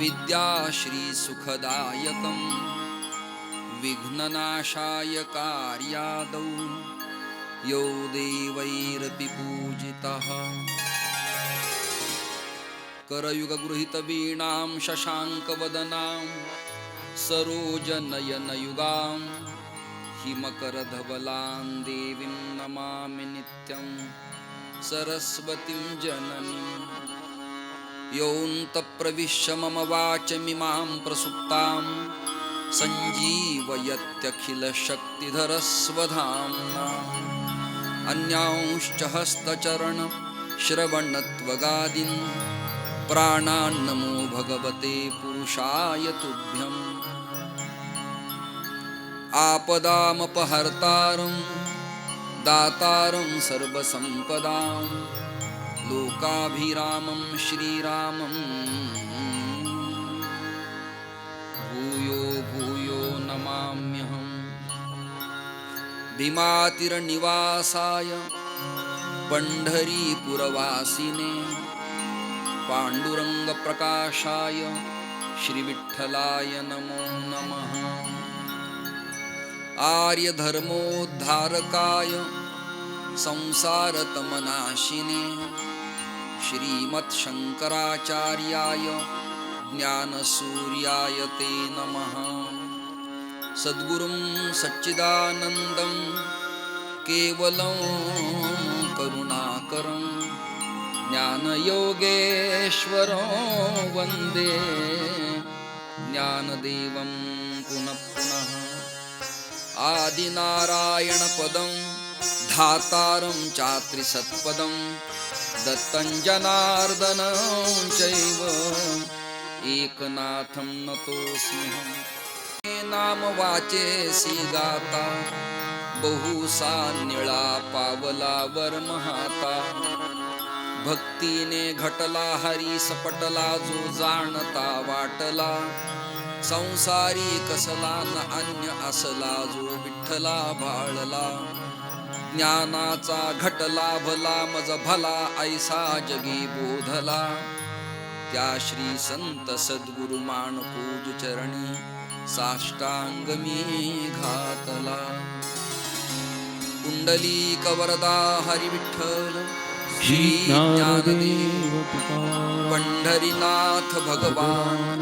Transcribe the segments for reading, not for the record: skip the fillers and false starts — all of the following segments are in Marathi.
विद्याश्री सुखदायकं विघ्ननाशाय कार्यादौ यो देवैरपि पूजितः करयुगगृहीतवीणां शशाङ्कवदनां सरोजनयनयुगां हिमकरधवलां देवीं नमामि नित्यं सरस्वतीं जननीं योऽन्तःप्रविश्य मम वाचमिमां प्रसुप्तां सञ्जीवयत्यखिलशक्तिधरस्वधाम्ना अन्यांश्च हस्तचरणश्रवणत्वगादीन् प्राणान्नमो भगवते पुरुषाय तुभ्यम् आपदामपहर्तारं दातारं सर्वसम्पदां लोकाभिरामं श्रीरामं भूयो भूयो नमाम्यहम् भीमातिरनिवासाय पंढरीपुरवासिने पाण्डुरङ्गप्रकाशाय श्रीविठ्ठलाय नमो नमः आर्यधर्मोद्धारकाय संसारतमनाशिने श्रीमत्शङ्कराचार्याय ज्ञानसूर्याय ते नमः सद्गुरुं सच्चिदानन्दं केवलं करुणाकरं ज्ञानयोगेश्वरं वन्दे ज्ञानदेवं पुनः पुनः आदिनारायणपदं धातारं चात्रिसत्पदं दत्तं जनार्दनं चैव एकनाथं नतोऽस्म्यहम् नाम वाचेसी गाता बहुसा निळा पावला वरमहाता भक्तीने घटला हरी सपटला जो जाणता वाटला संसारी कसला न अन्य असला जो विठ्ठला भाळला ज्ञानाचा घटला भला मज भला ऐसा जगी बोधला त्या श्री संत सद्गुरु माणपूज चरणी साष्टांग मी घातला कुंडलीक वरदा हरी विठ्ठल श्री ज्ञानदेव पंढरीनाथ भगवान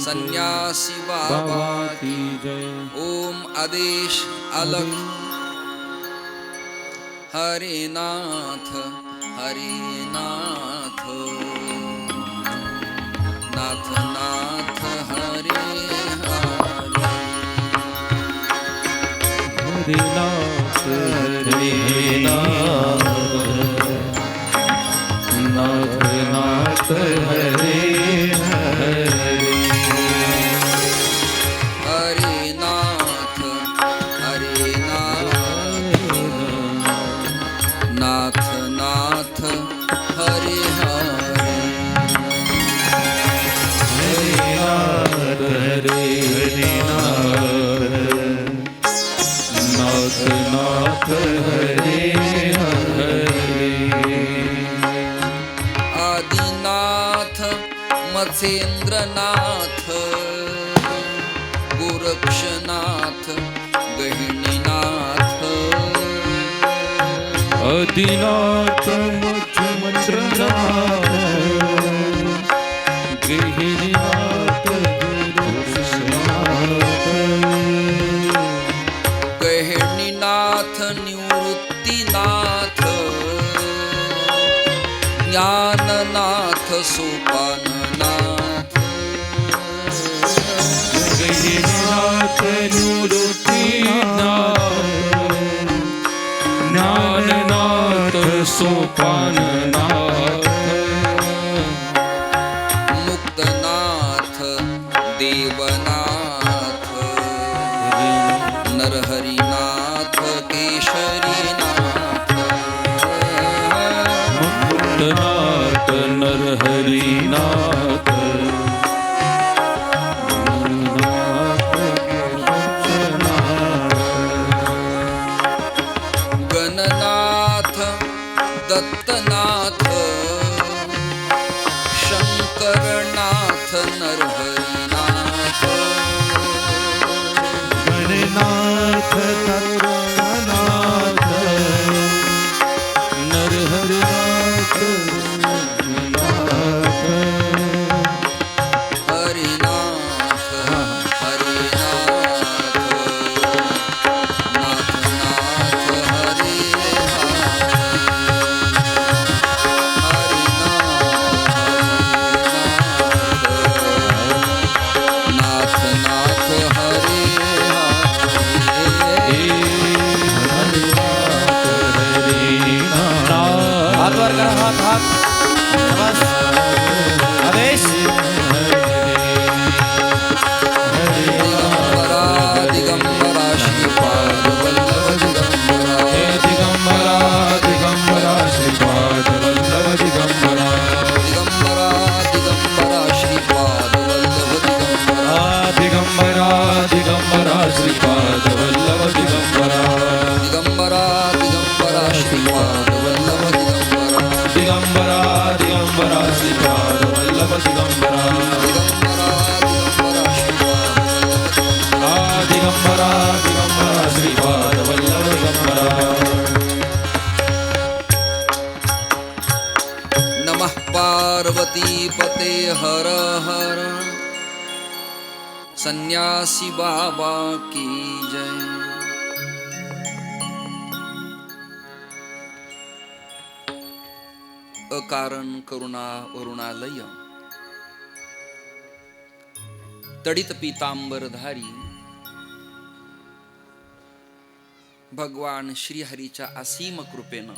संन्यासी बाबा की जय। ओम आदेश अलग हरे नाथ नाथ नाथ हरे हरे नाथ नाथ नाथ हरे हरे हरे नाथ नाथ नाथ हरे हरे हरे नाथ नाथ हरे हरे आदिनाथ मत्स्येन्द्रनाथ गोरक्षनाथ गहिनीनाथ आदिनाथ मत्स्येन्द्रनाथ गहिनीनाथ गोरक्षनाथ गहिनीनाथ निवृत्तीनाथ ज्ञाननाथ सोपाननाथ गहिनीनाथ निवृत्तीनाथ ज्ञाननाथ सोपाननाथ मुक्तनाथ देवनाथ नरहरिनाथ केशरीनाथ मुक्तनाथ नरहरिनाथ गणनाथ दत्तनाथ शंकरनाथ नरहरिनाथ हर संन्यासी बाबा की जय। अकारण करुणा वरुणालय तडित पीतांबरधारी भगवान श्रीहरीच्या असीम कृपेनं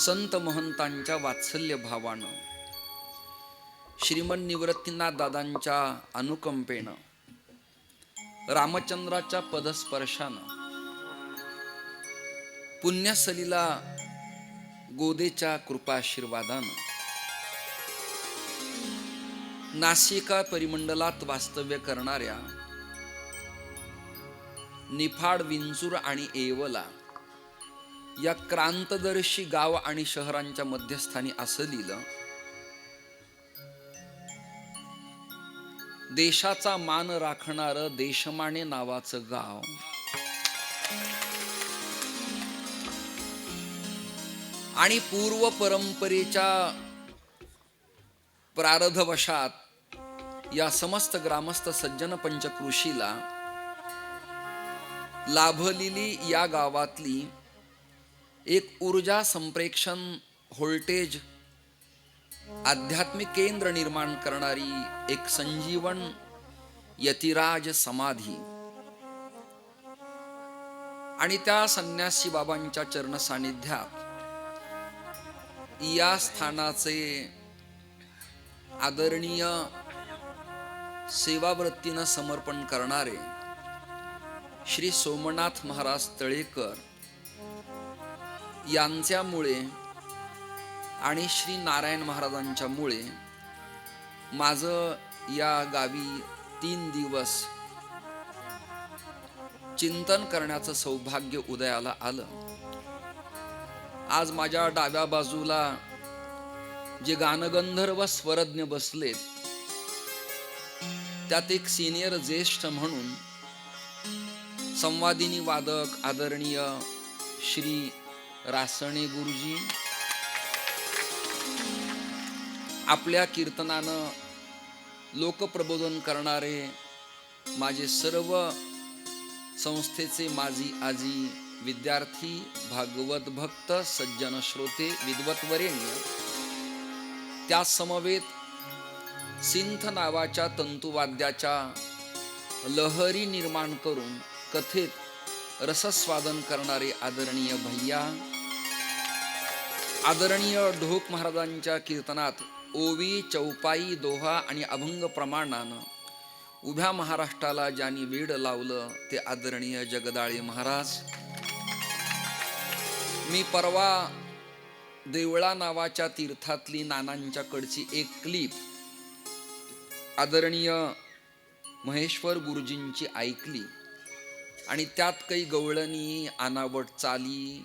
संत महंतांच्या वात्सल्य भावानं श्रीमन निवृत्तीनाथ दादांच्या अनुकंपेनं रामचंद्राच्या पदस्पर्शानं पुण्यसलीला गोदेच्या कृपाशीर्वादानं नासिका परिमंडलात वास्तव्य करणाऱ्या निफाड, विंचूर आणि येवला या क्रांतदर्शी गाव आणि शहरांच्या मध्यस्थानी असलेलं देशाचा मान राखणारं देशमाने नावाचं गाव आणि पूर्व परंपरेच्या प्रारब्धवशात या समस्त ग्रामस्थ सज्जन पंचकृषीला लाभलेली या गावातली एक ऊर्जा संप्रेक्षण व्होल्टेज आध्यात्मिक केंद्र निर्माण करणारी एक संजीवन यतिराज समाधी आणि त्या संन्यासी बाबांच्या चरण सानिध्यात या स्थानाचे आदरणीय सेवावृत्तीनं समर्पण करणारे श्री सोमनाथ महाराज तळेकर यांच्यामुळे आणि श्री नारायण महाराजांच्या मुळे माझं या गावी 3 दिवस चिंतन करण्याचं सौभाग्य उदयाला आलं। आज माझ्या डाव्या बाजूला जे गानगंधर्व स्वरज्ञ बसलेत त्यात एक सिनियर ज्येष्ठ म्हणून संवादिनी वादक आदरणीय श्री रासणे गुरुजी आपल्या कीर्तनानं लोकप्रबोधन करणारे माझे सर्व संस्थेचे माजी आजी विद्यार्थी भागवत भक्त सज्जन श्रोते विद्वत्वरेण्य त्या समवेत सिंथ नावाच्या तंतुवाद्याच्या लहरी निर्माण करून कथेत रसस्वादन करणारे आदरणीय भैया, आदरणीय ढोक महाराजांच्या कीर्तनात ओवी, चौपाई, दोहा आणि अभंग प्रमाणानं उभ्या महाराष्ट्राला ज्यांनी वेड लावलं ते आदरणीय जगदाळे महाराज। मी परवा देवळा नावाच्या तीर्थातली नानांच्याकडची एक क्लिप आदरणीय महेश्वर गुरुजींची ऐकली आणि त्यात काही गवळणी, अनावट चाली,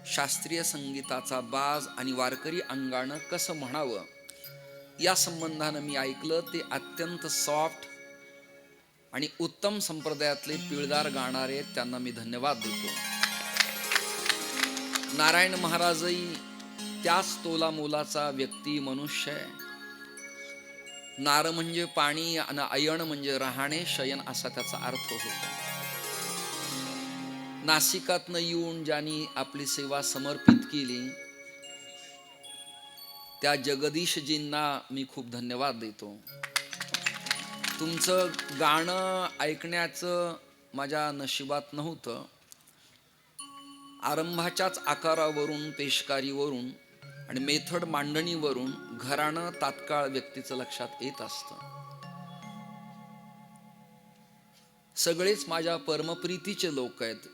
शास्त्रीय संगीताचा बाज आणि वारकरी अंगानं कसं म्हणावं या संबंधानं मी ऐकलं। ते अत्यंत सॉफ्ट आणि उत्तम संप्रदायातले पिळदार गाणारे, त्यांना मी धन्यवाद देतो। नारायण महाराजही त्याच तोला मोलाचा व्यक्ती मनुष्य आहे। नार म्हणजे पाणी आणि अयण म्हणजे राहणे, शयन असा त्याचा अर्थ होतो। नासिकातनं येऊन ज्यांनी आपली सेवा समर्पित केली त्या जगदीशजींना मी खूप धन्यवाद देतो। तुमचं गाणं ऐकण्याचं माझ्या नशिबात नव्हतं। आरंभाच्याच आकारावरून, पेशकारीवरून आणि मेथड मांडणीवरून घराणं तात्काळ व्यक्तीचं लक्षात येत असतं। सगळेच माझ्या परमप्रीतीचे लोक आहेत।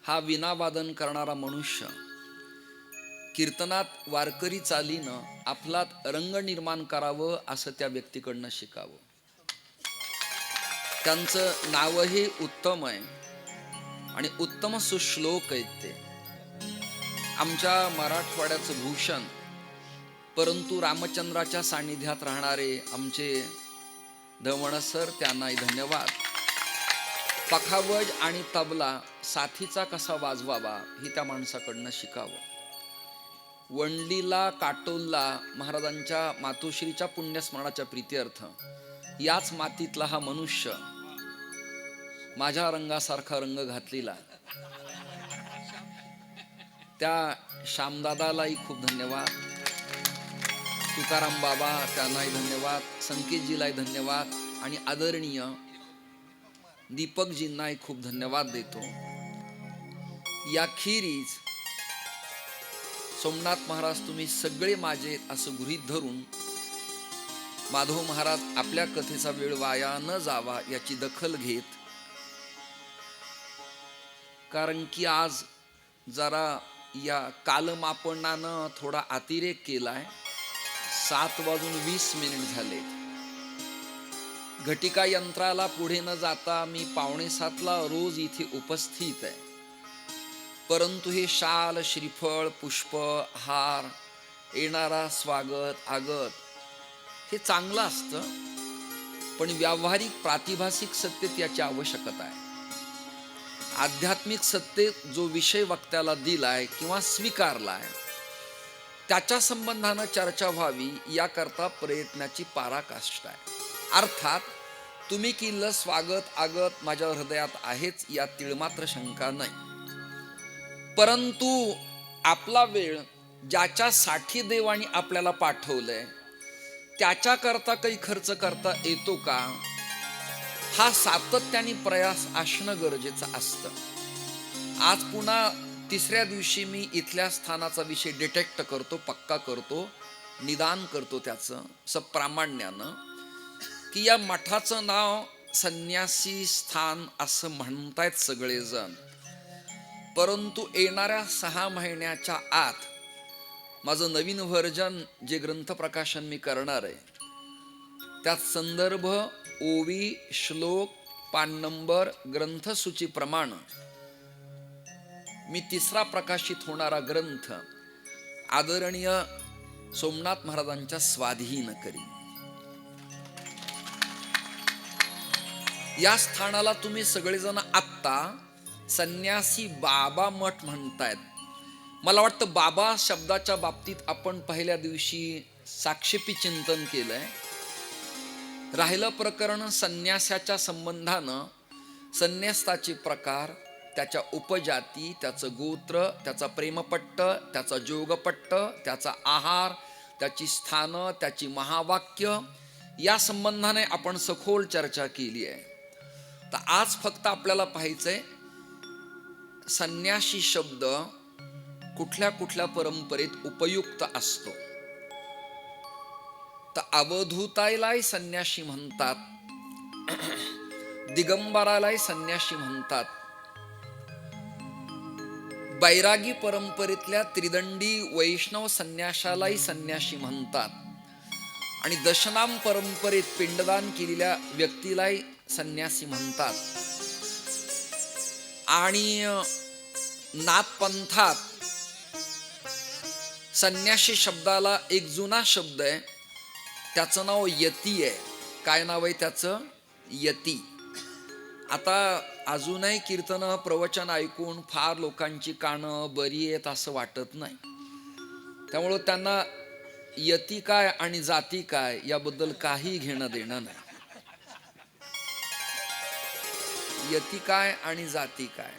हा विनावादन करणारा मनुष्य कीर्तनात वारकरी चालीनं आपलात रंग निर्माण करावं असं त्या व्यक्तीकडनं शिकावं। त्यांचं नावही उत्तम आहे आणि उत्तम सुश्लोक आहेत ते। आमच्या मराठवाड्याचं भूषण, परंतु रामचंद्राच्या सानिध्यात राहणारे आमचे धवण सर, त्यांनाही धन्यवाद। पखावज आणि तबला साथीचा कसा वाजवावा हे त्या माणसाकडनं शिकावं। वंडलीला काटोलला महाराजांच्या मातोश्रीच्या पुण्यस्मरणाच्या प्रीत्यर्थ याच मातीतला हा मनुष्य माझ्या रंगासारखा रंग घातलेला, त्या श्यामदादालाही खूप धन्यवाद, तुकाराम बाबा त्यांनाही धन्यवाद, संकेतजीलाही धन्यवाद आणि आदरणीय दीपकजींनाही खूप धन्यवाद देतो. याखेरीज सोमनाथ महाराज तुम्ही सगळे माझे असं गृहीत धरून माधव महाराज आपल्या कथेचा वेळ वाया न जावा याची दखल घेत, कारण की आज जरा या कालमापनानं थोडा अतिरेक केलाय. 7:20 झाले. घटिका यंत्राला पुढे न जाता मी 6:45ला रोज इथे उपस्थित आहे. परंतु हे शाल, श्रीफळ, पुष्प, हार, येणारा स्वागत आगत हे चांगलं असतं, पण व्यावहारिक प्रातिभासिक सत्तेत याची आवश्यकता आहे. आध्यात्मिक सत्तेत जो विषय वक्त्याला दिलाय किंवा स्वीकारलाय त्याच्या संबंधानं चर्चा व्हावी याकरता प्रयत्नाची पराकाष्ठा आहे. अर्थात तुम्ही केलेलं स्वागत आगत माझ्या हृदयात आहेच, यात तिळमात्र शंका नाही. परंतु आपला वेळ ज्याच्यासाठी देवाने आपल्याला पाठवलंय त्याच्याकरता काही खर्च करता येतो का, हा सातत्याने प्रयास असणं गरजेचं असतं. आज पुन्हा 3ऱ्या दिवशी मी इथल्या स्थानाचा विषय डिटेक्ट करतो, पक्का करतो, निदान करतो त्याचं सप्रामाण्यानं, की या मठाचं नाव संन्यासी स्थान असं म्हणतायत सगळेजण, परंतु येणाऱ्या 6 महिन्याच्या आत माझं नवीन व्हर्जन जे ग्रंथ प्रकाशन मी करणार आहे त्यात संदर्भ, ओवी, श्लोक, पान नंबर, ग्रंथसूचीप्रमाणे मी 3रा प्रकाशित होणारा ग्रंथ आदरणीय सोमनाथ महाराजांच्या स्वाधीन करीन. या स्थानाला तुम्ही सगळेजण आत्ता संन्यासी बाबा मठ म्हणतायत. मला वाटतं बाबा शब्दाच्या बाबतीत आपण पहिल्या दिवशी साक्षेपी चिंतन केलंय. राहिलं प्रकरण संन्यासाच्या संबंधानं संन्यस्ताचे प्रकार, त्याच्या उपजाती, त्याचं गोत्र, त्याचा प्रेमपट्ट, त्याचा जोगपट्ट, त्याचा आहार, त्याची स्थानं, त्याची महावाक्य या संबंधाने आपण सखोल चर्चा केली आहे. तर आज फक्त आपल्याला पाहायचंय संन्यासी शब्द कुठल्या कुठल्या परंपरेत उपयुक्त असतो. तर अवधूतालाही संन्यासी म्हणतात, दिगंबरालाही संन्यासी म्हणतात, बैरागी परंपरेतल्या त्रिदंडी वैष्णव संन्यासालाही संन्यासी म्हणतात आणि दशनाम परंपरेत पिंडदान केलेल्या व्यक्तीलाही संन्यासी म्हणतात. आणि नाथपंथात संन्यासी शब्दाला एक जुना शब्द आहे, त्याचं नाव यती आहे. काय नाव आहे त्याचं? यती. आता अजूनही कीर्तन प्रवचन ऐकून फार लोकांची कानं बरी आहेत असं वाटत नाही. त्यामुळं त्यांना यती काय आणि जाती काय याबद्दल काही घेणं देणं नाही. यती काय आणि जाती काय,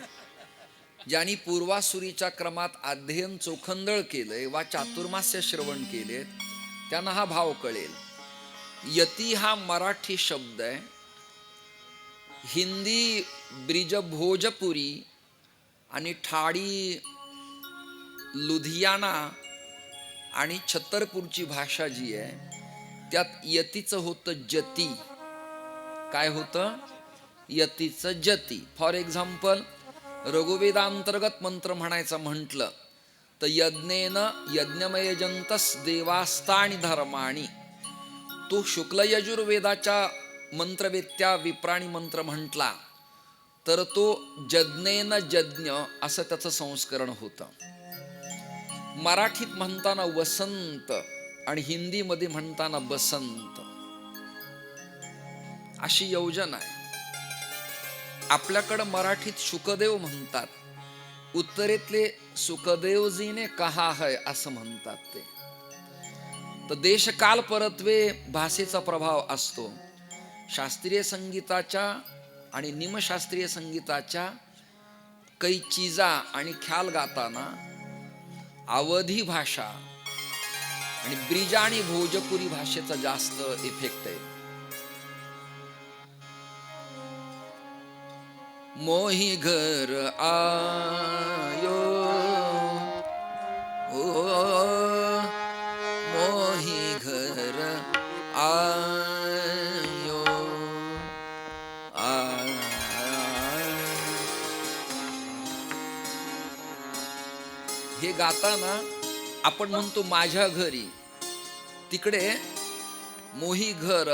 ज्यांनी पूर्वासुरीच्या क्रमात अध्ययन चोखंदळ केलंय वा चातुर्मास्य श्रवण केलेत त्यांना हा भाव कळेल. यती हा मराठी शब्द आहे. हिंदी ब्रिज भोजपुरी आणि ठाडी लुधियाना आणि छत्तरपूरची भाषा जी आहे त्यात यतीचं होतं जती. काय होतं? यतीचं जती. फॉर एक्झाम्पल रघुवेदांतर्गत मंत्र म्हणायचं म्हटलं तर यज्ञेन यज्ञमयजंतस देवास्तानी धर्माणी, तो शुक्ल यजुर्वेदाच्या मंत्रवेत्या विप्राणी मंत्र म्हटला तर तो यज्ञेन यज्ञ असं त्याचं संस्करण होतं. मराठीत म्हणताना वसंत आणि हिंदीमध्ये म्हणताना बसंत अशी योजना आहे. आपल्याकडं मराठीत शुकदेव म्हणतात उत्तरेतले सुखदेवजीने कहा है असं म्हणतात ते. तर देशकाल परत्वे भाषेचा प्रभाव असतो. शास्त्रीय संगीताच्या आणि निमशास्त्रीय संगीताच्या काही चीजा आणि ख्याल गाताना अवधी भाषा आणि ब्रिज आणि भोजपुरी भाषेचा जास्त इफेक्ट आहे. मोही घर आयो ओ मोही घर आयो आ. हे गाताना आपण म्हणतो माझ्या घरी, तिकडे मोही घर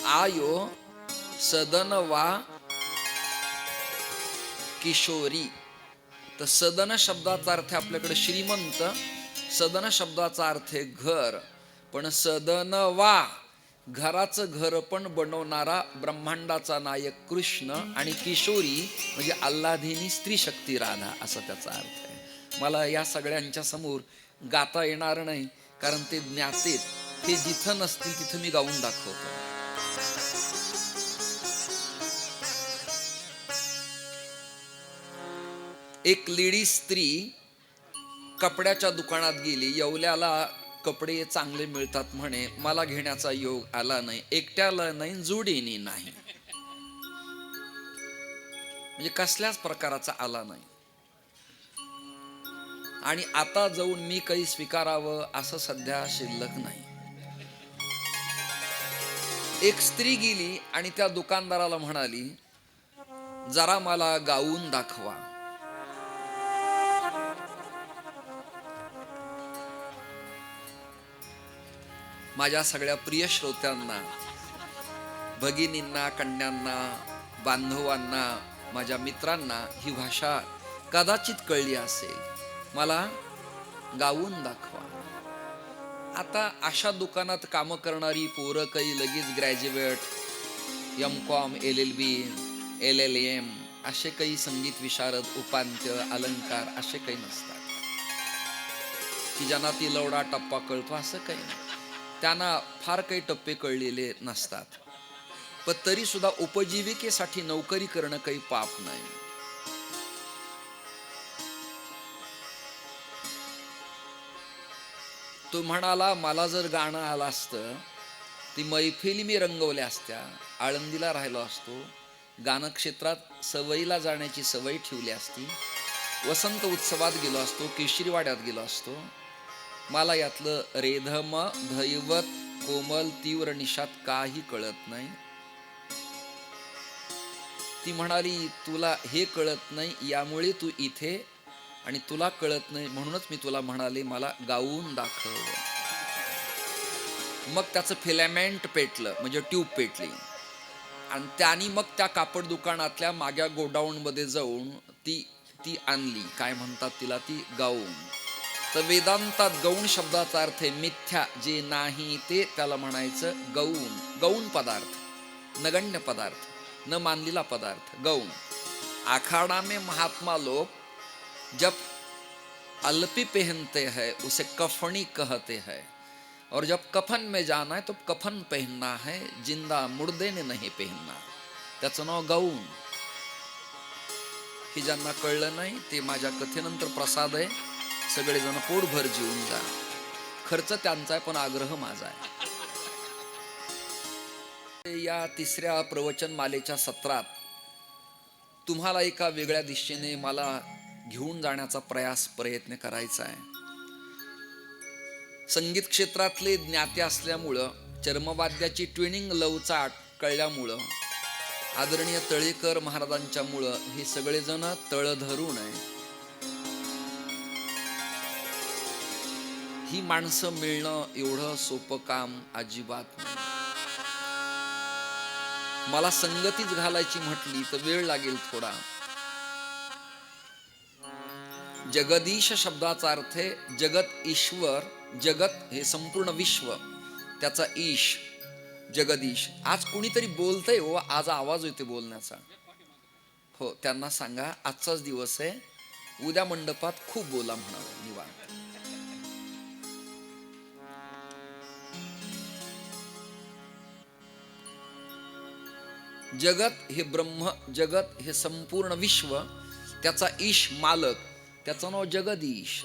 आयो सदन वा किशोरी. तर सदन शब्दाचा अर्थ आपल्याकडे श्रीमंत, सदन शब्दाचा अर्थ आहे घर, पण सदन वा घराचं घर पण बनवणारा ब्रह्मांडाचा नायक कृष्ण आणि किशोरी म्हणजे आल्हादिनी स्त्री शक्ती राधा असा त्याचा अर्थ आहे. मला या सगळ्यांच्या समोर गाता येणार नाही, कारण ते ज्ञातेत, ते जिथं नसतील तिथं मी गाऊन दाखवतो. एक लेडी स्त्री कपड्याच्या दुकानात गेली. येवल्याला कपडे चांगले मिळतात म्हणे, मला घेण्याचा योग आला नाही, एकट्याला नाही जोडीने नाही, म्हणजे कसल्याच प्रकाराचा आला नाही. आणि आता जाऊन मी काही स्वीकारावं असं सध्या शिल्लक नाही. एक स्त्री गेली आणि त्या दुकानदाराला म्हणाली, जरा मला गाऊन दाखवा. माझ्या सगळ्या प्रिय श्रोत्यांना, भगिनींना, कन्यांना, बांधवांना, माझ्या मित्रांना ही भाषा कदाचित कळली असेल. मला गाऊन दाखवा. आता अशा दुकानात कामं करणारी पोरं काही लगेच ग्रॅज्युएट, MCOM, LLB, LLM असे काही संगीत विशारद, उपांत्य, अलंकार असे काही नसतात की ज्यांना ती लवडा टप्पा कळतो, असं काही नाही. त्यांना फार काही टप्पे कळलेले नसतात. पण तरी सुद्धा उपजीविकेसाठी नोकरी करणं काही पाप नाही. तो म्हणाला, मला जर गाणं आलं असतं, ती मैफिली मी रंगवल्या असत्या, आळंदीला राहिलो असतो, गाणं क्षेत्रात सवयीला जाण्याची सवय ठेवली असती, वसंत उत्सवात गेलो असतो, केशरीवाड्यात गेलो असतो. मला यातलं रेधम, दैवत, कोमल, तीव्र निषाद काही कळत नाही. ती म्हणाली, तुला हे कळत नाही यामुळे तू इथे, आणि तुला कळत नाही म्हणूनच मी तुला म्हणाले मला गाऊन दाखव. मग त्याचं फिलामेंट पेटलं, म्हणजे ट्यूब पेटली, आणि त्यानी मग त्या कापड दुकानातल्या माग्या गोडाऊन मध्ये जाऊन ती आणली. काय म्हणतात तिला, ती गाऊन. तर वेदांतात गौण शब्दाचा अर्थ आहे मिथ्या, जे नाही ते त्याला म्हणायचं गौण. गौण पदार्थ, नगण्य पदार्थ, न मानलेला पदार्थ, गौण. आखाड़ा में महात्मा लोग जब अलपी पहनते हैं उसे कफनी कहते हैं, और जब कफन में जाना है तो कफन पहनना है, जिंदा मुर्दे ने नहीं पहनना. त्याचं नाव गौण. हे ज्यांना कळलं नाही ते माझ्या कथेनंतर प्रसाद आहे, सगळेजण पोटभर जेवून जा. खर्च त्यांचा आहे पण आग्रह माझा आहे. या तिसऱ्या प्रवचन मालेच्या सत्रात तुम्हाला एका वेगळ्या दिशेने मला घेऊन जाण्याचा प्रयत्न करायचा आहे. संगीत क्षेत्रातले ज्ञाते असल्यामुळं, चर्मवाद्याची ट्विनिंग लवचाट कळल्यामुळं, आदरणीय तळेकर महाराजांच्या मुळं हे सगळेजण तळ धरून आहे. ही माणसं मिळणं एवढं सोपं काम अजिबात नाही. मला संगतीच घालायची म्हटली तर वेळ लागेल थोडा. जगदीश शब्दाचा अर्थ आहे जगत ईश्वर. जगत हे संपूर्ण विश्व, त्याचा ईश जगदीश. आज कुणीतरी बोलतंय हो, आज आवाज येते बोलण्याचा. हो, त्यांना सांगा आजचाच दिवस आहे, उद्या मंडपात खूप बोला म्हणावं निवांत. जगत हे ब्रह्म, जगत हे संपूर्ण विश्व, त्याचा ईश मालक, त्याचं नाव जगदीश.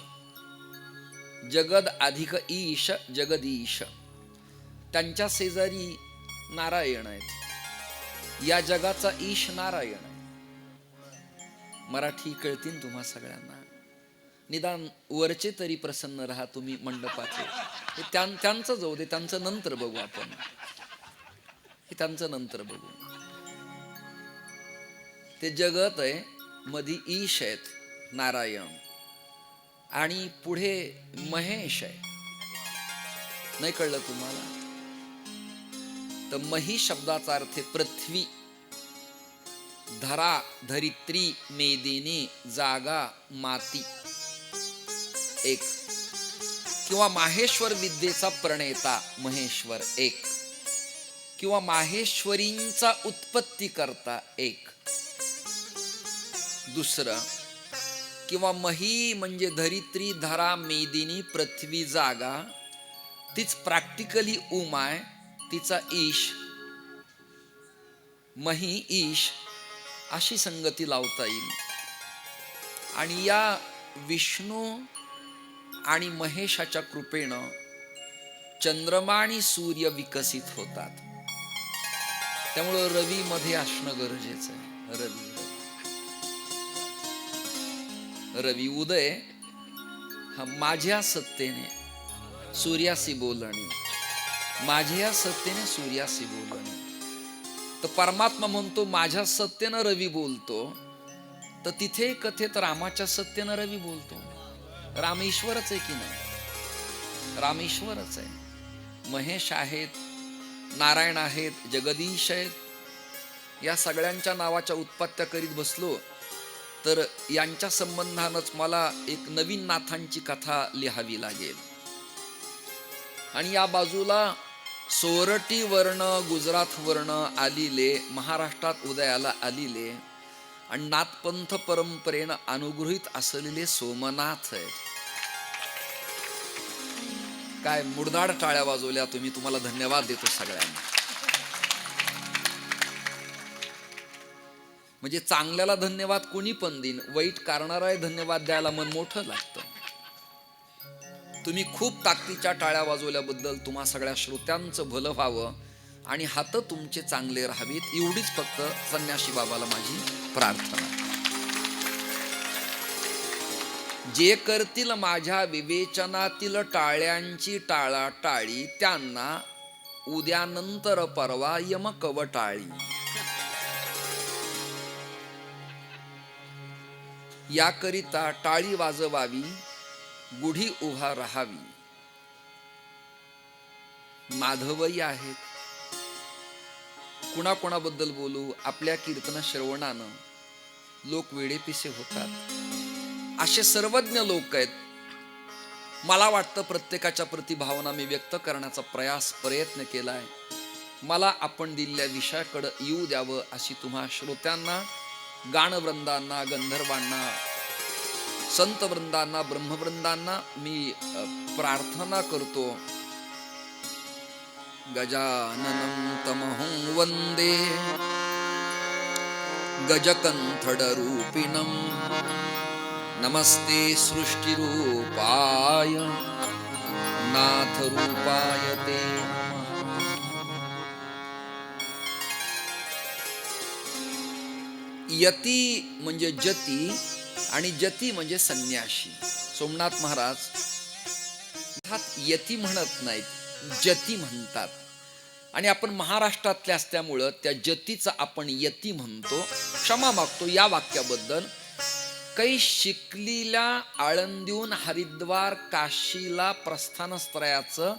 जगद अधिक ईश जगदीश. त्यांच्या शेजारी नारायण आहेत. या जगाचा ईश नारायण आहे. मराठी कळतील तुम्हा सगळ्यांना. निदान वरचे तरी प्रसन्न राहा तुम्ही मंडपाचे. त्यांचं जाऊ दे, त्यांचं नंतर बघू आपण. हे त्यांचं नंतर बघू. ते जगत आहे, मधी ईश आहेत नारायण, आणि पुढे महेश आहे. नाही कळलं तुम्हाला? तर मही शब्दाचा अर्थ पृथ्वी, धरा, धरित्री, मेदिनी, जागा, माती एक. किंवा माहेश्वर विद्येचा प्रणेता महेश्वर एक. किंवा माहेश्वरींचा उत्पत्ती करता एक. दुसरं, किंवा मही म्हणजे धरित्री, धरा, मेदिनी, पृथ्वी, जागा, तीच प्रॅक्टिकली उमाय, तिचा ईश मही ईश, अशी संगती लावता येईल. आणि या विष्णू आणि महेशाच्या कृपेनं चंद्रमा आणि सूर्य विकसित होतात. त्यामुळं रवी मध्ये असणं गरजेचं आहे. रवी उदय हा माझ्या सत्तेने सूर्याशी बोलणे, माझ्या सत्तेने सूर्याशी बोलणे. तर परमात्मा म्हणतो माझ्या सत्तेनं रवी बोलतो, तर तिथे कथेत रामाच्या सत्तेनं रवी बोलतो. रामेश्वरच आहे की नाही? रामेश्वरच आहे. महेश आहेत, नारायण आहेत, जगदीश आहेत. या सगळ्यांच्या नावाच्या उत्पत्त्या करीत बसलो तर यांच्या संबंधानच मला एक नवीन नाथांची कथा लिहावी लागेल. आणि या बाजूला सोरठी वर्ण, गुजरात वर्ण आलेले, महाराष्ट्रात उदयाला आलेले आणि नाथपंथ परंपरेनं अनुगृहीत असलेले सोमनाथ आहेत. काय मुडदाड टाळ्या वाजवल्या तुम्ही, तुम्हाला धन्यवाद देतो सगळ्यांना. म्हणजे चांगल्याला धन्यवाद कोणी पण देईन, वाईट करणारा धन्यवाद द्यायला मन मोठं लागतं. तुम्ही खूप ताकदीच्या टाळ्या वाजवल्याबद्दल तुम्हा सगळ्या श्रोत्यांचं भलं व्हावं आणि हात तुमचे चांगले राहावेत, एवढीच फक्त संन्याशी बाबाला माझी प्रार्थना. जे करतील माझ्या विवेचनातील टाळ्यांची टाळाटाळी, त्यांना उद्यानंतर परवा यम कवटाळी. याकरिता टाळी वाजवावी, गुढी उभा राहावी. माधवई आहेत. कुणाकुणाबद्दल बोलू? आपल्या कीर्तन श्रवणानं लोक वेडेपिसे होतात. असे सर्वज्ञ लोक आहेत. मला वाटतं प्रत्येकाच्या प्रतिभावना मी व्यक्त करण्याचा प्रयत्न केलाय. मला आपण दिलेल्या विषयाकडे येऊ द्यावं अशी तुम्हा श्रोत्यांना, गाणवृंदांना, गंधर्वांना, संतवृंदांना, ब्रह्मवृंदांना मी प्रार्थना करतो. गजाननं तमहं वंदे गजकंठडरूपिणं. नमस्ते सृष्टिरूपाय नाथरूपाय ते नमः. यती म्हणजे जती आणि जती म्हणजे संन्याशी. सोमनाथ महाराज यती म्हणत नाहीत, जती म्हणतात. आणि आपण महाराष्ट्रातले असल्यामुळं त्या जतीचा आपण यती म्हणतो. क्षमा मागतो या वाक्याबद्दल. काही शिकलीला आळंदीहून हरिद्वार, काशीला प्रस्थानत्रयाचं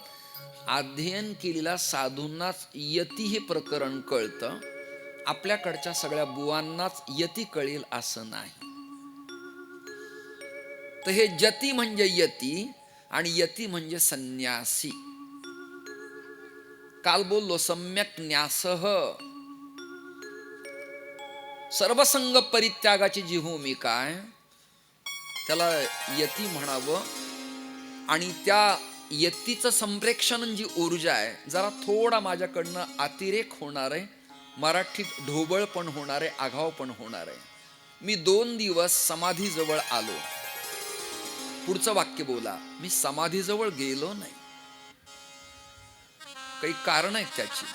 अध्ययन केलेल्या साधूंनाच यती हे प्रकरण कळतं. आपल्याकडच्या सगळ्या बुवांनाच यती कळेल असं नाही. तर हे जती म्हणजे यती आणि यती म्हणजे संन्यासी. काल बोललो सम्यक न्यासह. सर्वसंग परित्यागाची जी भूमिका आहे त्याला यती म्हणावं. आणि त्या यतीचं संप्रेक्षण जी ऊर्जा आहे, जरा थोडा माझ्याकडनं अतिरेक होणार आहे, मराठीत ढोबळ पण होणार आहे, आघाव पण होणार आहे. मी 2 दिवस समाधीजवळ आलो. पुढचं वाक्य बोला. मी समाधीजवळ गेलो नाही. काही कारण आहेत त्याची.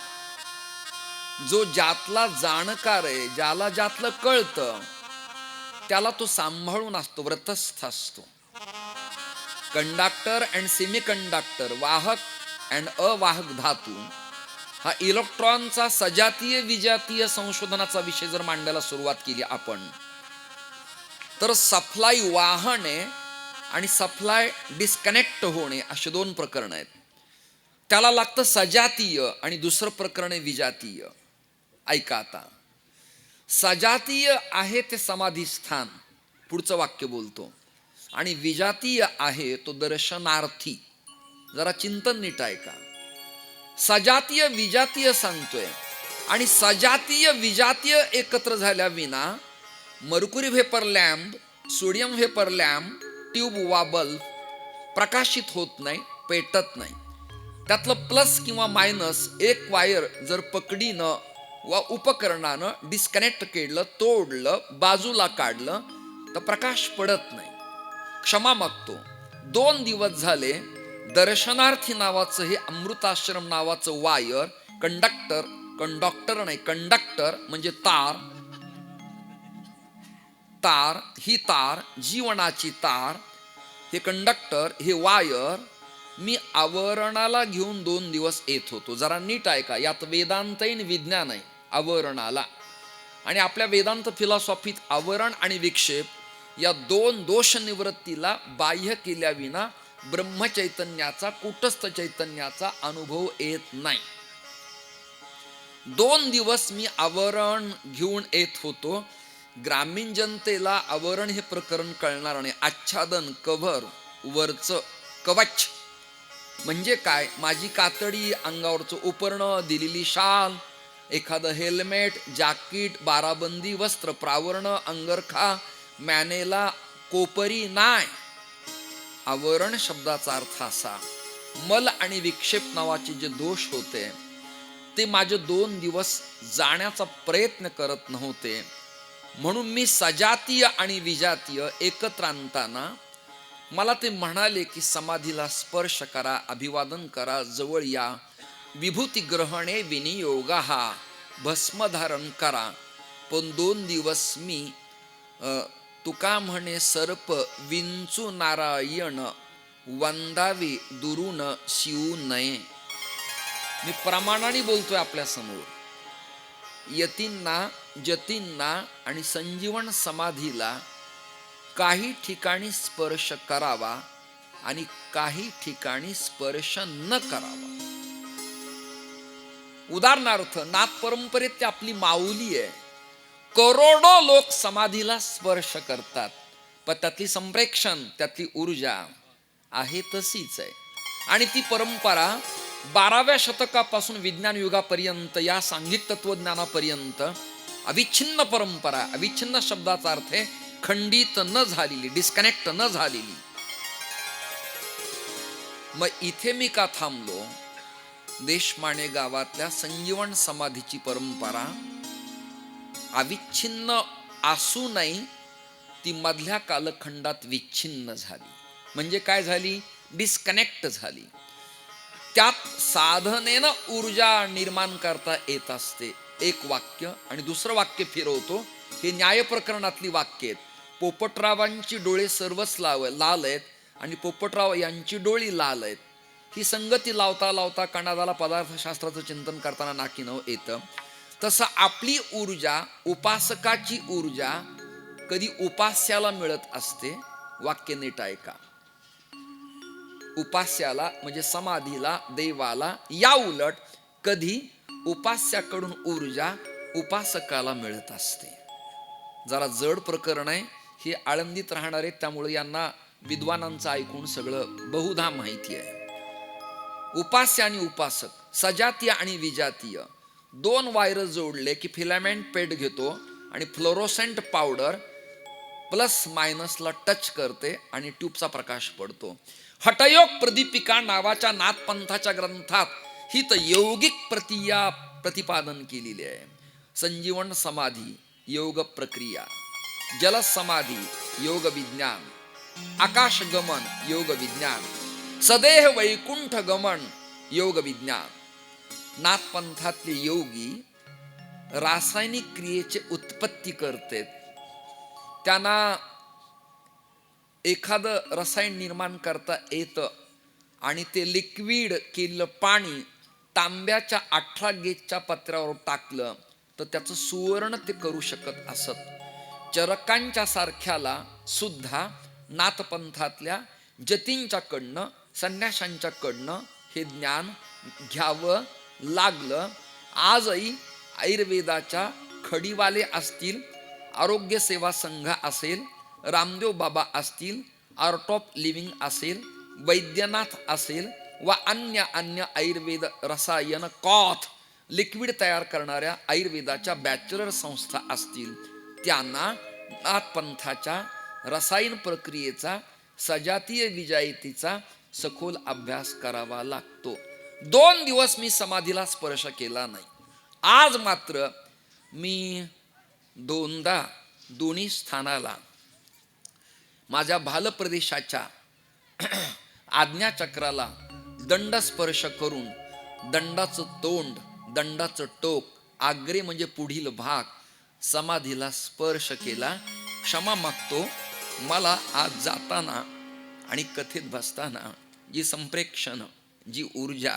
जो ज्यातला जाणकार आहे, ज्याला ज्यातलं कळतं, त्याला तो सांभाळून असतो, व्रतस्थ असतो. कंडक्टर अँड सेमी कंडक्टर, वाहक अँड अवाहक धातू, हा इलेक्ट्रॉनचा सजातीय विजातीय संशोधनाचा विषय जर मांडायला सुरुवात केली आपण, तर सप्लाय वाहने आणि सप्लाय डिस्कनेक्ट होणे असे 2 प्रकरण आहेत. त्याला लागतं सजातीय आणि दुसरं प्रकरण आहे विजातीय. ऐका आता. सजातीय आहे ते समाधी स्थान, पुढचं वाक्य बोलतो, आणि विजातीय आहे तो दर्शनार्थी. जरा चिंतन नीट ऐका. सजातीय विजातीय सांगतोय, आणि सजातीय विजातीय एकत्र झाल्या विना mercury vapour lamp, sodium vapour lamp, tube वा बल्ब प्रकाशित होत नाही, पेटत नाही. त्यातलं प्लस किंवा मायनस एक वायर जर पकडीनं वा उपकरणानं डिस्कनेक्ट केलं, तोडलं, बाजूला काढलं, तर प्रकाश पडत नाही. क्षमा मागतो. 2 दिवस झाले दर्शनार्थी नावाचं हे अमृताश्रम नावाचं वायर, कंडक्टर नाही, कंडक्टर म्हणजे तार, ही तार, जीवनाची तार, हे कंडक्टर, हे वायर, मी आवरणाला घेऊन 2 दिवस येत होतो. जरा नीट ऐका. यात वेदांत आणि विज्ञान आहे. आवरणाला, आणि आपल्या वेदांत फिलॉसॉफीत आवरण आणि विक्षेप या 2 दोष निवृत्तीला बाह्य केल्या विना ब्रह्मचैतन्याचा, कूटस्थ चैतन्याचा अनुभव येत नाही. 2 दिवस मी आवरण घेऊन येत होतो. ग्रामीण जनतेला आवरण हे प्रकरण कळणार नाही. आच्छादन, कव्हर, वरचं कवच म्हणजे काय? माझी कातडी, अंगावरचं उपरणं, दिलेली शाल, एखादं हेल्मेट, जॅकेट, बाराबंदी वस्त्र, प्रावरण, अंगरखा, मॅनेला, कोपरी नाही. आवरण शब्दाचा अर्थ असा, मल आणि विक्षेप नावाचे जे दोष होते ते माझे 2 दिवस जाण्याचा प्रयत्न करत नव्हते. म्हणून मी सजातीय आणि विजातीय एकत्र आणताना मला ते म्हणाले की समाधीला स्पर्श करा, अभिवादन करा, जवळ या, विभूती ग्रहणे विनियोग हा, भस्मधारण करा. पण 2 दिवस मी तुका म्हणे सर्प विंचू नारायण, वंदावे दुरून शिवू नये. मी प्रमाणाने बोलतोय आपल्या समोर. यतींना, जतींना आणि संजीवन समाधीला काही ठिकाणी स्पर्श करावा आणि काही ठिकाणी स्पर्श न करावा. उदाहरणार्थ, नाथ परंपरेत ती आपली माऊली आहे. करोडो लोक समाधीला स्पर्श करतात, पण त्यातली संप्रेक्षण, त्यातली ऊर्जा आहे तशीच आहे. आणि ती परंपरा 12व्या शतकापासून विज्ञान युगापर्यंत, या सांघिक तत्वज्ञानापर्यंत अविच्छिन्न परंपरा. अविच्छिन्न शब्दाचा अर्थ आहे खंडित न झालेली, डिस्कनेक्ट न झालेली. मग इथे मी का थांबलो? देशमाने गावातल्या संजीवन समाधीची परंपरा अविच्छिन्न असूनही ती मधल्या कालखंडात विच्छिन्न झाली. म्हणजे काय झाली? डिस्कनेक्ट झाली. त्यात साधनेनं ऊर्जा निर्माण करता येत असते. एक वाक्य आणि दुसरं वाक्य फिरवतो. हे न्याय प्रकरणातली वाक्य आहेत. पोपटरावांची डोळे सर्वच लाल आहेत आणि पोपटराव यांची डोळी लाल आहेत. ही संगती लावता लावता कणादाला पदार्थशास्त्राचं चिंतन करताना नाकीनव येतं. तसं आपली ऊर्जा, उपासकाची ऊर्जा कधी उपास्याला मिळत असते. वाक्य नीट ऐका. उपास्याला म्हणजे समाधीला, देवाला. या उलट कधी उपास्याकडून ऊर्जा उपासकाला मिळत असते. जरा जड प्रकरण आहे. हे आळंदीत राहणार आहेत, त्यामुळे यांना विद्वानांचं ऐकून सगळं बहुधा माहिती आहे. उपास्य आणि उपासक, सजातीय आणि विजातीय, 2 वायर जोडले की फिलामेंट पेट घेतो आणि फ्लोरोसेंट पावडर प्लस मायनसला टच करते आणि ट्यूबचा प्रकाश पडतो. हठयोग प्रदीपिका नावाच्या नाथपंथाच्या ग्रंथात ही तर यौगिक प्रतिपादन केलेली आहे. संजीवन समाधी योग प्रक्रिया, जलसमाधी योग विज्ञान, आकाशगमन योग विज्ञान, सदेह वैकुंठ गमन योग विज्ञान. नाथपंथातले योगी रासायनिक क्रियेचे उत्पत्ती करतात. त्यांना एखादं रसायन निर्माण करता येतं आणि ते लिक्विड केलेलं पाणी तांब्याच्या 18 गेजच्या पत्र्यावर टाकलं तर त्याचं सुवर्ण ते करू शकत असत. चरकांच्या सारख्याला सुद्धा नाथपंथातल्या जतींच्याकडनं संन्याशांच्याकडनं हे ज्ञान घ्यावं लागलं. आजही आयुर्वेदाच्या खडीवाले असतील, आरोग्य सेवा संघ असेल, रामदेव बाबा असतील, आर्ट ऑफ लिव्हिंग असेल, वैद्यनाथ असेल व अन्य आयुर्वेद रसायन कॉथ लिक्विड तयार करणाऱ्या आयुर्वेदाच्या बॅचलर संस्था असतील, त्यांना नाथपंथाच्या रसायन प्रक्रियेचा, सजातीय विजायतीचा सखोल अभ्यास करावा लागतो. 2 दिवस मी समाधीला स्पर्श केला नाही. आज मात्र मी 2दा दोन्ही स्थानाला माझ्या भालप्रदेशाच्या आज्ञाचक्राला दंड स्पर्श करून दंडाचं तोंड, दंडाचं टोक, आग्रे म्हणजे पुढील भाग समाधीला स्पर्श केला. क्षमा मागतो. मला आज जाताना आणि कथेत बसताना जी संप्रेक्षण, जी ऊर्जा,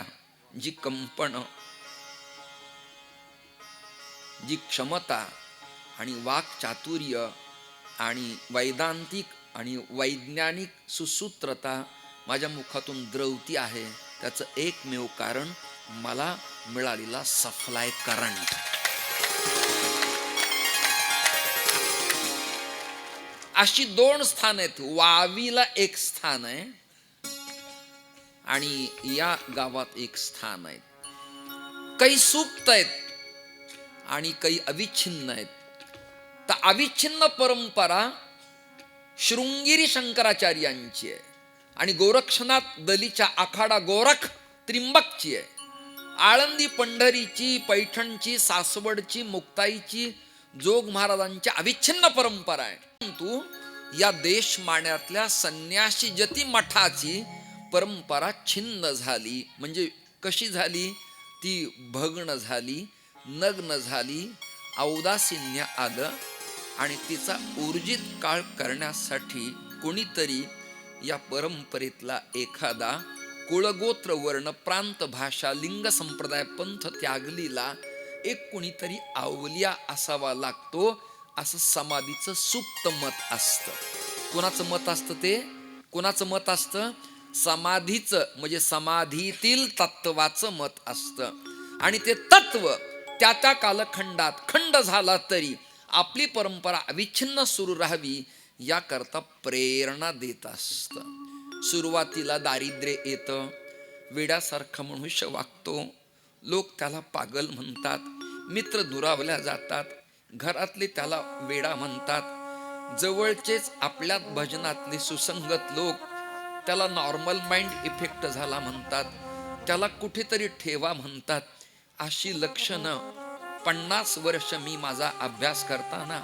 जी कंपन, जी क्षमता आणि वाक्चातुर्य आणि वैदांतिक आणि वैज्ञानिक सुसूत्रता माझ्या मुखातून द्रवती आहे, त्याचं एकमेव कारण मला मिळालेला सप्लाय करंट. अशी 2 स्थान आहेत. वावीला एक स्थान आहे आणि या गावात एक स्थान आहे. काही सुप्त आहेत आणि काही अविच्छिन्न आहेत. तर अविच्छिन्न परंपरा शृंगेरी शंकराचार्यांची आहे आणि गोरक्षनाथ दलीच्या आखाडा गोरख त्रिंबकची आहे. आळंदी पंढरीची, पैठणची, सासवडची, मुक्ताईची, जोग महाराजांची अविच्छिन्न परंपरा आहे. परंतु या देशमान्यातल्या संन्यासी जती मठाची परंपरा छिन्न झाली. म्हणजे कशी झाली? ती भग्न झाली, नग्न झाली, औदासीन्य आलं आणि तिचा ऊर्जित काळ करण्यासाठी कोणीतरी या परंपरेतला एखादा कुळगोत्र, वर्ण, प्रांत, भाषा, लिंग, संप्रदाय, पंथ त्यागलीला एक कोणीतरी अवलिया असावा लागतो, असं समाधीचं सुप्त मत असतं. कोणाचं मत असतं ते? कोणाचं मत असतं? समाधीचं, म्हणजे समाधीतील तत्वाचं मत असतं. आणि ते तत्व त्या त्या कालखंडात खंड झाला तरी आपली परंपरा अविच्छिन्न सुरू राहावी याकरता प्रेरणा देत असतं. सुरुवातीला दारिद्र्य येतं, वेड्यासारखा मनुष्य वागतो, लोक त्याला पागल म्हणतात, मित्र दुरावल्या जातात, घरातले त्याला वेडा म्हणतात, जवळचेच आपल्या भजनातले सुसंगत लोक त्याला नॉर्मल माइंड इफेक्ट झाला म्हणतात, त्याला कुठेतरी ठेवा म्हणतात. अशी लक्षणं 50 वर्ष मी माझा अभ्यास करताना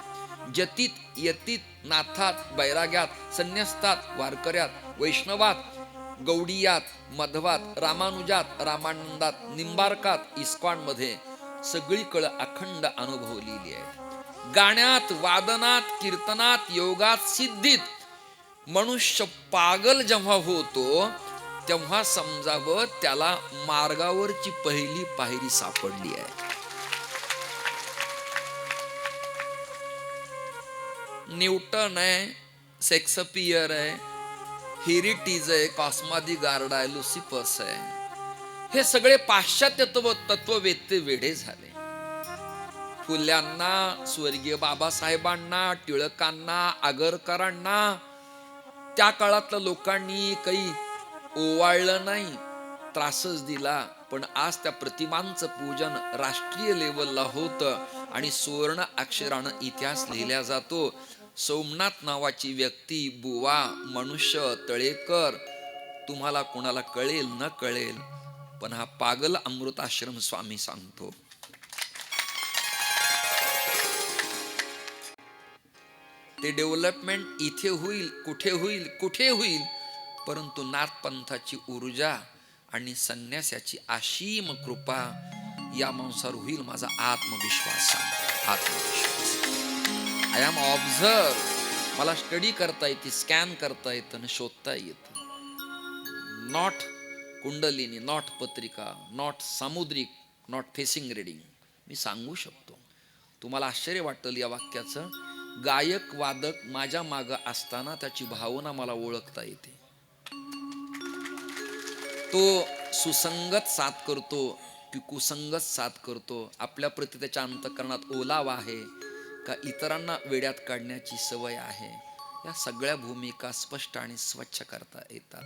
जतीत, यतीत, नाथात, बैराग्यात, संन्यस्तात, वारकऱ्यात, वैष्णवात, गौडीयात, मध्वात, रामानुजात, रामानंदात, निंबारकात, इस्कॉनमध्ये सगळीकडे अखंड अनुभवलेली आहे. गाण्यात, वादनात, कीर्तनात, योगात, सिद्धीत मनुष्य पागल जेव्हा होतो तेव्हा समजावं त्याला मार्गावरची पहिली पायरी सापडली आहे. न्यूटन आहे, शेक्सपियर आहे, हेरिटीज आहे, कॉस्मादी गार्ड आहे, लुसिफस आहे, हे सगळे पाश्चात्य तत्ववेत्ते वेडे झाले. फुल्यांना, स्वर्गीय बाबासाहेबांना, टिळकांना, आगरकरांना त्या काळातल्या लोकांनी काही ओवाळलं नाही, त्रासच दिला. पण आज त्या प्रतिमांचं पूजन राष्ट्रीय लेवलला होतं आणि सुवर्ण अक्षरानं इतिहास लिहिला जातो. सोमनाथ नावाची व्यक्ती, बुवा, मनुष्य, तळेकर, तुम्हाला कोणाला कळेल न कळेल, पण हा पागल अमृताश्रम स्वामी सांगतो. ते डेव्हलपमेंट इथे होईल, कुठे होईल, कुठे होईल, परंतु नाथपंथाची ऊर्जा आणि संन्यासाची असीम कृपा या माणसावर होईल, माझा आत्मविश्वास सांगतो. आत्मविश्वास. I am observe. मला स्टडी करता येते, स्कॅन करता येतं आणि शोधता येतं. नॉट कुंडलिनी, नॉट पत्रिका, नॉट सामुद्रिक, नॉट फेसिंग रिडिंग. मी सांगू शकतो. तुम्हाला आश्चर्य वाटेल या वाक्याचं. गायक वादक माझ्या मागं असताना त्याची भावना मला ओळखता येते. तो सुसंगत साथ करतो की कुसंगत साथ करतो, आपल्या प्रति त्याच्या अंतःकरणात ओलावा आहे का इतरांना वेड्यात काढण्याची सवय आहे, या सगळ्या भूमिका स्पष्ट आणि स्वच्छ करता येतात.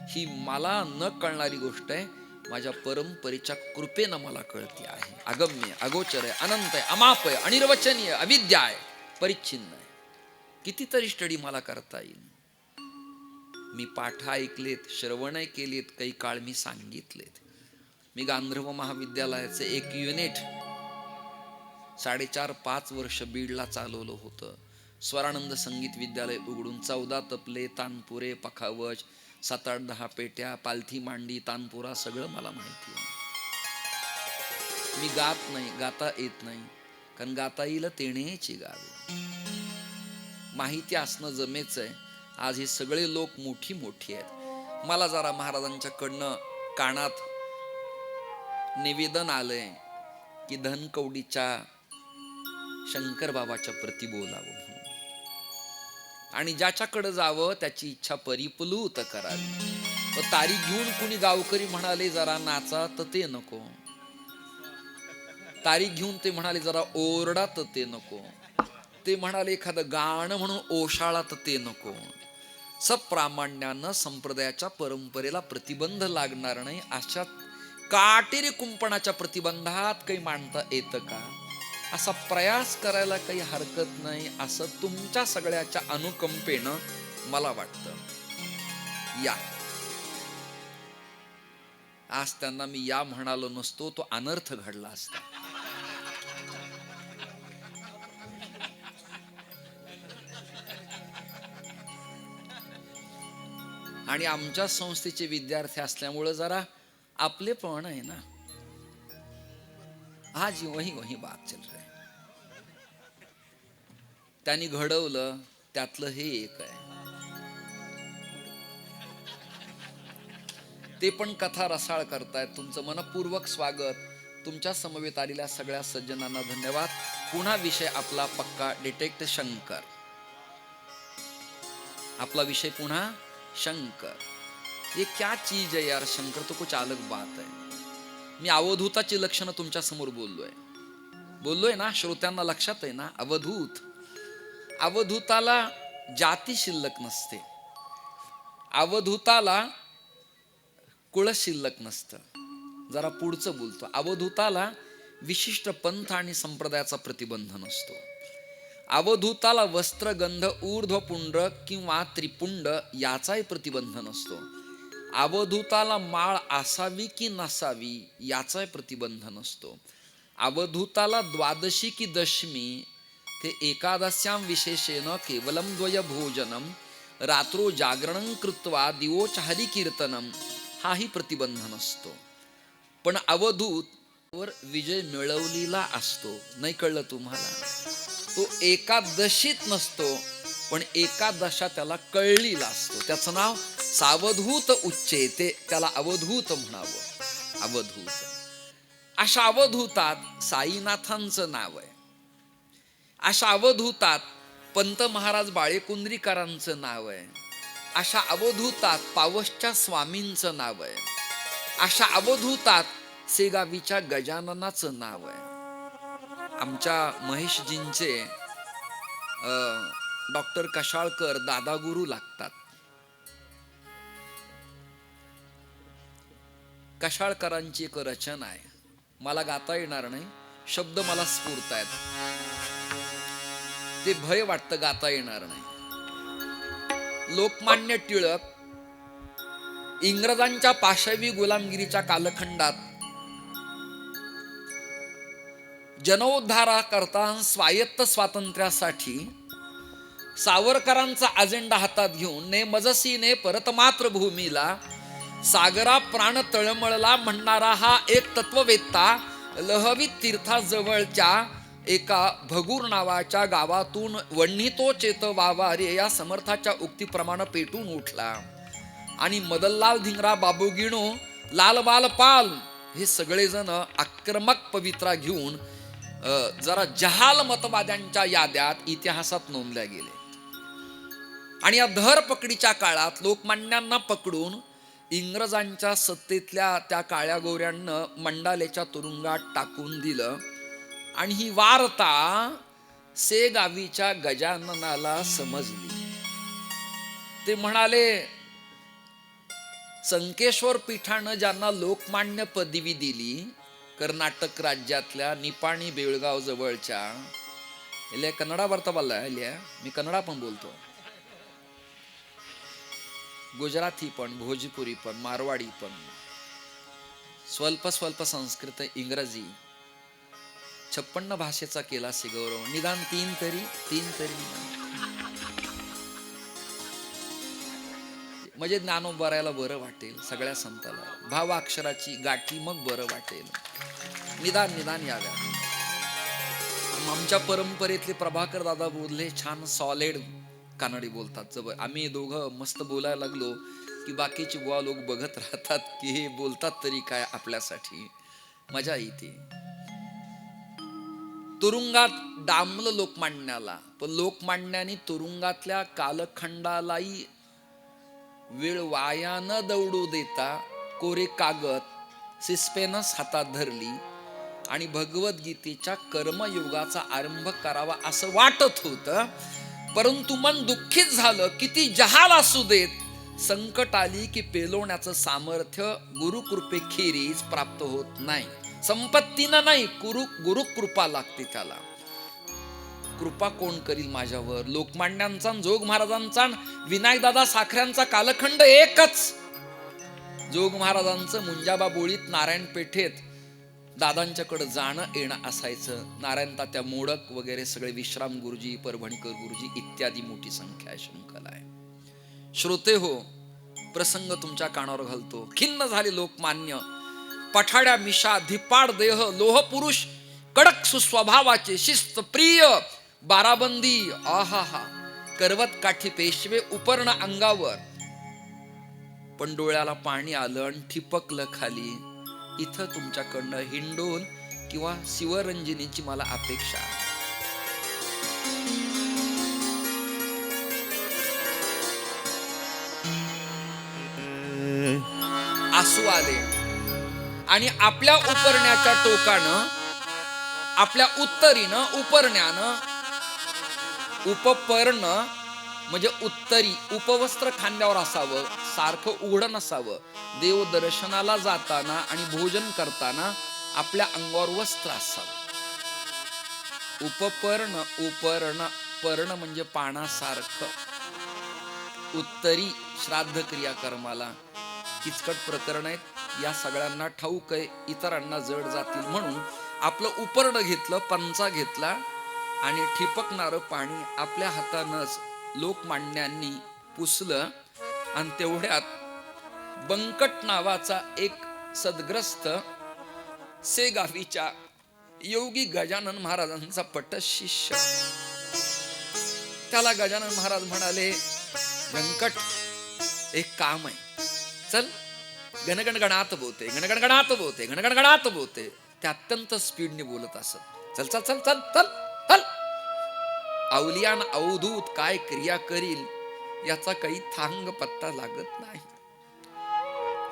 ही मला न कळणारी गोष्ट आहे, माझ्या परंपरेच्या कृपेनं मला कळती आहे. अगम्य, अगोचर आहे, अनंत आहे, अमाप आहे, अनिर्वचनीय, अविद्या आहे, परिच्छिन्न आहे. कितीतरी स्टडी मला करता येईल. मी पाठ ऐकलेत, श्रवण केलेत, काही काळ मी सांगितलेत. मी गांधर्व महाविद्यालयाचे एक युनिट 4.5-5 वर्ष बीडला चालवलं होतं. स्वरानंद संगीत विद्यालय उघडून 14 तपले, तानपुरे, पखावज, 7-8-10 पेट्या, पालथी मांडी, तानपुरा सगळं मला माहिती आहे. मी गात नाही, गाता येत नाही, कारण गाता येईल तेणेची गावे. माहिती असणं जमेच आहे. आज हे सगळे लोक मोठी मोठी आहेत. मला जरा महाराजांच्याकडनं कानात निवेदन आलंय की धनकवडीच्या शंकर बाबाच्या प्रती बोलावं म्हणून, आणि ज्याच्याकडे जावं त्याची इच्छा परिपूत करावी. तारीख घेऊन कुणी गावकरी म्हणाले जरा नाचा, तर ते नको. तारीख घेऊन ते म्हणाले जरा ओरडा, तर ते नको. ते म्हणाले एखादं गाणं म्हणून ओशाळा, तर ते नको. सप्रामाण्यानं संप्रदायाच्या परंपरेला प्रतिबंध लागणार नाही अशा काटेरी कुंपणाच्या प्रतिबंधात काही मांडता येतं का, असा प्रयास करायला काही हरकत नाही, असं तुमच्या सगळ्याच्या अनुकंपेनं मला वाटतं. या आज त्यांना मी या म्हणालो नसतो, तो अनर्थ घडला असता. आणि आमच्या संस्थेचे विद्यार्थी असल्यामुळे जरा आपलेपण आहे ना. आज वही बात चल रही. त्यांनी घडवलं त्यातलं हे एक आहे. ते पण कथा रसाळ करतायत. तुमचं मनपूर्वक स्वागत. तुमच्या समवेत आलेल्या सगळ्या सज्जनांना धन्यवाद. पुन्हा विषय आपला पक्का डिटेक्ट शंकर. आपला विषय पुन्हा शंकर. ये क्या चीज है यार, शंकर तो कुछ अलग बात है. मी अवधूताची लक्षणं तुमच्या समोर बोललोय ना, श्रोत्यांना लक्षात आहे ना. अवधूताला जाती शिल्लक नसते, अवधूताला कुळ शिल्लक नसतं. जरा पुढचं बोलतो. अवधूताला विशिष्ट पंथ आणि संप्रदायाचा प्रतिबंध नसतो. अवधूताला वस्त्र, गंध, ऊर्ध्वपुंड किंवा त्रिपुंड याचाही प्रतिबंध नसतो. अवधूताला माळ असावी की नसावी याचाही प्रतिबंध नसतो. अवधूताला द्वादशी की दशमी ते एकादश्याम विशेषेण केवलम द्वय भोजनम रात्रो जागरणं कृत्वा दिवोच हरी कीर्तनम हाही प्रतिबंध नसतो. पण अवधूत वर विजय मिळवलेला असतो. नाही कळलं तुम्हाला? तो एकादशीत नसतो, पण एकादशा त्याला कळलेला असतो. त्याचं नाव सावधूत उच्चेते, त्याला अवधूत म्हणावं. अवधूत. अशा अवधूतात साईनाथांचं नाव आहे. अशा अवधूतात पंत महाराज बाळेकुंद्रीकरांचं नाव आहे. अशा अवधूतात पावसच्या स्वामींचं नाव आहे. अशा अवधूतात सेगावीच्या गजाननाचं नाव आहे. आमच्या महेशजींचे डॉक्टर कशाळकर दादागुरु लागतात. कशाळकरांची एक रचना आहे, मला गाता येणार नाही, शब्द मला स्फूर्त आहेत. ते भय वाटतं, गाता येणार नाही. लोकमान्य टिळक इंग्रजांच्या पाशवी गुलामगिरीच्या कालखंडात जनोद्धाराकरता स्वायत्त स्वातंत्र्यासाठी सावरकरांचा अजेंडा हातात घेऊन नेमजसीने परत मातृभूमीला सागरा प्राण तळमळला म्हणणारा हा एक तत्ववेत्ता लहवी तीर्थाजवळच्या एका भगूर नावाच्या गावातून वन्नीतो चेत वावारे या समर्थाच्या उक्तीप्रमाणे पेटून उठला आणि मदनलाल धिंगरा, बाबू गिणू, लालबाल पाल हे सगळेजण आक्रमक पवित्रा घेऊन जरा जहाल मतवाद्यांच्या याद्यात इतिहासात नोंदल्या गेले. आणि या धरपकडीच्या काळात लोकमान्यांना पकडून इंग्रजांच्या सत्तेतल्या त्या काळ्या गोऱ्यांना मंडालेच्या तुरुंगात टाकून दिलं. आणि ही वार्ता सेगावीच्या गजाननाला समजली. ते म्हणाले, संकेश्वर पीठानं ज्यांना लोकमान्य पदवी दिली कर्नाटक राज्यातल्या निपाणी बेळगाव जवळच्या, इले कन्नडा ಬರ್ತಾ ಬಲ್ಲ इले मी कन्नडा पण बोलतो, गुजराती पण, भोजपुरी पण, मारवाडी पण, स्वल्प संस्कृत, इंग्रजी 56 भाषेचा केला से गौरव. निदान तीन तरी म्हणजे ज्ञानोबारायला बरं वाटेल, सगळ्या संताला भावाक्षराची गाठी मग बरं वाटेल. निदान याव्या. आमच्या परंपरेतले प्रभाकर दादा बोलले छान सॉलिड कानडी बोलतात. आम्ही दोघं मस्त बोलायला लागलो की बाकीचे बुवा लोक बघत राहतात की हे बोलतात तरी काय, आपल्यासाठी मजा येते. तुरुंगात डांबलं लोकमान्याला, पण लोकमान्याने तुरुंगातल्या कालखंडालाही वेळ वाया न दौडू देता कोरे कागद सिस्पेनस हातात धरली आणि भगवद्गीतेच्या कर्मयोगाचा आरंभ करावा असं वाटत होतं. परंतु मन दुःखित झालं. किती जहाल असू देत, संकट आली की पेलवण्याचं सामर्थ्य गुरुकृपेखेरीज प्राप्त होत नाही. संपत्तीनं नाही, गुरुकृपा लागते त्याला. कृपा कोण करील माझ्यावर? लोकमान्यांचा, जोग महाराजांचा, विनायकदादा साखऱ्यांचा कालखंड एकच. जोग महाराजांचं मुंजाबा बोळीत नारायण पेठेत दादांच्याकडे जाणं येणं असायचं. नारायण तात्या मोडक वगैरे सगळे, विश्राम गुरुजी, परभणीकर गुरुजी इत्यादी मोठी संख्या आहे, शृंखला आहे. श्रोते हो, प्रसंग तुमच्या कानावर घालतो. खिन्न झाले लोकमान्य. पठाड्या मिशा, धिपाड देह, लोह पुरुष, कडक सुस्वभावाचे, शिस्त प्रिय, बाराबंदी, आहा, करवत काठी पेशवे, उपर्ण अंगावर. पण डोळ्याला पाणी आलं आणि ठिपकलं खाली. इथं तुमच्याकडनं हिंडोन किंवा शिवरंजनीची मला अपेक्षा आहे. आसू आले आणि आपल्या उपरण्याच्या टोकानं, आपल्या उत्तरीनं, उपरण्यानं, उपपर्ण म्हणजे उत्तरी, उपवस्त्र खांद्यावर असावं, सारखं उघडं नसावं. देव दर्शनाला जाताना आणि भोजन करताना आपल्या अंगावर वस्त्र असावं. उपपर्ण, उपर्ण, पर्ण म्हणजे पानासारखं. उत्तरी श्राद्ध क्रियाकर्माला किचकट प्रकरण आहेत, या सगळ्यांना ठाऊक आहे, इतरांना जड जातील म्हणून आपलं उपर्ण घेतलं, पंचा घेतला आणि ठिपकणारं पाणी आपल्या हातानंच लोकमान्यांनी पुसलं. आणि तेवढ्यात बंकट नावाचा एक सद्ग्रस्त सेगावीच्या योगी गजानन महाराजांचा पट शिष्य, त्याला गजानन महाराज म्हणाले, व्यंकट एक काम आहे, चल. गणगणगणात बोलते, गणगणगणात बोलते, गणगणगणात बोलते. ते अत्यंत स्पीडने बोलत असत. चल चल चल चल चल चल. अवलियान अवधूत काय क्रिया करील याचा काही थांग पत्ता लागत नाही.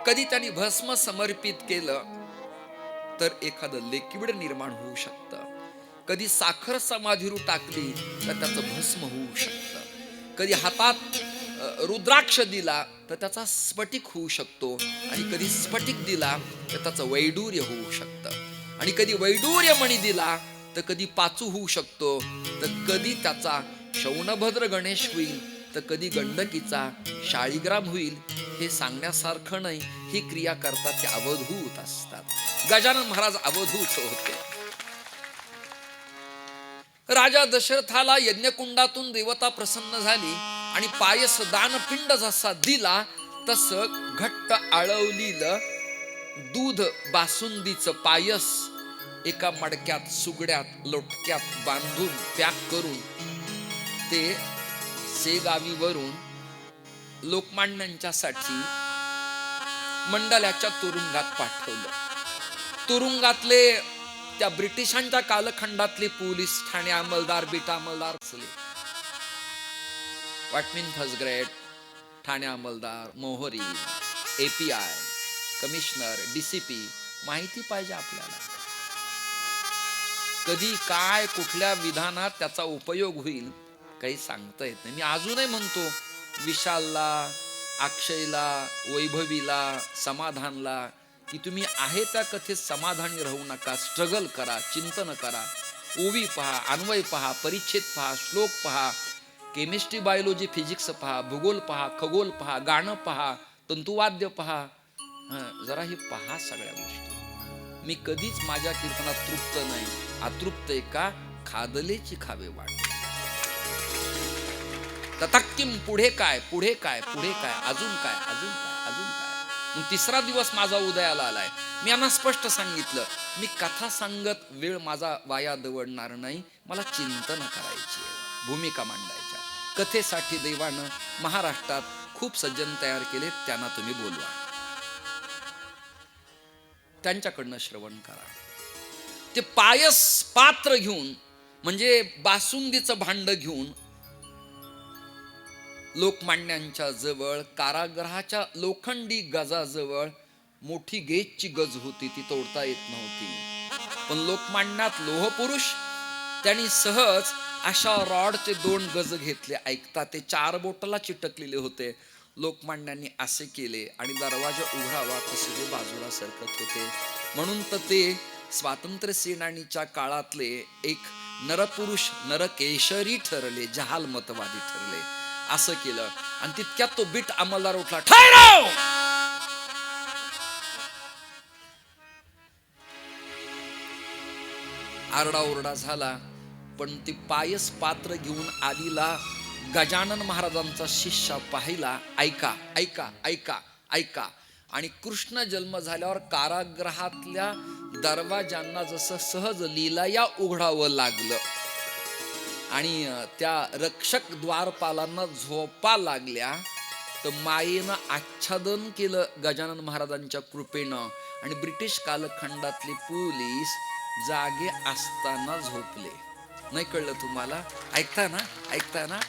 कधी त्यांनी भस्म समर्पित केलं तर एखादं लिक्विड निर्माण होऊ शकतं. कधी साखर समाधीरू टाकली तर त्याचं भस्म होऊ शकतं. कधी हातात रुद्राक्ष दिला तर त्याचा स्फटिक होऊ शकतो, आणि कधी स्फटिक दिला तर त्याचं वैडूर्य होऊ शकतं, आणि कधी वैडूर्य मणी दिला तर कधी पाचू होऊ शकतो, तर कधी त्याचा शौनभद्र गणेश होईल, तर कधी गंडकीचा शाळीग्राम होईल. हे सांगण्यासारखं नाही. ही क्रिया करतात ते अवधूत असतात. गजानन महाराज अवधूत होते. राजा दशरथाला यज्ञकुंडातून देवता प्रसन्न झाली आणि पायस दानपिंड जसा दिला तसं घट्ट आळवलीलं दूध बासुंदीचं पायस एका मडक्यात, सुगड्यात, लोटक्यात बांधून पॅक करून ते सेगावीवरून लोकमान्यांच्यासाठी मंडल्याच्या तुरुंगात पाठवलं. तुरुंगातले त्या ब्रिटिशांच्या कालखंडातले पोलीस, ठाणे अंमलदार, बीटा अंमलदार, वाटमीन फर्स्ट ग्रेड, ठाणे अंमलदार, मोहरी, API, कमिशनर, DCP, माहिती पाहिजे आपल्याला. कधी काय कुठल्या विधानात त्याचा उपयोग होईल काही सांगता येत नाही. मी अजूनही म्हणतो, विशालला, अक्षयला, वैभवीला, समाधानला, की तुम्ही आहे त्या कथेत समाधानी राहू नका. स्ट्रगल करा, चिंतन करा, ओवी पहा, अन्वय पहा, परिच्छेद पहा, श्लोक पहा, केमिस्ट्री, बायोलॉजी, फिजिक्स पहा, भूगोल पहा, खगोल पहा, गाणं पहा, तंतुवाद्य पहा. जरा हे पहा सगळ्या गोष्टी. मी कधीच माझ्या कीर्तनात तृप्त नाही. अतृप्त एका खादलेची खावे वाट. तथाकिम, पुढे काय, पुढे काय, पुढे काय, अजून काय, अजून काय, अजून काय. मग तिसरा दिवस माझा उदयाला आलाय. मी यांना स्पष्ट सांगितलं, मी कथा सांगत वेळ माझा वाया दवडणार नाही. मला चिंतन करायची, भूमिका मांडायच्या. कथेसाठी देवानं महाराष्ट्रात खूप सज्जन तयार केले, त्यांना तुम्ही बोलवा, त्यांच्याकडनं श्रवण करा. ते पायस पात्र घेऊन, म्हणजे बासुंदीचं भांड घेऊन लोकमान्यांच्या जवळ, कारागृहाच्या लोखंडी गजाजवळ मोठी गेजची गज होती, ती तोडता येत नव्हती. पण लोकमान्यात लोहपुरुष, त्यांनी सहज अशा रॉडचे 2 गज घेतले. ऐकता ते 4 बोटाला चिटकलेले होते. लोकमान्यांनी असे केले आणि दरवाजा उघडावा तसे ते बाजूला सरकत होते. म्हणून तर ते स्वातंत्र्य सेनानीच्या काळातले एक नरपुरुष, नरकेशरी ठरले, जहाल मतवादी ठरले. असं केलं आणि तितक्यात तो बीट अंमलदार उठला, ठहराव. आरडाओरडा झाला. पण ती पायस पात्र घेऊन आलेला गजानन महाराजांचा शिष्य पाहिला. ऐका ऐका ऐका ऐका. आणि कृष्ण जन्म झाल्यावर कारागृहातल्या दरवाजांना जसं सहज लीलाया उघडावं लागलं आणि त्या रक्षक द्वारपालांना झोपा लागल्या, तर मायेनं आच्छादन केलं गजानन महाराजांच्या कृपेनं. आणि ब्रिटिश कालखंडातले पोलीस जागे असताना झोपले. नाही कळलं तुम्हाला? ऐकता ना, ऐकता ना.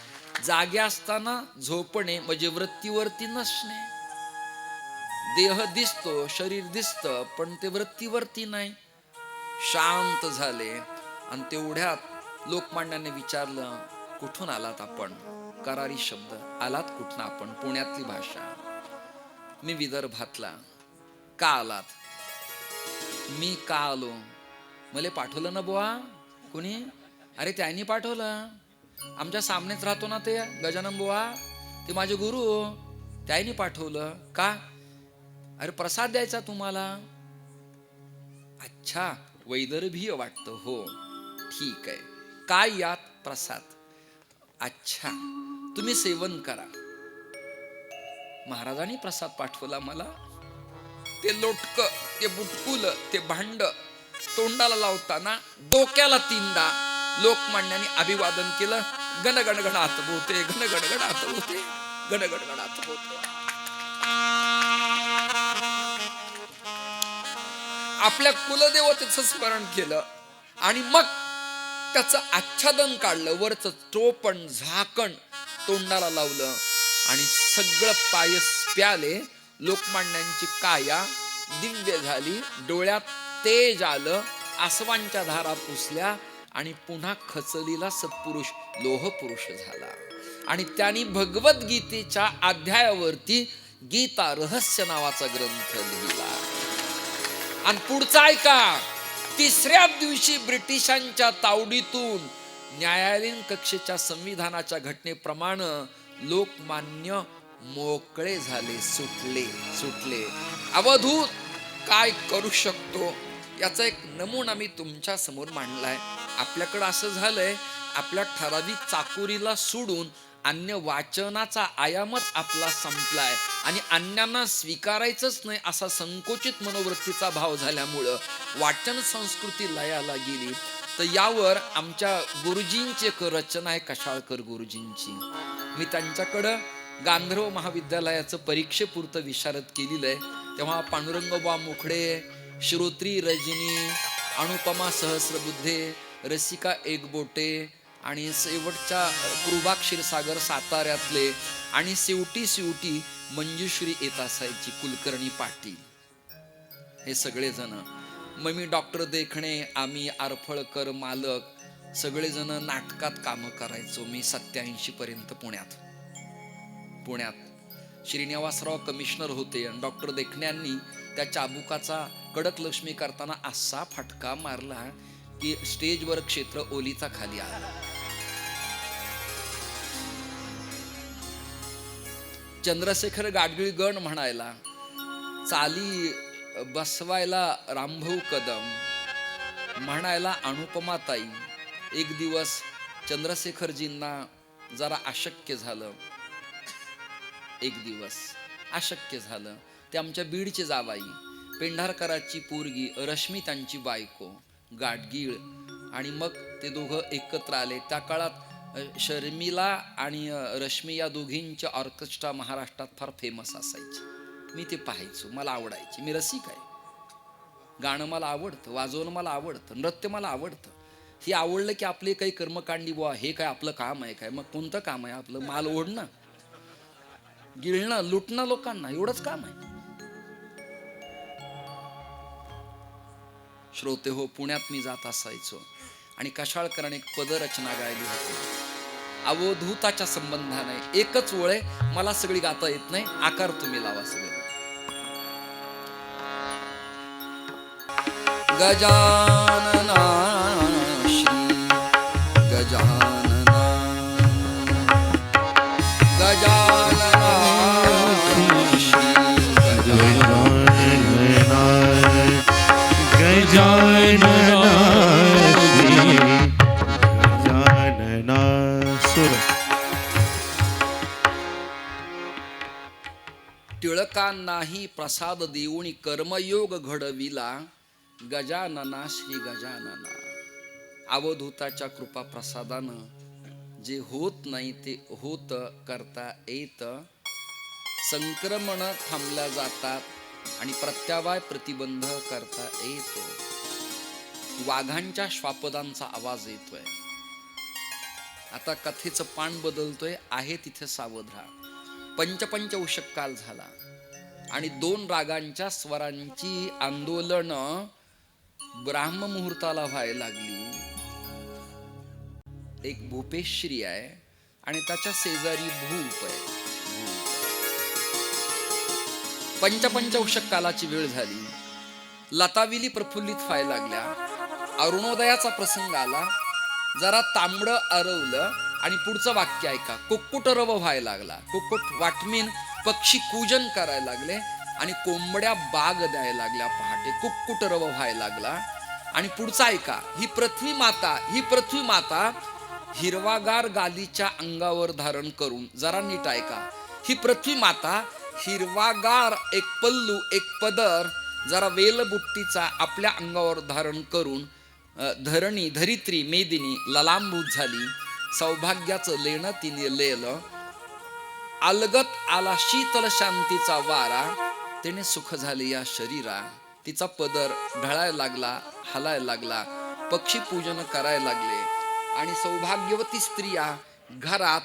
जागे असताना झोपणे म्हणजे वृत्तीवरती नसणे. देह दिसतो, शरीर दिसतं, पण ते वृत्तीवरती नाही. शांत झाले आणि तेवढ्यात लोकमान्याने विचारलं, कुठून आलात आपण? करारी शब्द. आलात कुठून आपण? पुण्यातली भाषा. मी विदर्भातला. का आलात? मी का आलो? मला पाठवलं ना बुवा कुणी? अरे त्यांनी पाठवलं. आमच्या सामनेच राहतो ना ते गजानन बुवा, ते माझे गुरु, त्यांनी पाठवलं. का? अरे प्रसाद द्यायचा तुम्हाला. अच्छा, वैदर्भीय वाटतं. हो ठीक आहे. काय यात? प्रसाद. अच्छा, तुम्ही सेवन करा. महाराजांनी प्रसाद पाठवला मला. ते लोटक, ते बुटकुल, ते भांड तोंडाला लावताना डोक्याला 3दा लोकमान्यांनी अभिवादन केलं. गणगणगण आतबोते, गणगणगण आतबोते, गणगणगण आतबोते. आपल्या कुलदेवतेचं स्मरण केलं आणि मग त्याचं आच्छादन काढलं. वरचं टोपण, झाकण तोंडाला लावलं आणि सगळं पायस प्याले. लोकमान्यांची काया दिव्य झाली, डोळ्यात तेज आलं, आसवांच्या धारा पुसल्या आणि पुन्हा खचलेला सत्पुरुष लोहपुरुष झाला. आणि त्यांनी भगवद्गीतेच्या अध्यायावरती गीता रहस्य नावाचा ग्रंथ लिहिला. आणि पुढचा ऐका, तिसऱ्या दिवशी ब्रिटिशांच्या तावडीतून न्यायालयीन कक्षेच्या संविधानाच्या घटनेप्रमाणे लोकमान्य मोकळे झाले, सुटले. अवधूत काय करू शकतो याचा एक नमुना मी तुमच्या समोर मांडलाय. आपल्याकडं असं झालंय, आपल्या ठराविक चाकोरीला सोडून अन्य वाचनाचा आयामच आपला संपलाय आणि अन्यांना स्वीकारायचंच नाही असा संकोचित मनोवृत्तीचा भाव झाल्यामुळं वाचन संस्कृती लयाला गेली. तर यावर आमच्या गुरुजींची एक रचना आहे, कशाळकर गुरुजींची. मी त्यांच्याकडं गांधर्व महाविद्यालयाचं परीक्षेपुरतं विशारद केलेलं आहे. तेव्हा पांडुरंगबा मुखडे, श्रोत्री रजनी, अनुपमा सहस्रबुद्धे, रसिका एकबोटे आणि शेवटच्या कृपा क्षीरसागर साताऱ्यातले आणि शेवटी मंजुश्री येत असायची, कुलकर्णी पाटील, हे सगळेजण. मग मी डॉक्टर देखणे, आम्ही आरफळकर, मालक सगळेजण नाटकात कामं करायचो. मी 87 पर्यंत पुण्यात श्रीनिवासराव कमिशनर होते आणि डॉक्टर देखण्यांनी त्या चाबुकाचा कडक लक्ष्मी करताना असा फटका मारला की स्टेजवर क्षेत्र ओलीचा खाली आला. चंद्रशेखर गाडगीळ गण म्हणायला, चाली बसवायला रामभाऊ कदम म्हणायला अनुपमाताई. एक दिवस चंद्रशेखरजींना जरा अशक्य झालं, ते आमच्या बीडचे जावाई, पेंढारकराची पोरगी रश्मी त्यांची बायको गाडगीळ, आणि मग ते दोघं एकत्र आले. त्या काळात शर्मिला आणि रश्मी या दोघींची ऑर्केस्ट्रा महाराष्ट्रात फार फेमस असायची. मी ते पाहायचो, मला आवडायची. मी रसिक आहे, गाणं मला आवडतं, वाजवणं मला आवडतं, नृत्य मला आवडतं. हे आवडलं की आपले काही कर्मकांडी बुवा, हे काय आपलं काम आहे काय? मग कोणतं काम आहे आपलं? माल ओढणं, गिळणं, लुटणं लोकांना, एवढंच काम आहे. श्रोते हो, पुण्यात मी जात असायचो आणि कशाळकरांनी एक पदरचना गायली होती अवधूताच्या संबंधाने. एकच ओळ आहे, मला सगळी गाता येत नाही, आकार तुम्ही लावा सगळे. गजानना श्री गजानना, गजानना श्री गजानना, गजानना श्री गजानना. सुर टिळकांनाही प्रसाद देऊन कर्मयोग घडविला, गजानना श्री गजानना. अवधूताच्या कृपा प्रसादानं जे होत नाही ते होत करता येत, संक्रमण थांबल्या जातात आणि प्रत्यावाय प्रतिबंध करता येतो. वाघांच्या श्वापदांचा आवाज येतोय. आता कथेचं पान बदलतोय, आहे तिथे सावध राहा. पंचपंच उषक काल झाला आणि 2 रागांच्या स्वरांची आंदोलन ब्राह्म मुहूर्ताला व्हायला लागली. एक भूपेश्री आहे आणि त्याच्या शेजारी भूप आहे. पंचपंच उषक कालाची वेळ झाली. लताविली प्रफुल्लित व्हायला लागल्या. अरुणोदयाचा प्रसंग आला. जरा तांबडं आरवलं आणि पुढचं वाक्य ऐका. कुक्कुट रव व्हायला लागला. कुक्कुट वाटमीन पक्षी कूजन करायला लागले आणि कोंबड्या बाग द्यायला लागल्या पहाटे. कुक्कुट रव व्हायला लागला आणि पुढचं ऐका. ही पृथ्वी माता हिरवागार गालीच्या अंगावर धारण करून, जरा नीट ऐका, ही पृथ्वी माता हिरवागार एक पल्लू, एक पदर, जरा वेलबुट्टीचा आपल्या अंगावर धारण करून धरित्री मेदिनी ललांबूत झाली. सौभाग्याचं लेणं तिने लेलं. अलगत आला शीतल शांतीचा वारा, तिने सुख झाले या शरीरा. तिचा पदर ढळायला लागला, हलायला लागला. पक्षी पूजन करायला लागले आणि सौभाग्यवती स्त्रिया घरात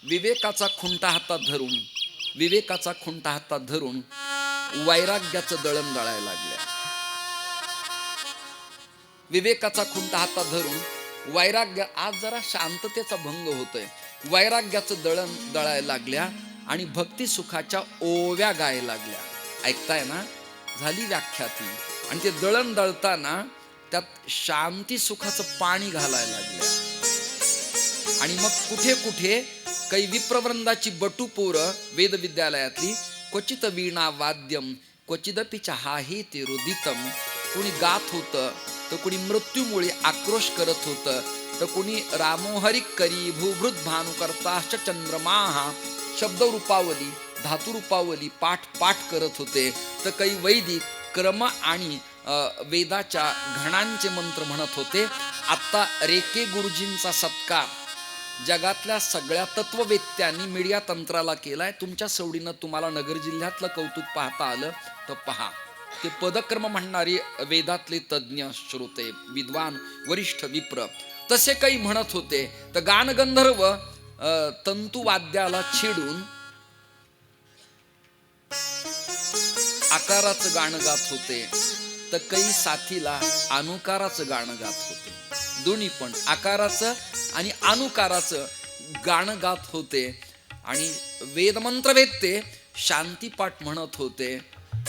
विवेकाचा खुंटा हातात धरून वैराग्याचं दळण दळायला लागल्या. विवेकाचा खुंटा हातात धरून वैराग्य, आज जरा शांततेचा भंग होतोय, वैराग्याचं दळण दळायला लागल्या आणि भक्ती सुखाच्या ओव्या गायला लागल्या. ऐकताय ना? झाली व्याख्या ती. आणि ते दळण दळताना त्यात शांती सुखाचं पाणी घालायला लागले. आणि मग कुठे कुठे काही विप्रवृंदाची बटू पोरं वेद विद्यालयातली क्वचित वीणा वाद्यम क्वचिदपि चहाही ते रुदितम, कोणी गात होतं तर कोणी मृत्यूमुळे आक्रोश करत होतं, तर कोणी रामोहरिक करी भूभृत भानुकर्ताश्च चंद्रमाहा शब्दरूपावली धातुरूपावली पाठ पाठ करत होते, तर काही वैदिक क्रम आणि वेदाच्या घणांचे मंत्र म्हणत होते. आत्ता रेके गुरुजींचा सत्कार जगातल्या सगळ्या तत्ववेत्यांनी मीडिया तंत्राला केलाय. तुमच्या सवडीनं तुम्हाला नगर जिल्ह्यातलं कौतुक पाहता आलं तर पहा. ते पदक्रम म्हणणारे वेदातले तज्ज्ञ श्रोते विद्वान वरिष्ठ विप्र तसे काही म्हणत होते. तर गानगंधर्व तंतुवाद्याला छेडून आकाराचं गाणं गात होते, तर काही साथीला अनुकाराचं गाणं गात होते. दोन्ही पण आकाराचं आणि अनुकाराचं गाणं गात होते. आणि वेदमंत्रवेत्ते शांतीपाठ म्हणत होते.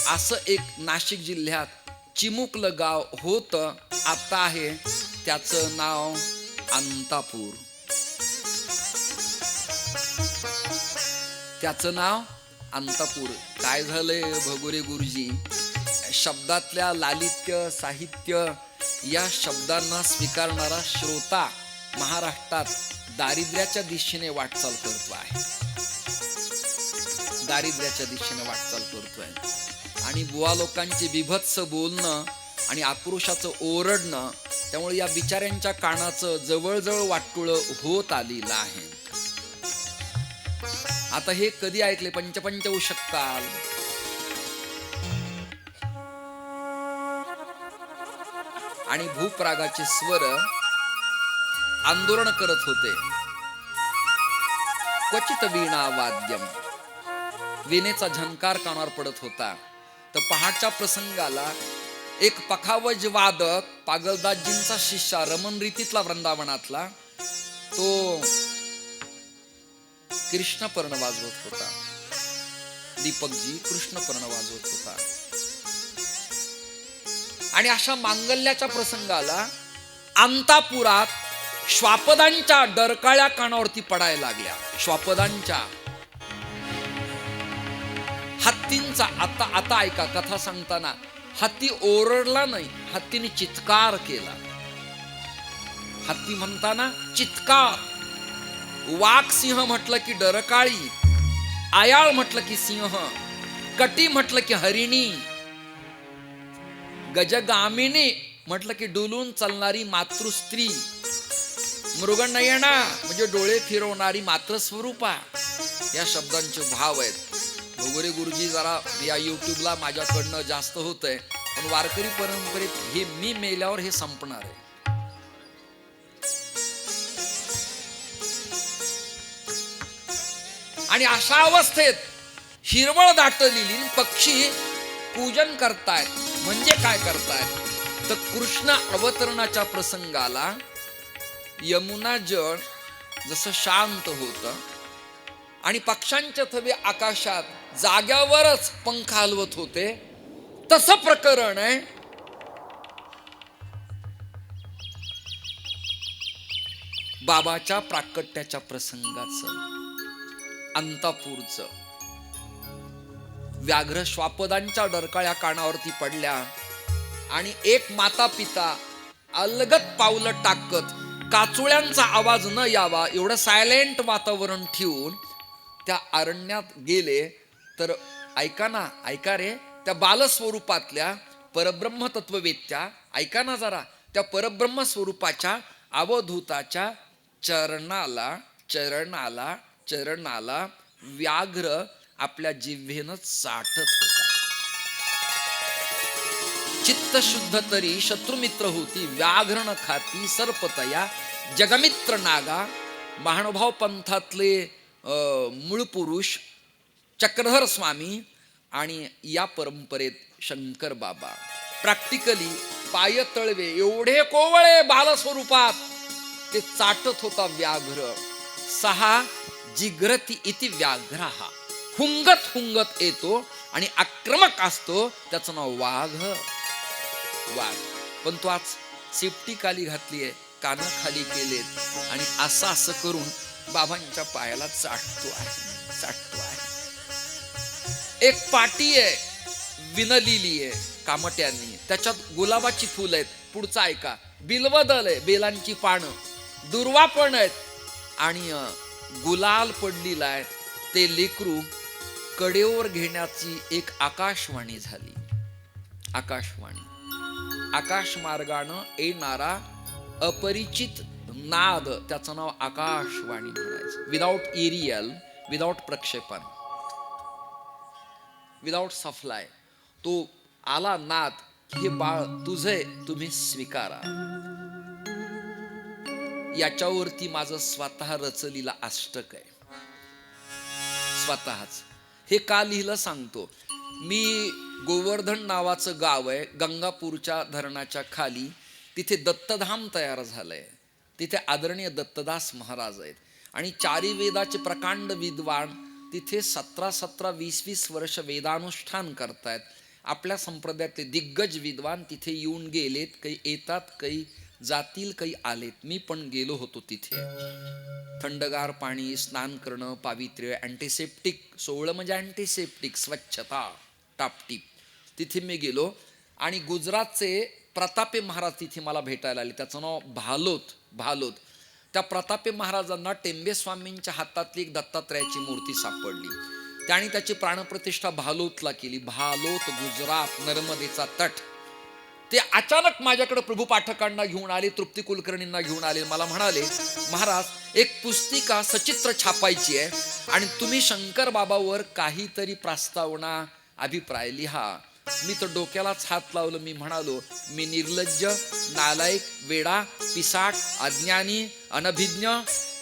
असं एक नाशिक जिल्ह्यात चिमुकलं गाव होतं, आता आहे त्याचं नाव अंतापूर. त्याचं नाव अंतापूर. काय झालंय भगोरे गुरुजी, शब्दातल्या लालित्य साहित्य या शब्दांना स्वीकारणारा श्रोता महाराष्ट्रात दारिद्र्याच्या दिशेने वाटचाल करतो आहे. दारिद्र्याच्या दिशेने वाटचाल करतोय. आणि बुवा लोकांचे बिभत्स बोलणं आणि आक्रोशाचं ओरडणं, त्यामुळे या बिचाऱ्यांच्या कानाचं जवळजवळ वाटोळं होत आलेलं आहे. आता हे कधी ऐकले? पंचपंच उशक्काल. आणि भूपरागाचे स्वर आंदोलन करत होते. क्वचित वीणा वाद्यम, वीणेचा झंकार कानावर पडत होता. तर पहाटच्या प्रसंगाला एक पखावज वादक पागलदासजींचा शिष्या रमण रीतीतला वृंदावनातला तो कृष्णपर्ण वाजवत होता. दीपकजी कृष्णपर्ण वाजवत होता. आणि अशा मांगल्याच्या प्रसंगाला अंतापुरात श्वापदांच्या डरकाळ्या कानावरती पडायला लागल्या. श्वापदांच्या हत्तींचा. आता ऐका कथा सांगताना हत्ती ओरडला नाही, हत्तीने चित्कार केला. हत्ती म्हणताना चित्कार. वाघ सिंह म्हटलं की डरकाळी, आयाळ म्हटलं की सिंह, कटी म्हटलं की हरिणी, गजगामिनी म्हटलं की डुलून चालणारी मातृस्त्री, मृगनयना म्हणजे डोळे फिरवणारी मातृस्वरूपा, या शब्दांचे भाव आहेत. भगोरे गुरुजी जरा या युट्यूबला माझ्याकडनं जास्त होतंय, पण वारकरी परंपरेत हे मी मेल्यावर हे संपणार आहे. आणि अशा अवस्थेत हिरवळ दाटलेली पक्षी पूजन करतायत. म्हणजे काय करतायत? तर कृष्ण अवतरणाच्या प्रसंगाला यमुना जळ जसं शांत होतं आणि पक्ष्यांचे थवे आकाशात जाग्यावरच पंख हलवत होते, तसं प्रकरण आहे बाबाच्या प्राकट्याच्या प्रसंगाचं, अंतापूरचं. व्याघ्र श्वापदांच्या डरकाळ्या कानावरती पडल्या आणि एक माता पिता अलगत पावलं टाकत काचुळ्यांचा आवाज न यावा एवढं सायलेंट वातावरण ठेवून त्या अरण्यात गेले. तर ऐका ना, ऐका रे, त्या बालस्वरूपातल्या परब्रह्म तत्ववेत्या, ऐका ना जरा, त्या परब्रह्म स्वरूपाच्या अवधूताच्या चरणाला चरणाला चरणाला व्याघ्र आपल्या जिव्हेनं चाटत होता. चित्त शुद्ध तरी शत्रुमित्र होती, व्याघ्र न खाती सर्पतया जगमित्र नागा. महानुभाव पंथातले मूळ पुरुष चक्रधर स्वामी आणि या परंपरेत शंकर बाबा प्रॅक्टिकली पाय तळवे एवढे कोवळे बालस्वरूपात ते चाटत होता व्याघ्र. सहा जिग्रती इति व्याघ्रहा, हुंगत हुंगत येतो आणि आक्रमक असतो, त्याचं नाव वाघ. वाघ. पण तो आज सेफ्टी खाली घातली आहे, कानं खाली केलेत आणि असं असं करून बाबांच्या पायाला चाटतो आहे. एक पाटी आहे विणलेली आहे कामट्यांनी, त्याच्यात गुलाबाची फुलं आहेत. पुढचं ऐका, बिल्वदल आहे, बेलांची पानं, दुर्वा पण आहेत आणि गुलाल पडलेला आहे. ते लेकरू कडेवर घेण्याची एक आकाशवाणी झाली. आकाशवाणी, आकाश मार्गानं येणारा अपरिचित नाद, त्याचं नाव आकाशवाणी म्हणायचं. विदाउट एरियल, विदाउट प्रक्षेपण, विदाउट सप्लाय, तो आला नाद, हे बाळ तुझे, तुम्ही स्वीकारा. याच्यावरती माझं स्वतः रचलेलं अष्टक आहे, स्वतःच. हे का लिहिलं सांगतो. मी गोवर्धन नावाचं गाव आहे गंगापूरच्या धरणाच्या खाली, तिथे दत्तधाम तयार झालंय. तिथे आदरणीय दत्तदास महाराज आहेत आणि चारी वेदाचे प्रकांड विद्वान तिथे 17-20 वर्ष वेदानुष्ठान करतायत. आपल्या संप्रदायातले दिग्गज विद्वान तिथे येऊन गेलेत, काही येतात, काही जातील, काही आलेत. मी पण गेलो होतो तिथे. थंडगार पाणी, स्नान करणं, पावित्र्य, अँटीसेप्टिक, 16 म्हणजे अँटीसेप्टिक, स्वच्छता टापटीप. तिथे मी गेलो आणि गुजरातचे प्रतापे महाराज तिथे मला भेटायला आले. त्याचं नाव भालोत. त्या प्रतापे महाराजांना टेंबे स्वामींच्या हातातली एक दत्तात्रयाची मूर्ती सापडली. त्यांनी त्याची प्राणप्रतिष्ठा भालोतला केली. भालोत, गुजरात, नर्मदेचा तट. ते अचानक माझ्याकडे प्रभू पाठकांना घेऊन आले, तृप्ती कुलकर्णींना घेऊन आले. मला म्हणाले, महाराज एक पुस्तिका सचित्र छापायची आहे आणि तुम्ही शंकर बाबावर काहीतरी प्रस्तावना, अभिप्राय लिहा. मी तर डोक्यालाच हात लावलं. मी म्हणालो, मी निर्लज्ज, नालायक, वेडा, पिसाट, अज्ञानी, अनभिज्ञ,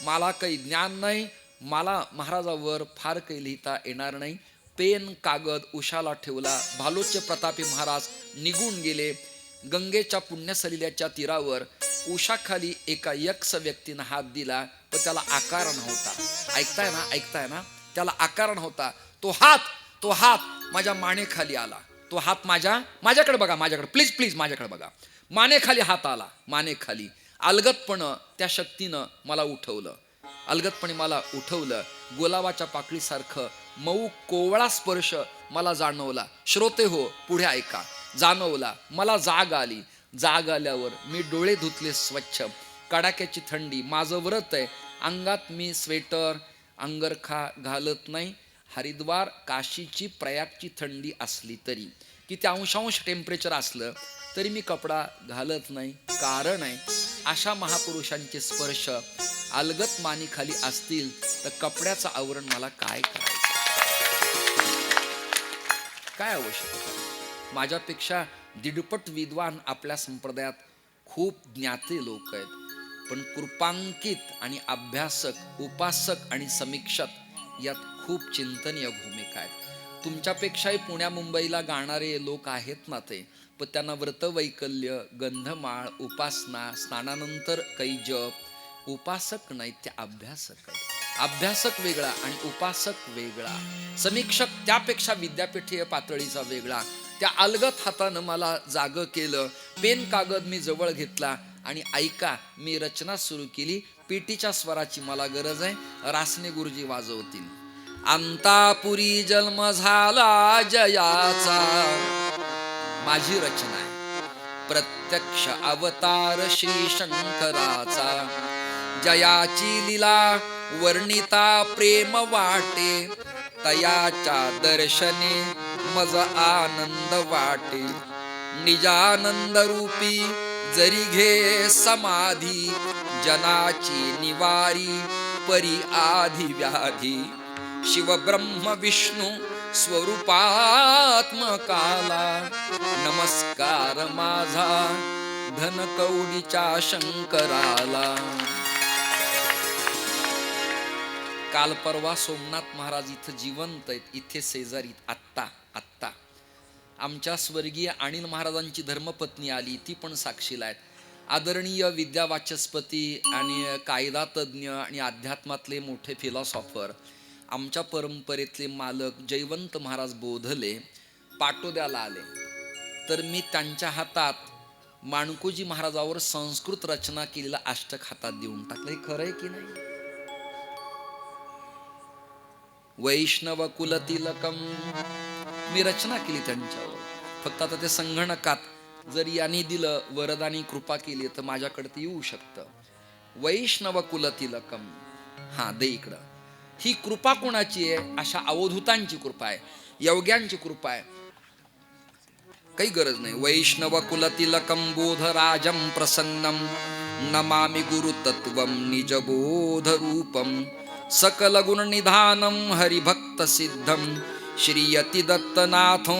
मला काही ज्ञान नाही, मला महाराजावर फार काही लिहिता येणार नाही. पेन कागद उशाला ठेवला. भालोचे प्रतापी महाराज निघून गेले. गंगेच्या पुण्यसलिल्याच्या तीरावर उशाखाली एका यक्ष व्यक्तीनं हात दिला, पण त्याला आकार नव्हता. ऐकताय ना, त्याला आकार नव्हता. तो हात माझ्या मानेखाली आला. तो हात माझ्याकडे बघा, माझ्याकडे प्लीज माझ्याकडे बघा. मानेखाली हात आला, मानेखाली. अलगदपणे त्या शक्तीनं मला उठवलं. गुलाबाच्या पाकळीसारखं मऊ कोवळा स्पर्श मला जाणवला. श्रोते हो, पुढे ऐका. जाणवला. मला जाग आली. जाग आल्यावर मी डोळे धुतले स्वच्छ. कडाक्याची थंडी, माझं व्रत आहे. अंगात मी स्वेटर, अंगरखा घालत नाही. हरिद्वार, काशीची, प्रयागची थंडी असली तरी, किती अंशांश टेम्परेचर असलं तरी मी कपडा घालत नाही. कारण आहे, अशा महापुरुषांचे स्पर्श अलगत मानीखाली असतील तर कपड्याचं आवरण मला काय करायचं, काय आवश्यक. माझ्यापेक्षा दीडपट विद्वान आपल्या संप्रदायात खूप ज्ञाते लोक आहेत, पण कृपांकित आणि अभ्यासक, उपासक आणि समीक्षक यात खूप चिंतनीय भूमिका आहेत. तुमच्यापेक्षाही पुण्या मुंबईला गाणारे लोक आहेत ना ते, पण त्यांना व्रतवैकल्य, गंधमाळ, उपासना, स्नानानंतर काही जप. उपासक नाहीत, ते अभ्यासक आहेत. अभ्यासक वेगळा आणि उपासक वेगळा. समीक्षक त्यापेक्षा विद्यापीठीय पातळीचा वेगळा. त्या अलगत हातानं मला जागं केलं. पेन कागद मी जवळ घेतला आणि ऐका, मी रचना सुरू केली. पेटीच्या स्वराची मला गरज आहे. रासने गुरुजी वाजवतील. अंतापुरी जन्म झाला जयाचा, माझी रचना आहे. प्रत्यक्ष अवतार श्री शंकराचा, जयाची लीला वर्णिता प्रेम वाटे, तयाच्या दर्शने मज आनंद वाटे. निजानंद रूपी जरी घे समाधी, जनाची निवारी परी आधी व्याधी. शिव ब्रह्म विष्णू स्वरूपात्मकाला, नमस्कार माझा धनकवडीच्या शंकराला. काल परवा सोमनाथ महाराज इथं जिवंत आहेत, इथे शेजारी आत्ता आमच्या स्वर्गीय अनिल महाराजांची धर्मपत्नी आली, ती पण साक्षीला आहेत. आदरणीय विद्यावाचस्पती आणि कायदा तज्ज्ञ आणि अध्यात्मातले मोठे फिलॉसॉफर, आमच्या परंपरेतले मालक जयवंत महाराज बोधले पाटोद्याला आले. तर मी त्यांच्या हातात माणकोजी महाराजावर संस्कृत रचना केलेला अष्टक हातात देऊन टाकलं. हे खरंय की नाही? वैष्णव कुलतिलकम मी रचना केली त्यांच्यावर. फक्त आता ते संगणकात जर यांनी दिलं वरदानी कृपा केली तर माझ्याकडे ते येऊ शकतं. वैष्णव कुलतिलकम. हा दे इकडं. ही कृपा कोणाची आहे? अशा अवधूतांची कृपा आहे, योग्यांची कृपा आहे. काही गरज नाही. वैष्णव कुलतिलकम बोधराजम प्रसन्नम नमामि गुरु तत्वम निजबोध रूपम सकल गुण निधानम हरिभक्त सिद्धम श्रीयति दत्तनाथो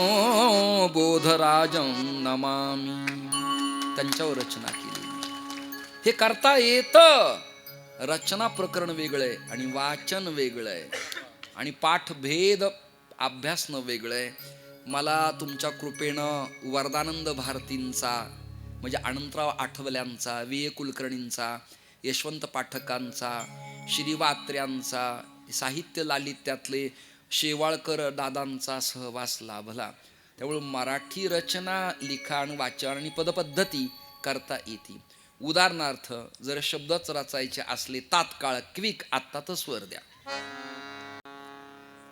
बोधराजम नमामि. त्यांच्यावर रचना केली. हे करता येतं. रचना प्रकरण वेगळंय आणि वाचन वेगळंय आणि पाठभेद अभ्यासनं वेगळंय. मला तुमच्या कृपेनं वरदानंद भारतींचा म्हणजे अनंतराव आठवल्यांचा, वि. कुलकर्णींचा, यशवंत पाठकांचा, श्रीवात्र्यांचा, साहित्य लालित्यातले शेवाळकर दादांचा सहवास लाभला. त्यामुळे मराठी रचना, लिखाण, वाचन आणि पदपद्धती करता येते. उदाहरणार्थ जर शब्दच रचायचे असले तात्काळ क्विक आत्ता तर स्वर द्या.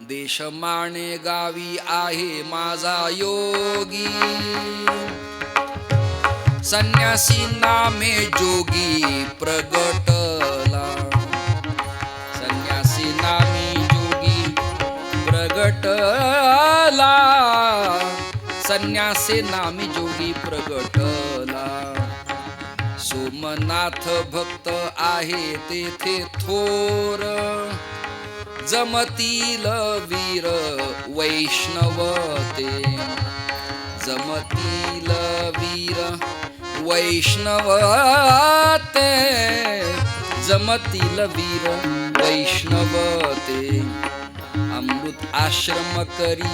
देशमाने गावी आहे माझा योगी संन्यासी नामे जोगी प्रगटला. संन्यासी नामे जोगी प्रगटला. संन्यासी नामे जोगी प्रगटला. सोमनाथ भक्त आहे तेथे थोर जमतील वीर वैष्णव ते. जमतील वीर वैष्णव ते. जमतील वीर वैष्णव ते. अमृत आश्रम करी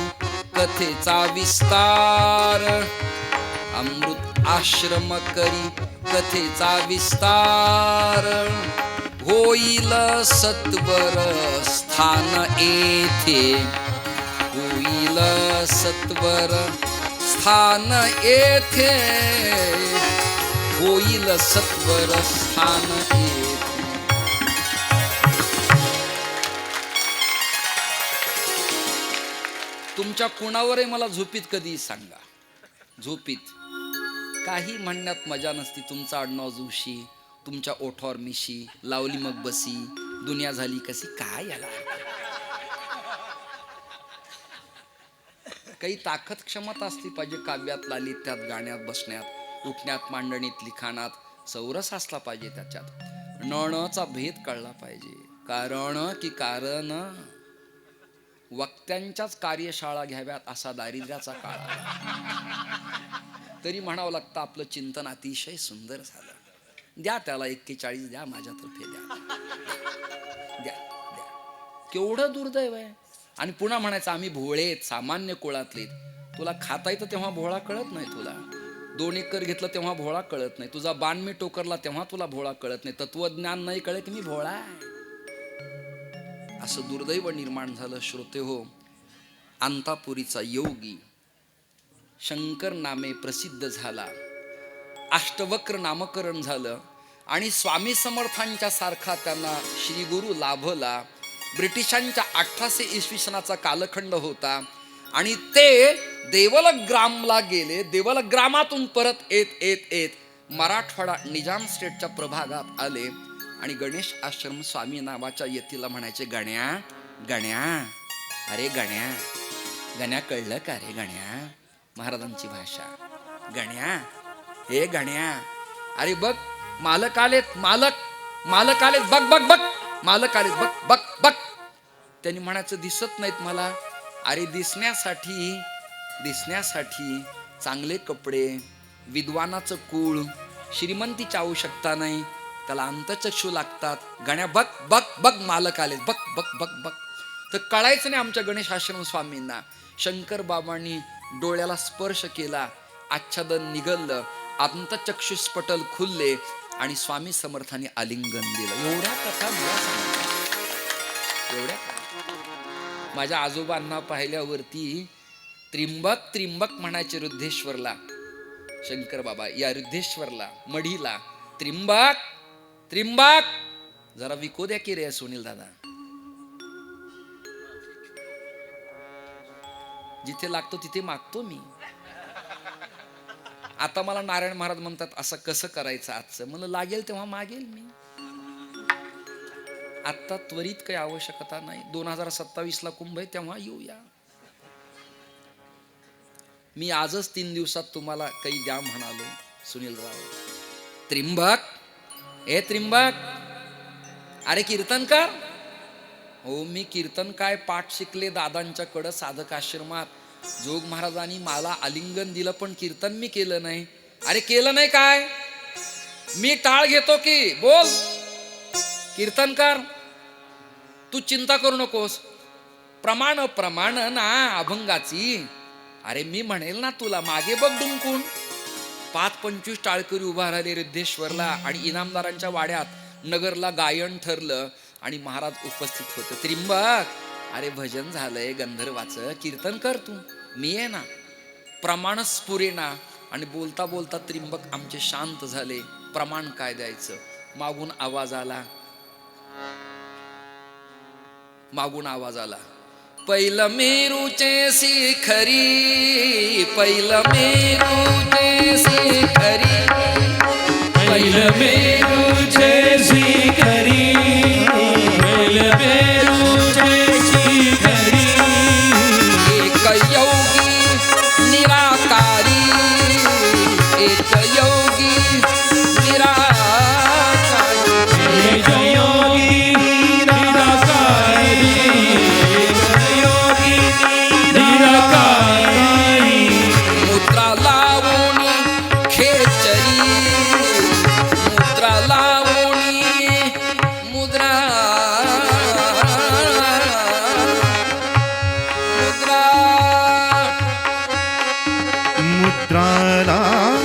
कथेचा विस्तार. अमृत आश्रम करी कथेचा विस्तार. होईल सत्वर स्थान येथे. होईल सत्वर स्थान येथे. होईल सत्वर स्थान येथे. तुमच्या कुणावरही मला झोपीत कधी सांगा. झोपीत काही म्हणण्यात मजा नसती. तुमचं आडनाव जोशी, तुमच्या ओठावर मिशी, लावली मग बसी, दुनिया झाली कशी. काय याला काही ताकद क्षमता असली पाहिजे. काव्यात, लालित्यात, गाण्यात, बसण्यात, उठण्यात, मांडणीत, लिखाणात सौरस असला पाहिजे. त्याच्यात नणचा भेद कळला पाहिजे. कारण की कारण वक्त्यांच्याच कार्यशाळा घ्याव्यात असा दारिद्र्याचा काळ आला. तरी म्हणावं लागतं आपलं चिंतन अतिशय सुंदर झालं. द्या त्याला 41 द्या, माझ्यातर्फे द्या. द्या द्या. केवढं दुर्दैव आहे. आणि पुन्हा म्हणायचं आम्ही भोळेत, सामान्य कुळातले. तुला खाता येतं तेव्हा भोळा कळत नाही. तुला 2 एकर घेतलं तेव्हा भोळा कळत नाही. तुझा बाण मी टोकरला तेव्हा तुला भोळा कळत नाही. तत्वज्ञान नाही कळत की मी भोळा आहे. असं दुर्दैव निर्माण झालं. श्रोते हो, अंतापुरीचा योगी शंकर नामे प्रसिद्ध झाला. अष्टवक्र नामकरण झालं आणि स्वामी समर्थांच्या सारखा त्यांना श्री गुरु लाभला. ब्रिटिशांच्या 1800 इसवी सनाचा कालखंड होता आणि ते देवलग्रामला गेले. देवलग्रामातून परत येत येत येत मराठवाडा निजाम स्टेटच्या प्रभागात आले आणि गणेश आश्रम स्वामी नावाच्या यतीला म्हणायचे, गण्या गण्या, अरे गण्या. गण्या कळलं का रे गण्या? महाराजांची भाषा. गण्या, हे गण्या, अरे बघ मालक आलेत. मालक आलेत. बघ बघ बघ मालक आलेत. बघ बघ बघ. त्यांनी म्हणायचं दिसत नाहीत मला. अरे दिसण्यासाठी चांगले कपडे, विद्वानाचं कुळ, श्रीमंतीची आवश्यकता नाही. त्याला अंतचक्षू लागतात. गण्या बघ बघ बघ मालक आलेत. बघ बघ बघ बघ. तर कळायचं नाही आमच्या गणेश आश्रम स्वामींना. शंकर बाबांनी डोळ्याला स्पर्श केला. आच्छादन निगललं. अंतचक्षुस्पटल खुलले आणि स्वामी समर्थांनी आलिंगन दिलं. एवढ्या कथा मला सांगतात. एवढ्या माझ्या आजोबांना पाहिल्यावरती त्रिंबक त्रिंबक म्हणायचे रुद्धेश्वरला. शंकर बाबा या रुद्रेश्वरला मढीला त्रिंबक त्रिंबक जरा विको द्या की रे सुनील दादा. जिथे लागतो तिथे मागतो मी. आता मला नारायण महाराज म्हणतात असं कसं करायचं आजचं. मला लागेल तेव्हा मागेल मी. आता त्वरित काही आवश्यकता नाही. 2027 कुंभ आहे तेव्हा येऊया. मी आजच 3 दिवसात तुम्हाला काही द्या म्हणालो सुनीलराव. त्रिंबक ए त्रिंबक अरे कीर्तन कर. हो मी कीर्तन काय पाठ शिकले दादांच्याकडं साधक आश्रमात. जोग महाराजांनी मला आलिंगन दिलं पण कीर्तन मी केलं नाही. अरे केलं नाही काय मी टाळ घेतो की बोल कीर्तन कर. तू चिंता करू नकोस. प्रमाण प्रमाण ना अभंगाची. अरे मी म्हणेल ना तुला. मागे बघ डुंकून 5-25 टाळकरी उभा राहिले रुद्रेश्वरला आणि इनामदारांच्या वाड्यात नगरला गायन ठरलं आणि महाराज उपस्थित होते. त्रिंबक अरे भजन झालंय गंधर्वाचं कीर्तन कर तू. मी आहे ना. प्रमाण स्फुरेना आणि बोलता बोलता त्रिंबक आमचे शांत झाले. प्रमाण काय द्यायचं. मागून आवाज आला. मागून आवाज आला. पहिलं मेरूचे शिखरी पहिलं मेरूचे शिखरी पहिलं मेरूचे शिखरी पहिलं मेरूचे शिखरी एक योगी निराकारी एक योगी निराकारी एक योगी निराकारी एक योगी निराकारी मुद्रा लावणी खेचरी मुद्रा लावणी मुद्रा मुद्रा मुद्रा लावणी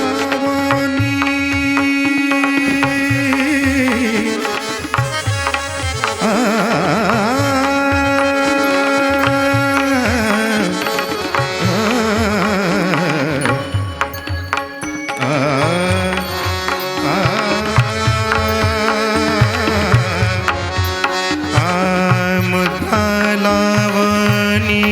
मुद्रा लावणी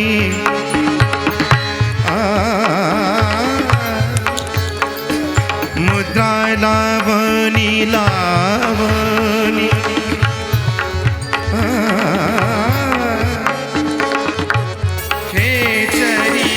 मुद्रा लावणी लावणी खेचरी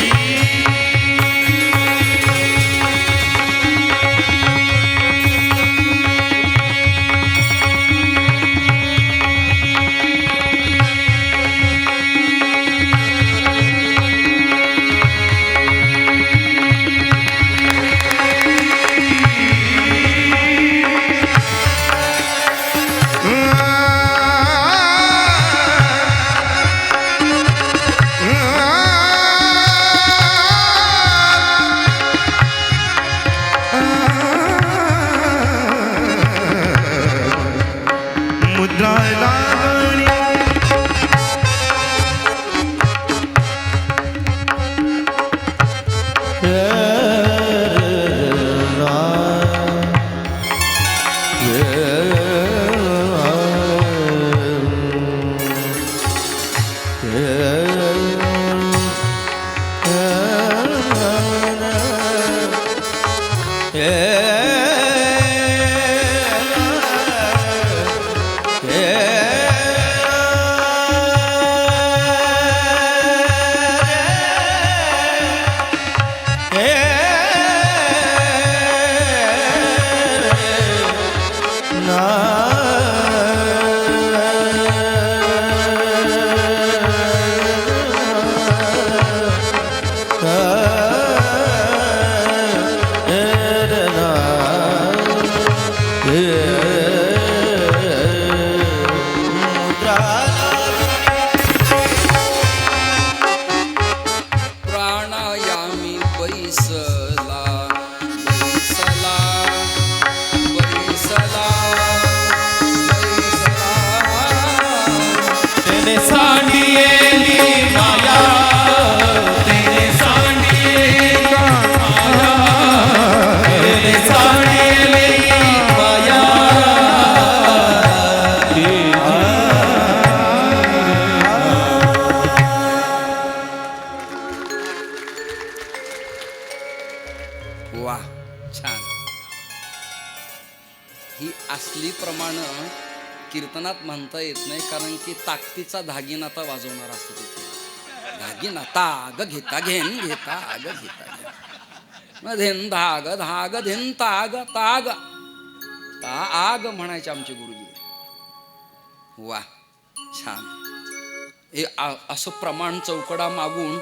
मुद्रा लावणी प्राणायामी बैसला बैसला बैसला बैसला तेने सांडिएली माया तेने सांडिएली माया ही असली प्रमाण कीर्तनात म्हणता येत नाही, कारण की ताकदीचा धागिनाता वाजवणार असतो तिथे. धागिना ताग घेता घेन घेता आग घेता घेन धेन धाग धाग धेन ताग ताग ता आग म्हणायचे आमचे गुरुजी. वा, छान. हे असं प्रमाण चौकडा मागून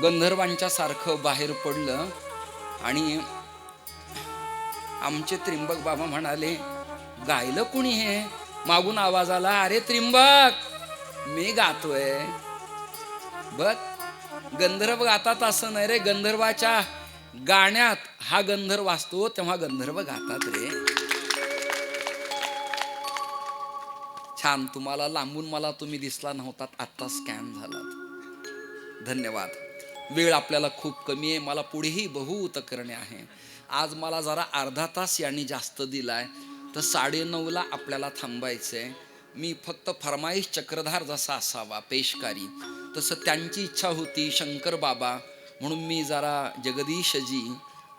गंधर्वांच्या सारखं बाहेर पडलं आणि आमचे त्रिंबक बाबा म्हणाले, गायलं कुणी हे? मागून आवाज आला, अरे त्रिंबक मी गातोय. बघ, गंधर्व गातात असं नाही रे, गंधर्वाच्या गाण्यात हा गंधर्व असतो तेव्हा गंधर्व गातात रे. छान. तुम्हाला लांबून मला तुम्ही दिसला नव्हतात, आत्ता स्कॅन झालात. धन्यवाद. वेळ आपल्याला खूप कमी आहे, मला पुढेही बहुत करणे आहे. आज मला जरा अर्धा तास यांनी जास्त दिलाय, तर 9:30ला आपल्याला थांबायचंय. मी फक्त फरमाईश चक्रधार जसा असावा पेशकारी, तसं त्यांची इच्छा होती शंकर बाबा, म्हणून मी जरा जगदीशजी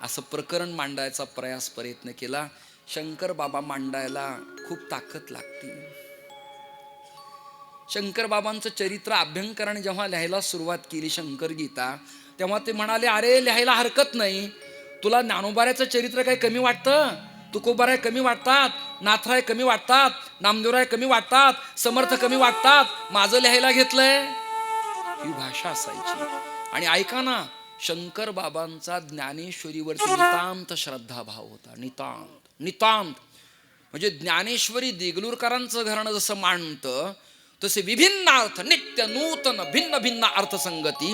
असं प्रकरण मांडायचा प्रयत्न केला. शंकर बाबा मांडायला खूप ताकद लागते. शंकर बाबांचं चरित्र अभ्यंकराने जेव्हा लिहायला सुरुवात केली शंकर गीता, तेव्हा ते म्हणाले, अरे लिहायला हरकत नाही, तुला ज्ञानोबाऱ्याचं चरित्र काही कमी वाटतं? तुकोबाराय कमी वाटतात, नाथराय कमी वाटतात, नामदेवराय कमी वाटतात, समर्थ कमी वाटतात, माझं लिहायला घेतलंय. ही भाषा असायची. आणि ऐका ना, शंकर बाबांचा ज्ञानेश्वरीवरती नितांत श्रद्धाभाव होता. नितांत नितांत म्हणजे ज्ञानेश्वरी देगलूरकरांचं घराणं जसं मांडतं, तसे विभिन्न अर्थ, नित्य नूतन भिन्न भिन्न अर्थसंगती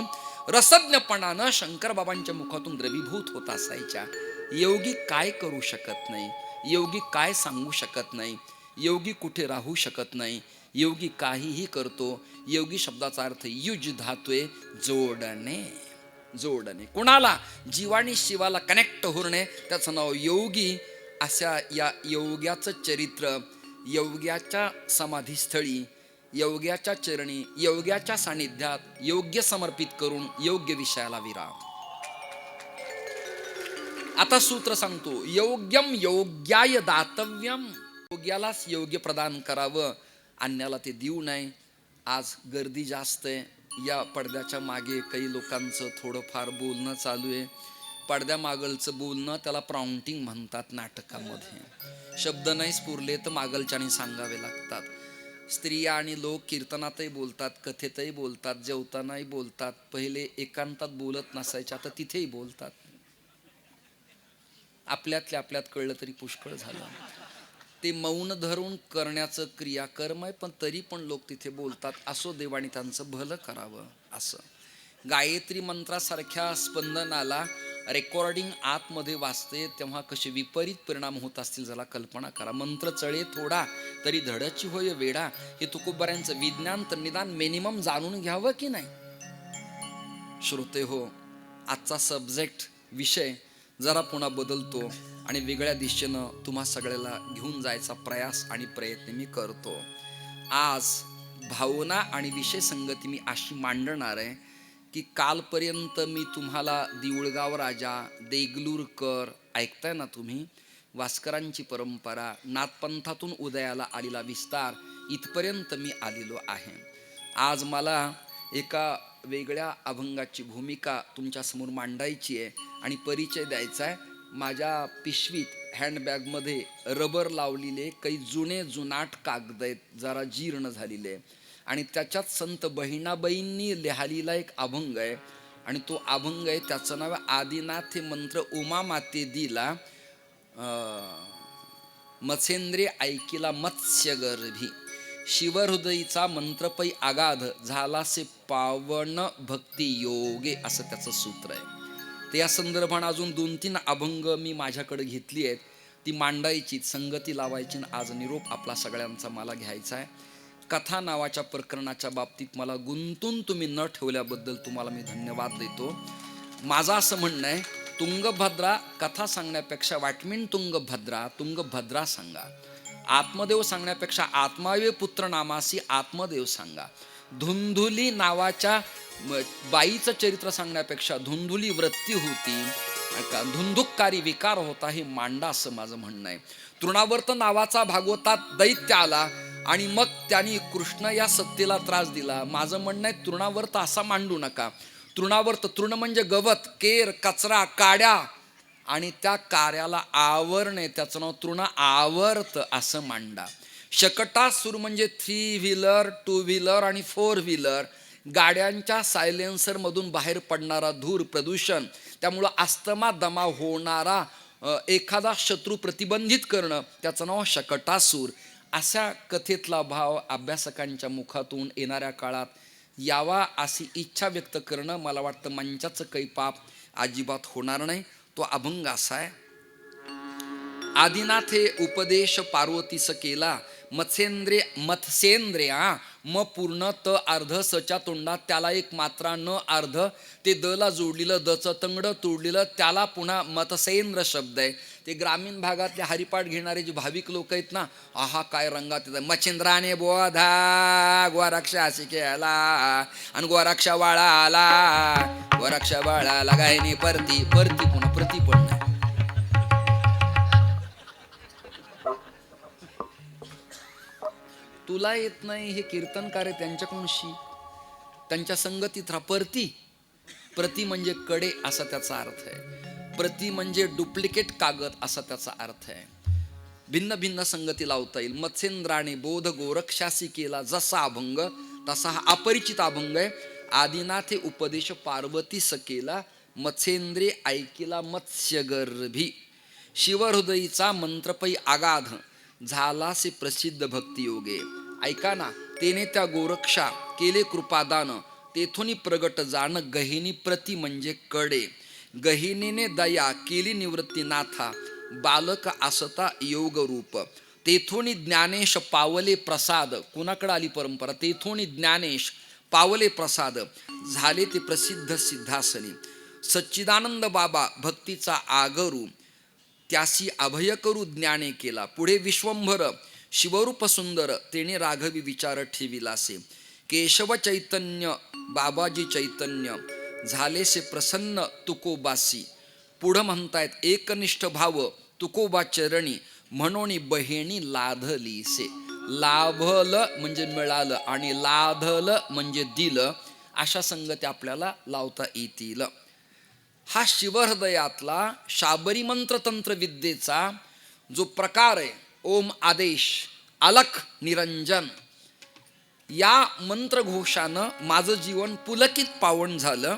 रसज्ञपणानं शंकर बाबांच्या मुखातून द्रवीभूत होत असायच्या. योगी काय करू शकत नाही, योगी काय सांगू शकत नाही, योगी कुठे राहू शकत नाही, योगी काहीही करतो. योगी शब्दाचा अर्थ युज धातोय, जोडणे. जोडणे कोणाला? जीवानी शिवाला कनेक्ट होणे, त्याचं नाव योगी. अशा या योग्याचं चरित्र योग्याच्या समाधीस्थळी, योग्याच्या चरणी, योग्याच्या सानिध्यात योग्य समर्पित करून योग्य विषयाला विराम. आता सूत्र सांगतो, योग्यम योग्याय दातव्यम. योग्यालाच योग्य प्रदान करावं, अन्याला ते देऊ नये. आज गर्दी जास्त आहे. या पडद्याच्या मागे काही लोकांचं थोडंफार बोलणं चालू आहे. पडद्यामागलचं बोलणं त्याला प्राउंटिंग म्हणतात नाटकामध्ये. शब्द नाही स्फुरले तर मागलच्याने सांगावे लागतात. स्त्रिया आणि लोक कीर्तनातही बोलतात, कथेतही बोलतात, जेवतानाही बोलतात. पहिले एकांतात बोलत नसायचे, आता तिथेही बोलतात. आपल्यातल्या आपल्यात कळलं तरी पुष्कळ झालं. ते मौन धरून करण्याचं क्रियाकर्म आहे, पण तरी पण लोक तिथे बोलतात. असो, देवाने त्यांचं भलं करावं. असं गायत्री मंत्रासारख्या स्पंदनाला रेकॉर्डिंग आतमध्ये वाचते तेव्हा कसे विपरीत परिणाम होत असतील जरा कल्पना करा. मंत्र चळे थोडा तरी धडची होय वेडा, हे तुकोबाऱ्यांचं विज्ञान तर निदान मिनिमम जाणून घ्यावं की नाही. श्रोते हो, आजचा सब्जेक्ट विषय जरा पुन्हा बदलतो आणि वेगळ्या दिशेनं तुम्हा सगळ्याला घेऊन जायचा प्रयास आणि प्रयत्न मी करतो. आज भावना आणि विषय संगती मी अशी मांडणार आहे की कालपर्यंत मी तुम्हाला देऊळगाव राजा, देगलूरकर ऐकताय ना तुम्ही, वास्करांची परंपरा, नाथपंथातून उदयाला आलेला विस्तार, इथपर्यंत मी आलेलो आहे. आज मला एका वेगळ्या अभंगाची भूमिका तुमच्यासमोर मांडायची आहे आणि परिचय द्यायचा आहे. माझ्या पिशवीत हँडबॅगमध्ये रबर लावलेले काही जुनाट कागद आहेत, जरा जीर्ण झालेले, आणि त्याच्यात संत बहिणाबाईंनी लिहिलेला एक अभंग आहे. आणि तो अभंग आहे, त्याचं नाव आदिनाथ हे मंत्र उमा माते दिला, मत्स्येंद्रे ऐकिला मत्स्य गर्भी, शिवहृदयीचा मंत्रपै आगाध झालासे पावन भक्ती योगे, असं त्याचं सूत्र आहे. ते या संदर्भाने अजून 2-3 अभंग मी माझ्याकडे घेतली आहेत, ती मांडायची, संगती लावायची. आज निरोप आपला सगळ्यांचा मला घ्यायचा आहे. कथा नावाच्या प्रकरणाच्या बाबतीत मला गुंतून तुम्ही न ठेवल्याबद्दल तुम्हाला मी धन्यवाद देतो. माझं असं म्हणणं आहे, तुंगभद्रा कथा सांगण्यापेक्षा वाटमीन तुंगभद्रा सांगा. आत्मदेव सांगण्यापेक्षा आत्मावे पुत्र नामासी आत्मदेव सांगा. धुंधुली नावाच्या बाईचं चरित्र सांगण्यापेक्षा धुंधुली वृत्ती होती का धुंदुककारी विकार होता हे मांडा, असं माझं म्हणणं आहे. तृणावर्त नावाचा भागवतात दैत्य आला आणि मग त्यांनी कृष्ण या सत्तेला त्रास दिला. माझं म्हणणं आहे तृणावर्त असा मांडू नका. तृण म्हणजे गवत, केर, कचरा, काड्या आणि त्या कार्याला आवरणे, त्याचं नाव तृण आवर्त असं मांडा. शकटासूर म्हणजे 3 व्हीलर, 2 व्हीलर आणि 4 व्हीलर गाड्यांच्या सायलेन्सरमधून बाहेर पडणारा धूर, प्रदूषण, त्यामुळं अस्थमा, दमा होणारा एखादा शत्रू प्रतिबंधित करणं, त्याचं नाव शकटासूर. अशा कथेतला भाव अभ्यासकांच्या मुखातून येणाऱ्या काळात यावा अशी इच्छा व्यक्त करणं, मला वाटतं मंचाचं काही पाप अजिबात होणार नाही. तो अभंग असा आहे. आदिनाथे उपदेश पार्वतीस केला, मत्स्येंद्रिया म पूर्ण त अर्ध सच्या तोंडात त्याला एक मात्रा न अर्ध, ते दला जोडलेलं दचं तंगड तोडलेलं त्याला पुन्हा मत्स्येंद्र शब्द आहे. ते ग्रामीण भागातले हरिपाठ घेणारे जे भाविक लोक आहेत ना, आहा काय रंगात येतात. मच्छिंद्राने बोधा गोरक्षा शिकेला आणि गोरक्षा बाळा आला, गोरक्षा बाळाला गायने परती परती पुन्हा प्रती पण नाही. तुला येत नाही हे कीर्तनकार आहे, त्यांच्याकडून शी, त्यांच्या संगतीत राहा. प्रती म्हणजे कडे असा त्याचा अर्थ आहे. प्रती म्हणजे डुप्लिकेट कागद असा त्याचा अर्थ आहे. भिन्न भिन्न संगती लावता येईल. मत्स्येंद्राने बोध गोरक्षासी केला जसा अभंग तसा हा अपरिचित अभंग आहे. आदिनाथे उपदेश पार्वतीस केला, मत्स्येंद्रे ऐकिला मत्स्यगर्भी. शिवहृदयीचा मंत्रपै आगाध झालासे प्रसिद्ध भक्तियोगे. ऐका ना, तेने त्या गोरक्षा केले कृपादान, तेथून प्रगट जाण गहिनी प्रति म्हणजे कडे. गहिनीने दया केली निवृत्ती नाथा, बालक असता योग रूप. तेथून ज्ञानेश पावले प्रसाद. कुणाकडे आली परंपरा? तेथून ज्ञानेश पावले प्रसाद, झाले ते प्रसिद्ध सिद्धासनी. सच्चिदानंद बाबा भक्तीचा आगरू, त्यासी अभय करू ज्ञाने केला. पुढे विश्वंभर शिवरूप सुंदर, तेने राघवी विचार ठेविलासे. केशव चैतन्य बाबाजी चैतन्य, झालेसे प्रसन्न तुकोबासी. पुढं म्हणतायत एकनिष्ठ भाव तुकोबा चरणी, म्हणून बहिणी लाधलीसे. लाभलं म्हणजे मिळालं आणि लाधलं म्हणजे दिलं. अशा संगती आपल्याला लावता येतील. हा शिवहृदयातला शाबरी मंत्र तंत्र विद्येचा जो प्रकार आहे, ओम आदेश अलख निरंजन, या मंत्रघोषानं माझं जीवन पुलकित पावन झालं.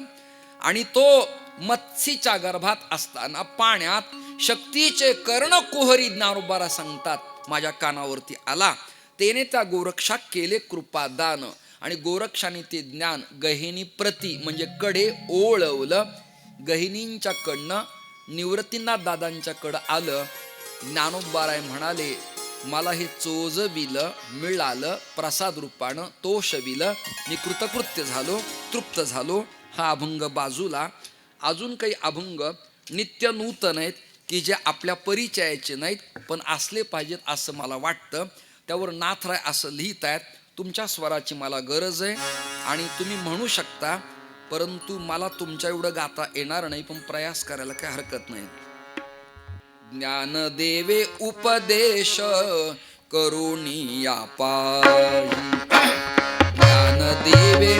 आणि तो मत्स्यीच्या गर्भात असताना पाण्यात शक्तीचे कर्ण कुहरी ज्ञानोबारा सांगतात माझ्या कानावरती आला. तेने त्या गोरक्षा केले कृपादान, आणि गोरक्षाने ते ज्ञान गहिनी प्रति म्हणजे कडे ओळवलं. गहिनींच्या कडनं निवृत्तींना दादांच्याकडं आलं. ज्ञानोबाराय म्हणाले, मला हे चोजविलं मिळालं प्रसाद रूपानं, तो शविलं, मी कृतकृत्य झालो, तृप्त झालो. हा अभंग बाजूला. अजून काही अभंग नित्य नूतन आहेत की जे आपल्या परिचयाचे नाहीत पण असले पाहिजेत असं मला वाटतं. त्यावर नाथराय असं लिहित आहेत, तुमच्या स्वराची मला गरज आहे आणि तुम्ही म्हणू शकता, परंतु मला तुमच्या एवढं गाता येणार नाही, पण प्रयास करायला काही हरकत नाही. ज्ञानदेवे उपदेश करुणिया पाही, ज्ञानदेवे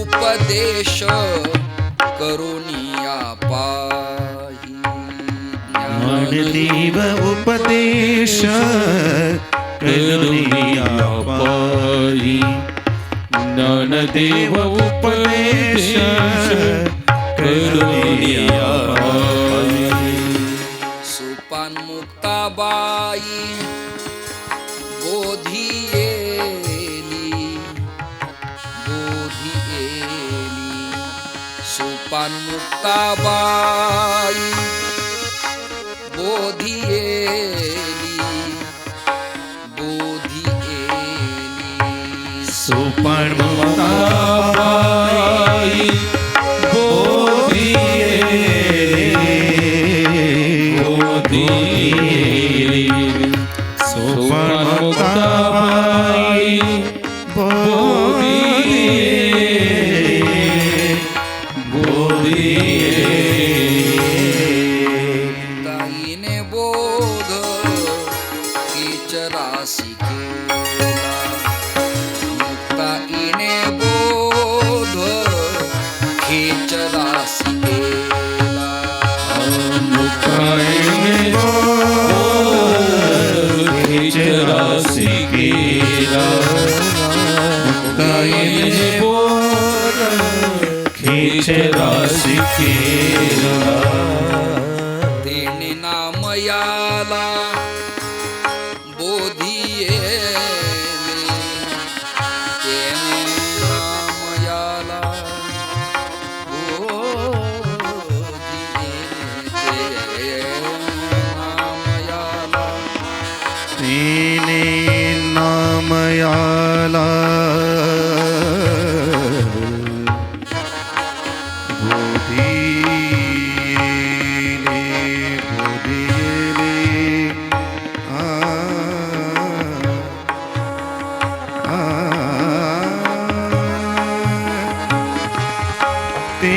उपदेश करुणिया पाही. ज्ञानदेव उपदेश करुणिया पाही, ज्ञानदेव उपदेश करुणिया पाही. सोपान मुक्ताबाई बोधी येली, बोधी येली. सोपान मुक्ताबाई बोधी येली, बोधी येली. सोपान मुक्ताबाई बोधी येली, बोधी येली. सोपान मुक्ताबाई बोधी येली, बोधी येली. राशी केला मुक्ताईने बोध खेच राशी केला मुक्ताईने खेच राशी केला मुक्ताईने खेच राशी केला तेने नामयाला बोधियेले तेने नामयाला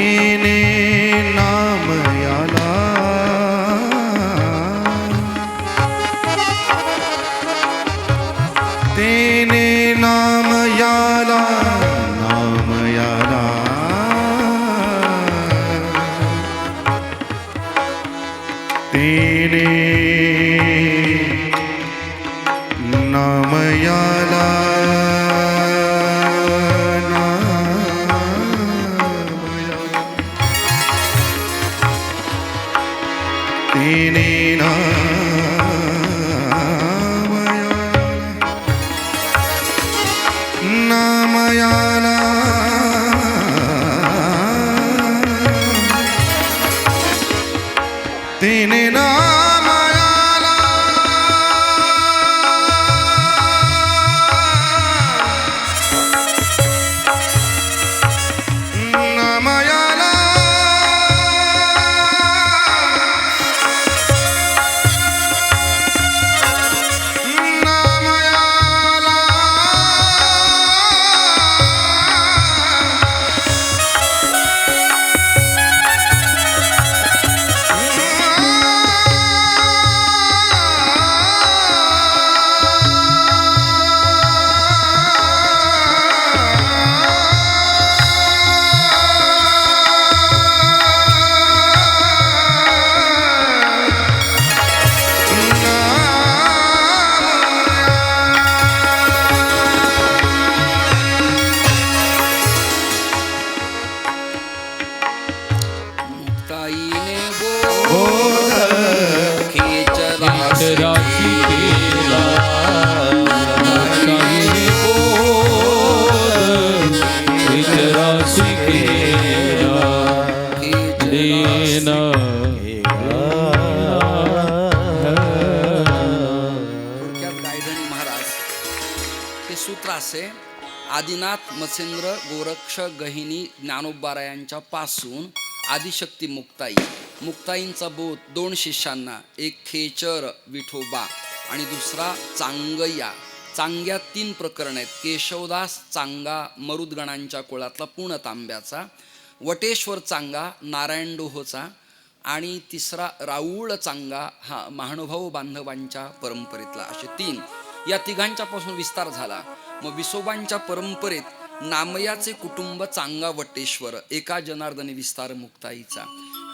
तेने नामयाला तेने नामयाला तेने नामयाला नामयाला तेने नामयाला तेने नामयाला तेने नामयाला नामयाला मुक्ताईने बोध खेच राशी राशी केला मुक्ताईने खेच राशी केला देना थोडक्यात गायधनी महाराज हे सूत्र असे आदिनाथ मत्स्येंद्र गोरक्ष गहिनी ज्ञानोबारायांच्या पासून आदिशक्ती मुक्ताई मुक्ताईंचा बोध दोन शिष्यांना एक खेचर विठोबा आणि दुसरा चांगया चांग्यात 3 प्रकरण आहेत केशवदास चांगा मरुदगणांच्या कुळातला पूर्ण तांब्याचा वटेश्वर चांगा नारायण डोहोचा आणि तिसरा राऊळ चांगा हा महानुभाव बांधवांच्या परंपरेतला असे 3 या तिघांच्या पासून विस्तार झाला मग विसोबांच्या परंपरेत नामयाचे कुटुंब चांगा वटेश्वर एका जनार्दनी विस्तार मुक्ताईचा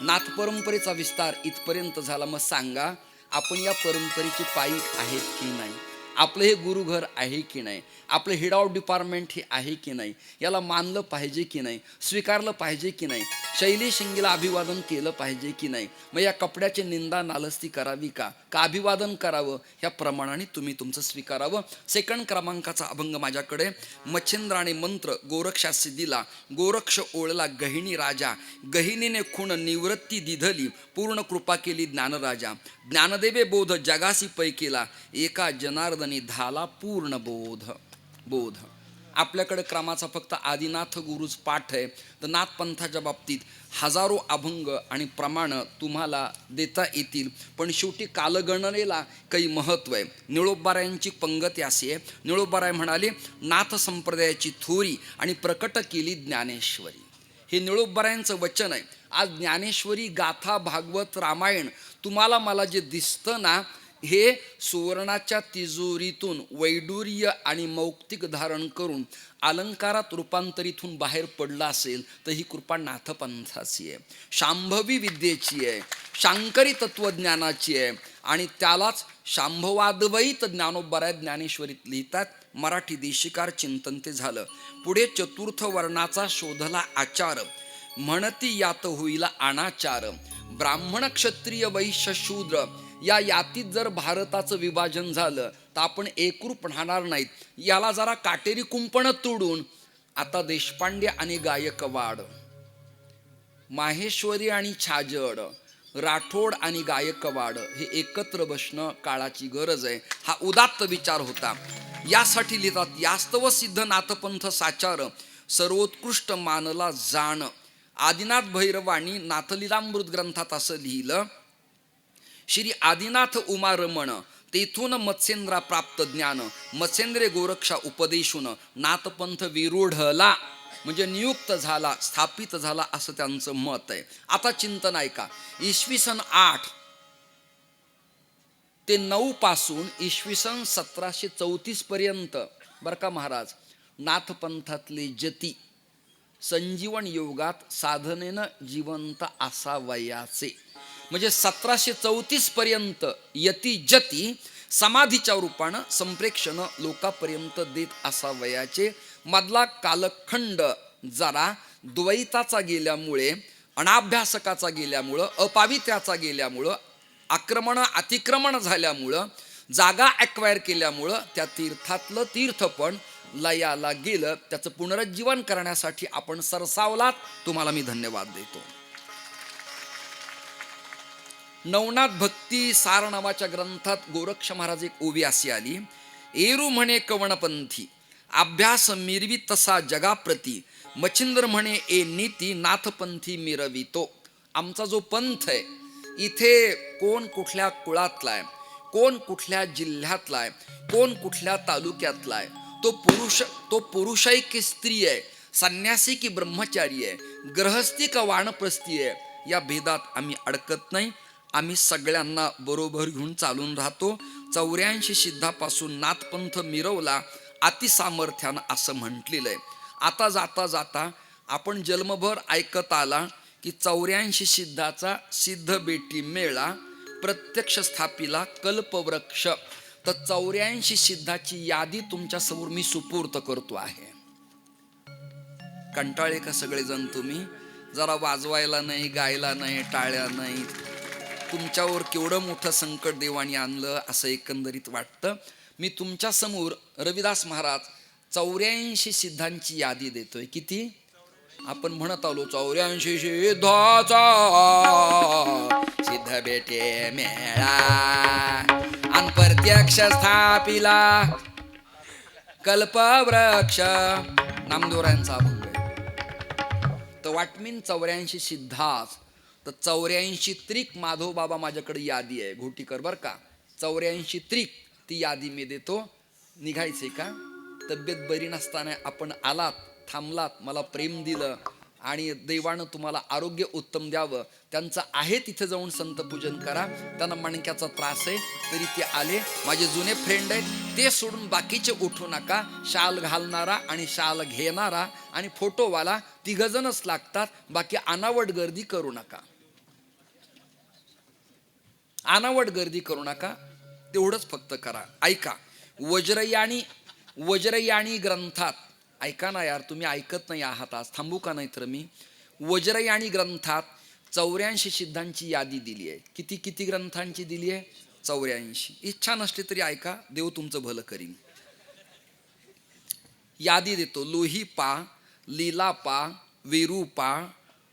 नाथ परंपरेचा विस्तार इथपर्यंत झाला मग सांगा आपण या परंपरेची पायीक आहेत की नाही आपलं हे गुरुघर आहे की नाही आपलं हेड ऑफ डिपार्टमेंट हे आहे की नाही याला मानलं पाहिजे की नाही स्वीकारलं पाहिजे की नाही शैली शिंगेला अभिवादन केलं पाहिजे की नाही मग या कपड्याची निंदा नालस्ती करावी का अभिवादन करावं ह्या प्रमाणाने तुम्ही तुमचं स्वीकारावं सेकंड क्रमांकाचा अभंग माझ्याकडे मच्छिंद्राने मंत्र गोरक्षासी दिला गोरक्ष ओळला गहिणी राजा गहिनीने खूण निवृत्ती दिधली पूर्ण कृपा केली ज्ञानराजा ज्ञानदेवे बोध जगासी पै केला एका जनार्दनी धाला पूर्ण बोध आपल्याकडे क्रमाचा फक्त आदिनाथ गुरुज पाठ आहे तर नाथपंथाच्या बाबतीत हजारो अभंग आणि प्रमाण तुम्हाला देता येतील पण शेवटी कालगणनेला काही महत्त्व आहे निळोबारायांची पंगती अशी आहे निळोबाराय म्हणाले नाथ संप्रदायाची थोरी आणि प्रकट केली ज्ञानेश्वरी हे निळोबारायांचं वचन आहे आज ज्ञानेश्वरी गाथा भागवत रामायण तुम्हाला मला जे दिसतं ना हे सुवर्णाच्या तिजोरीतून वैडूर्य आणि मौक्तिक धारण करून अलंकारात रूपांतरित होऊन बाहेर पडलं असेल तर ही कृपा नाथपंथाची आहे, शांभवी विद्येची आहे, शांकरी तत्वज्ञानाची आहे. आणि त्यालाच शांभवाद्वैत ज्ञानोबराय ज्ञानेश्वरीत लिहितात. मराठी देशिकार चिंतन ते झालं. पुढे चतुर्थ वर्णाचा शोधला आचार, म्हणती यात होईला अनाचार. ब्राह्मण क्षत्रिय वैश्य शूद्र या यातीत जर भारताचं विभाजन झालं तर आपण एकरूप राहणार नाहीत. याला जरा काटेरी कुंपण तोडून आता देशपांडे आणि गायकवाड, माहेश्वरी आणि छाजड, राठोड आणि गायकवाड हे एकत्र बसणं काळाची गरज आहे. हा उदात्त विचार होता. यासाठी लिहितात, यास्तव सिद्ध नाथपंथ साचार सर्वोत्कृष्ट मानला जाण. आदिनाथ भैरवाणी नाथलीलामृत ग्रंथात असं लिहिलं, श्री आदिनाथ उमारमण तेथून मत्स्येंद्रा प्राप्त ज्ञान, मत्स्येंद्रे गोरक्षा उपदेशून नाथपंथ विरूढला, म्हणजे नियुक्त झाला, स्थापित झाला असं त्यांचं मत आहे. आता चिंतन ऐका. इसवी सन 8 ते 9 पासून इसवी सन 1734 पर्यंत बरं का महाराज, नाथपंथातले जती संजीवन योगात साधनेनं जिवंत असावयाचे. म्हणजे 1734 पर्यंत यती जती समाधीच्या रूपानं संप्रेक्षण लोकांपर्यंत देत असावयाचे. मधला कालखंड जरा द्वैताचा गेल्यामुळे, अनाभ्यासकाचा गेल्यामुळं, अपावित्र्याचा गेल्यामुळं, आक्रमण अतिक्रमण झाल्यामुळं, जागा ॲक्वायर केल्यामुळं त्या तीर्थातलं तीर्थपण लयाला गेलं. त्याचं पुनरुज्जीवन करण्यासाठी आपण सरसावलात, तुम्हाला मी धन्यवाद देतो. नवनाथ भक्ती सार नावाच्या ग्रंथात गोरक्ष महाराज एक ओवी अशी आली, एरू म्हणे कवणपंथी अभ्यास मिरवी तसा जगाप्रती, मच्छिंद्र म्हणे ए नीती नाथपंथी मिरवितो. आमचा जो पंथ आहे इथे कोण कुठल्या कुळातला आहे, कोण कुठल्या जिल्ह्यातला आहे, कोण कुठल्या तालुक्यातला आहे, तो पुरुष की स्त्री आहे, संन्यासी की ब्रह्मचारी आहे, गृहस्थी का वानप्रस्थी आहे, या भेदात आम्ही अडकत नाही. आम्ही सगळ्यांना बरोबर घेऊन चालून राहतो. 84 सिद्धापासून नाथपंथ मिरवला अतिसामर्थ्यानं असं म्हटलेलं आहे. आता जाता जाता आपण जन्मभर ऐकत आला की 84 सिद्धाचा सिद्ध बेटी मेळा प्रत्यक्ष स्थापिला कल्पवृक्ष. तर 84 सिद्धाची यादी तुमच्या समोर मी सुपूर्त करतो आहे. कंटाळे का सगळेजण तुम्ही? जरा वाजवायला नाही, गायला नाही, टाळ्या नाही. तुमच्यावर केवढं मोठं संकट देवाने आणलं असं एकंदरीत वाटतं. मी तुमच्या समोर रविदास महाराज 84 सिद्धांची यादी देतोय. किती? आपण म्हणत आलो 84 सिद्धाचा सिद्ध बेटे मेळा आणि प्रत्यक्ष स्थापिला कल्पवृक्ष. नामदेवरायांचा अभंग आहे. तर वाटमीन 84 सिद्धाच. तर 84 त्रिक माधव बाबा माझ्याकडे यादी आहे, घोटीकर बरं का. 84 त्रिक ती यादी मी देतो. निघायचे का? तब्येत बरी नसताना आपण आलात, थांबलात, मला प्रेम दिलं आणि देवानं तुम्हाला आरोग्य उत्तम द्यावं. त्यांचं आहे तिथे जाऊन संतपूजन करा. त्यांना मणक्याचा त्रास आहे तरी ते आले. माझे जुने फ्रेंड आहेत, ते सोडून बाकीचे उठू नका. शाल घालणारा आणि शाल घेणारा आणि फोटोवाला तिघजणच लागतात. बाकी अनावट गर्दी करू नका, अनावट गर्दी करू नका. तेवढंच फक्त करा. ऐका, वज्रयाणी ग्रंथात, ऐका ना यार, तुम्ही ऐकत नाही आहात आज, थांबू का? नाही तर मी वज्रयाणी ग्रंथात 84 सिद्धांची यादी दिली आहे. किती ग्रंथांची दिली आहे? 84. इच्छा नसली तरी ऐका, देव तुमचं भलं करीन. यादी देतो. लोहीपा, लीलापा, विरूपा,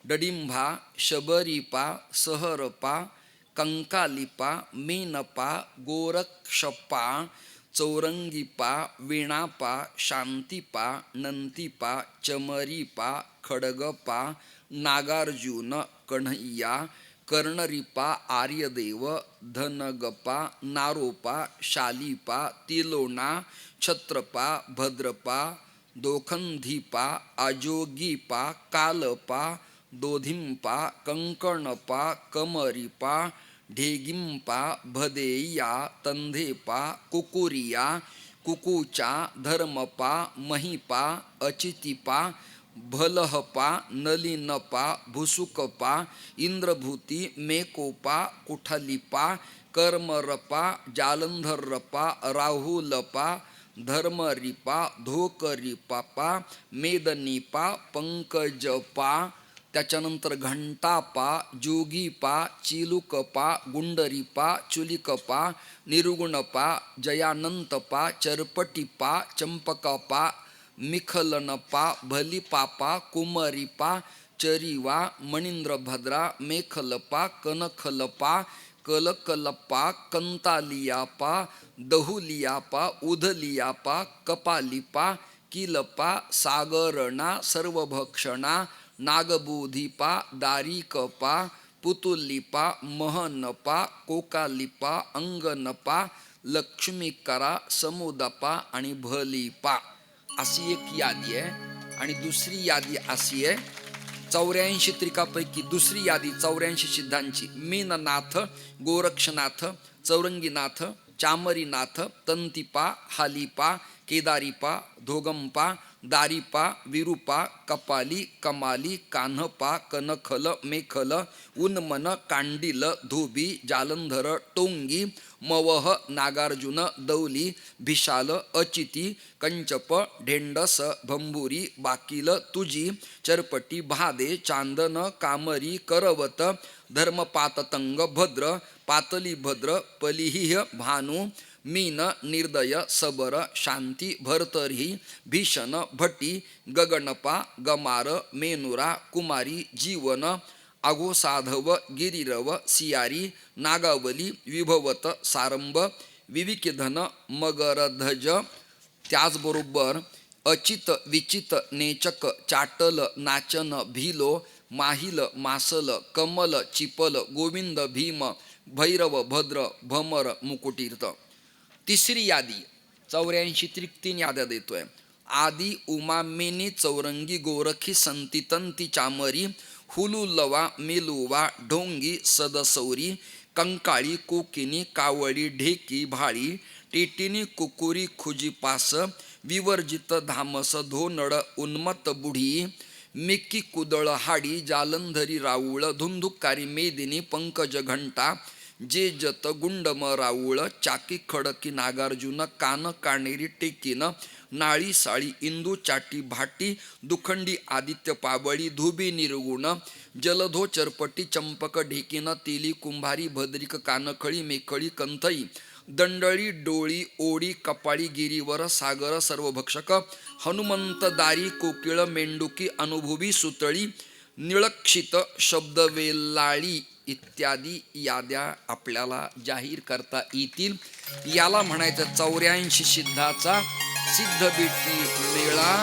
डडिंभा, शबरीपा, सहरपा, कंकालिपा, मीनपा, गोरक्षपा, चौरंगीपा, वीणापा, शांतिपा, नंतीपा, चमरीपा, खडगपा, नागार्जुन, कन्हैया, कर्णरिपा, आर्यदेव, धनगपा, नारोपा, शालीपा, तिलोना, छत्रपा, भद्रपा, दोखंधीपा, अजोगीपा, कालपा, दोधिंपा, कंकणपा, कमरीपा, ढेगिंपा भदेया तंधेपा कुकुरिया कुकुचा धर्मपा महिपा अचितिपा भलहपा नलिनपा भुसुकपा इंद्रभूती मेकोपा कुठलिपा कर्मरपा जालंधरपा राहुलपा धर्मरिपा धोकरिपापा मेदनिपा पंकजपा, त्याच्यानंतर घंटापा जोगीपा चिलुकपा गुंडरिपा चुलिकपा निर्गुणपा जयानंतपा चरपटिपा चंपकपा मिखलनपा भलिपापा कुमरिपा चरिवा मणींद्रभद्रा मेखलपा कनखलपा कलकलपा कंतालियापा दहुलियापा उधलियापा कपालिपा किलपा सागरणा सर्वभक्षणा नागबोधिपा दारिकपा पुतुलिपा महनपा कोकालिपा अंगनपा लक्ष्मीकरा समुदपा आणि भलिपा अशी एक यादी आहे. आणि दुसरी यादी अशी आहे 84 त्रिकापैकी दुसरी यादी 84 सिद्धांची. मीननाथ गोरक्षनाथ चौरंगीनाथ चामरीनाथ तंतिपा हालिपा केदारीपा धोगंपा दारिपा विरूपा कपाली कमाली कान्हपा कनखल मेखल उन्मन कांडिल धोबी जालंधर टोंगी मवह नागार्जुन दौली भिशाल अचिती कंचप ढेंडस भंभुरी बाकील तुजी चरपटी भादे चांदन कामरी करवत धर्मपाततंग भद्र पातली भद्र पलिह भानु मीन निर्दय सबर शांती भरतरी भीषण भटी गगनपा गमार मेनुरा कुमारी जीवन अघोसाधव गिरिरव सियारी नागावली विभवत सारंभ विविकधन मगरध्वज. त्याचबरोबर अचित विचित नेचक चाटल नाचन भिलो माहिल मासल कमल चिपल गोविंद भीम भैरव भद्र भमर मुकुटीर्थ. तिसरी यादी 84 3 याद्या देतोय. आदी उमा मेनी चौरंगी गोरखी संती तंती चामरी हुलुलवा मेलुवा ढोंगी सदसौरी कंकाळी कोकिनी कावळी ढेकी भाळी टेटिनी कुकुरी खुजीपास विवर्जित धामस धोनड उन्मत्त बुढी मिक्की कुदळ हाडी जालंधरी राऊळ धुंधुकारी मेदिनी पंकज घंटा जे जत गुंडम राऊळ चाकी खडकी नागार्जुन कान काणेरी टेकीन नाळी साळी इंदू चाटी भाटी दुखंडी आदित्य पाबळी धुबी निर्गुण जलधो चरपटी चंपक ढेकीन तेली कुंभारी भद्रिक कानखळी मेखळी कंथई दंडळी डोळी ओडी कपाळी गिरीवर सागर सर्वभक्षक हनुमंत दारी कोकिळ मेंडुकी अनुभुवी सुतळी निळक्षित शब्दवेलाळी इत्यादी याद्या आपल्याला जाहीर करता येतील. याला म्हणायचं 84 सिद्धाचा सिद्ध बेटी मेळा.